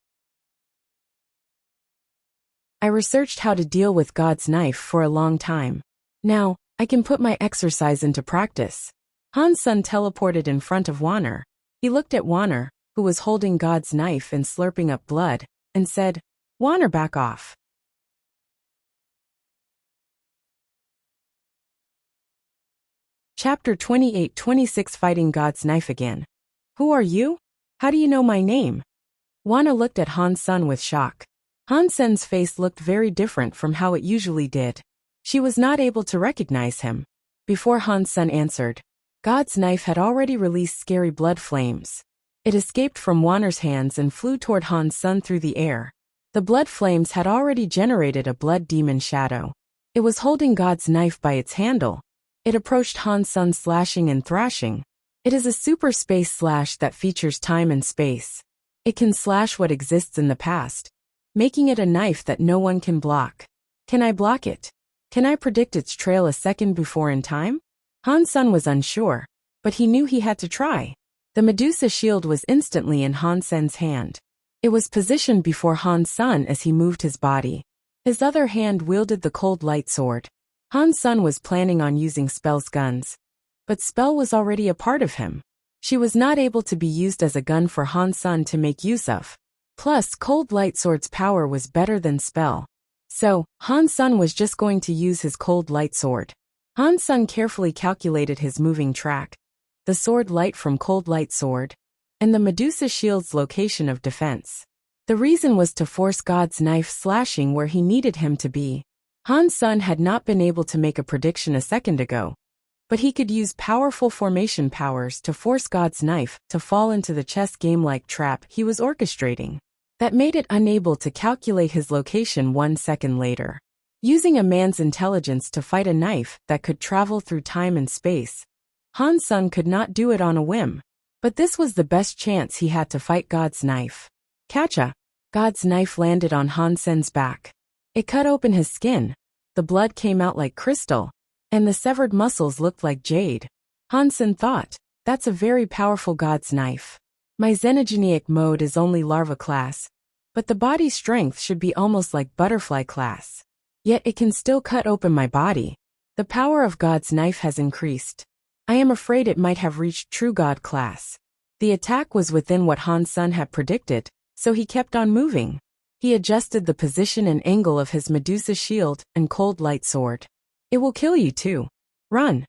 I researched how to deal with God's knife for a long time. Now, I can put my exercise into practice. Han's son teleported in front of Wanner. He looked at Wanner, who was holding God's knife and slurping up blood, and said, "Wanner, back off." Chapter 28-26 Fighting God's Knife Again. Who are you? How do you know my name? Wanner looked at Han's son with shock. Han's son's face looked very different from how it usually did. She was not able to recognize him. Before Han's son answered, God's knife had already released scary blood flames. It escaped from Wanner's hands and flew toward Han's son through the air. The blood flames had already generated a blood demon shadow. It was holding God's knife by its handle. It approached Han's son slashing and thrashing. It is a super space slash that features time and space. It can slash what exists in the past, making it a knife that no one can block. Can I block it? Can I predict its trail a second before in time? Han's son was unsure, but he knew he had to try. The Medusa shield was instantly in Han's son's hand. It was positioned before Han's son as he moved his body. His other hand wielded the cold light sword. Han's son was planning on using Spell's guns, but Spell was already a part of him. She was not able to be used as a gun for Han's son to make use of. Plus, cold light sword's power was better than Spell. So, Han's son was just going to use his cold light sword. Han's son carefully calculated his moving track, the sword light from cold light sword, and the Medusa shield's location of defense. The reason was to force God's knife slashing where he needed him to be. Han's son had not been able to make a prediction a second ago, but he could use powerful formation powers to force God's knife to fall into the chess game-like trap he was orchestrating. That made it unable to calculate his location 1 second later. Using a man's intelligence to fight a knife that could travel through time and space, Han's son could not do it on a whim. But this was the best chance he had to fight God's knife. Catcha! God's knife landed on Han's son's back. It cut open his skin. The blood came out like crystal, and the severed muscles looked like jade. Han's son thought, that's a very powerful God's knife. My xenogenic mode is only larva class, but the body strength should be almost like butterfly class. Yet it can still cut open my body. The power of God's knife has increased. I am afraid it might have reached true God class. The attack was within what Han's son had predicted, so he kept on moving. He adjusted the position and angle of his Medusa shield and cold light sword. It will kill you too. Run.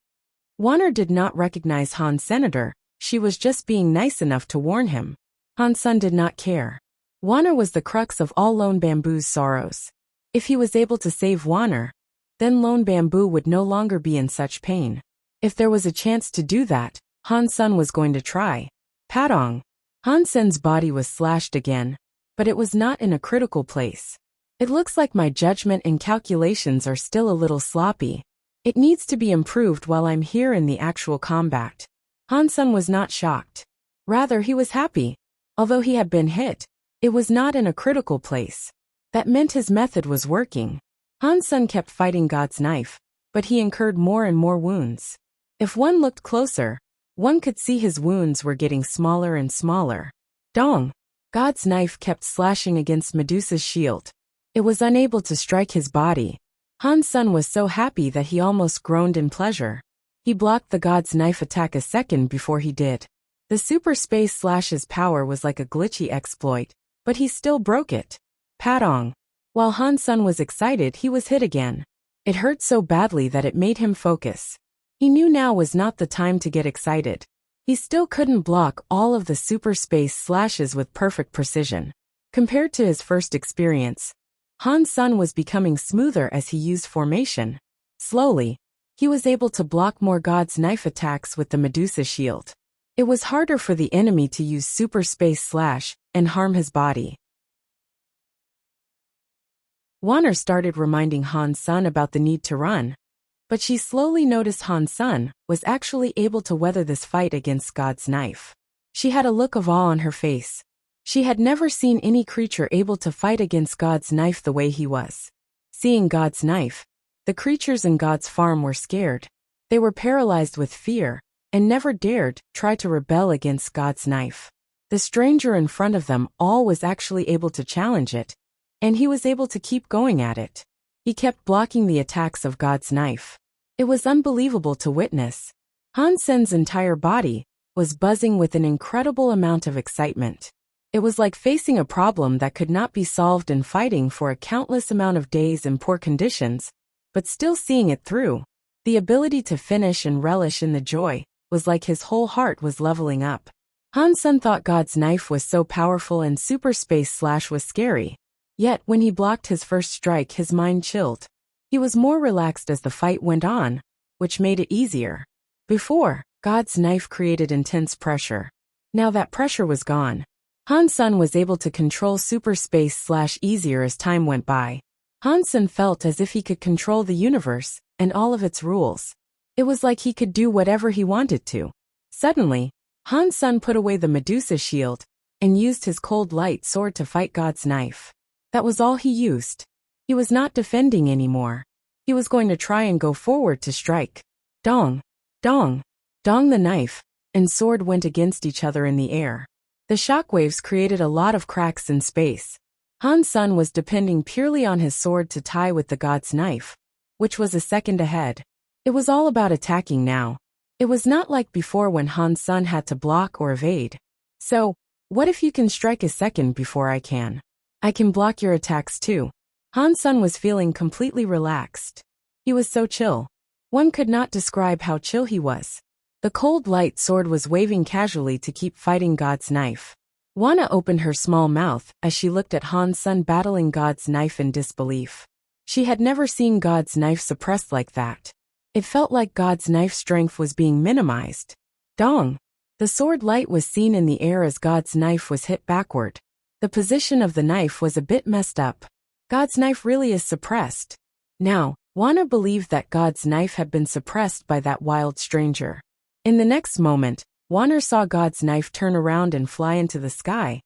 Wanner did not recognize Han's senator. She was just being nice enough to warn him. Han's son did not care. Wanner was the crux of all Lone Bamboo's sorrows. If he was able to save Wanner, then Lone Bamboo would no longer be in such pain. If there was a chance to do that, Han's son was going to try. Padong. Han's son's body was slashed again, but it was not in a critical place. It looks like my judgment and calculations are still a little sloppy. It needs to be improved while I'm here in the actual combat. Han's son was not shocked. Rather, he was happy. Although he had been hit, it was not in a critical place. That meant his method was working. Han's son kept fighting God's knife, but he incurred more and more wounds. If one looked closer, one could see his wounds were getting smaller and smaller. Dong! God's knife kept slashing against Medusa's shield. It was unable to strike his body. Han's son was so happy that he almost groaned in pleasure. He blocked the God's knife attack a second before he did. The super space slash's power was like a glitchy exploit, but he still broke it. Padong. While Han's son was excited, he was hit again. It hurt so badly that it made him focus. He knew now was not the time to get excited. He still couldn't block all of the super space slashes with perfect precision. Compared to his first experience, Han's son was becoming smoother as he used formation. Slowly, he was able to block more God's knife attacks with the Medusa shield. It was harder for the enemy to use super space slash and harm his body. Wanner started reminding Han's son about the need to run, but she slowly noticed Han's son was actually able to weather this fight against God's knife. She had a look of awe on her face. She had never seen any creature able to fight against God's knife the way he was. Seeing God's knife, the creatures in God's farm were scared. They were paralyzed with fear and never dared try to rebel against God's knife. The stranger in front of them all was actually able to challenge it, and he was able to keep going at it. He kept blocking the attacks of God's knife. It was unbelievable to witness. Han Sen's entire body was buzzing with an incredible amount of excitement. It was like facing a problem that could not be solved and fighting for a countless amount of days in poor conditions, but still seeing it through. The ability to finish and relish in the joy was like his whole heart was leveling up. Han Sen thought God's knife was so powerful and super space slash was scary. Yet, when he blocked his first strike, his mind chilled. He was more relaxed as the fight went on, which made it easier. Before, God's knife created intense pressure. Now that pressure was gone. Han Sen was able to control super space slash easier as time went by. Han Sen felt as if he could control the universe and all of its rules. It was like he could do whatever he wanted to. Suddenly, Han Sen put away the Medusa shield and used his cold light sword to fight God's knife. That was all he used. He was not defending anymore. He was going to try and go forward to strike. Dong, dong, dong. The knife and sword went against each other in the air. The shockwaves created a lot of cracks in space. Han Sen was depending purely on his sword to tie with the god's knife, which was a second ahead. It was all about attacking now. It was not like before when Han Sen had to block or evade. So, what if you can strike a second before I can? I can block your attacks too. Han Sen was feeling completely relaxed. He was so chill. One could not describe how chill he was. The cold light sword was waving casually to keep fighting God's knife. Wana opened her small mouth as she looked at Han Sen battling God's knife in disbelief. She had never seen God's knife suppressed like that. It felt like God's knife strength was being minimized. Dong! The sword light was seen in the air as God's knife was hit backward. The position of the knife was a bit messed up. God's knife really is suppressed. Now, Wana believed that God's knife had been suppressed by that wild stranger. In the next moment, Wana saw God's knife turn around and fly into the sky.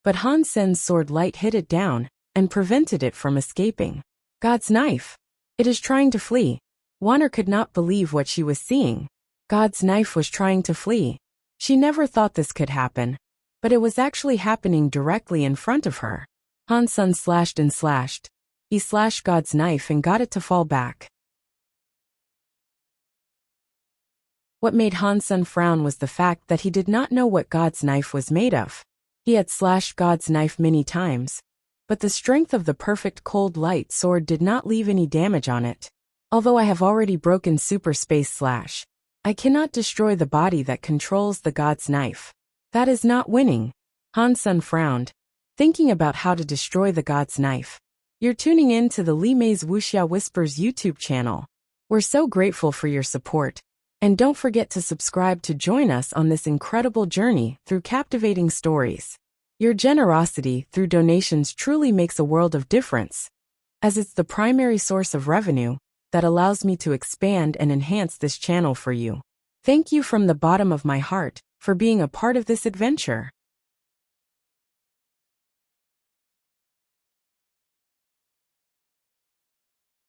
But Han Sen's sword light hit it down and prevented it from escaping. God's knife! It is trying to flee. Wana could not believe what she was seeing. God's knife was trying to flee. She never thought this could happen. But it was actually happening directly in front of her. Han Sen slashed and slashed. He slashed God's knife and got it to fall back. What made Han Sen frown was the fact that he did not know what God's knife was made of. He had slashed God's knife many times, but the strength of the perfect cold light sword did not leave any damage on it. Although I have already broken super space slash, I cannot destroy the body that controls the God's knife. That is not winning. Han Sen frowned, thinking about how to destroy the God's knife. You're tuning in to the Li Mei's Wuxia Whispers YouTube channel. We're so grateful for your support. And don't forget to subscribe to join us on this incredible journey through captivating stories. Your generosity through donations truly makes a world of difference, as it's the primary source of revenue that allows me to expand and enhance this channel for you. Thank you from the bottom of my heart for being a part of this adventure.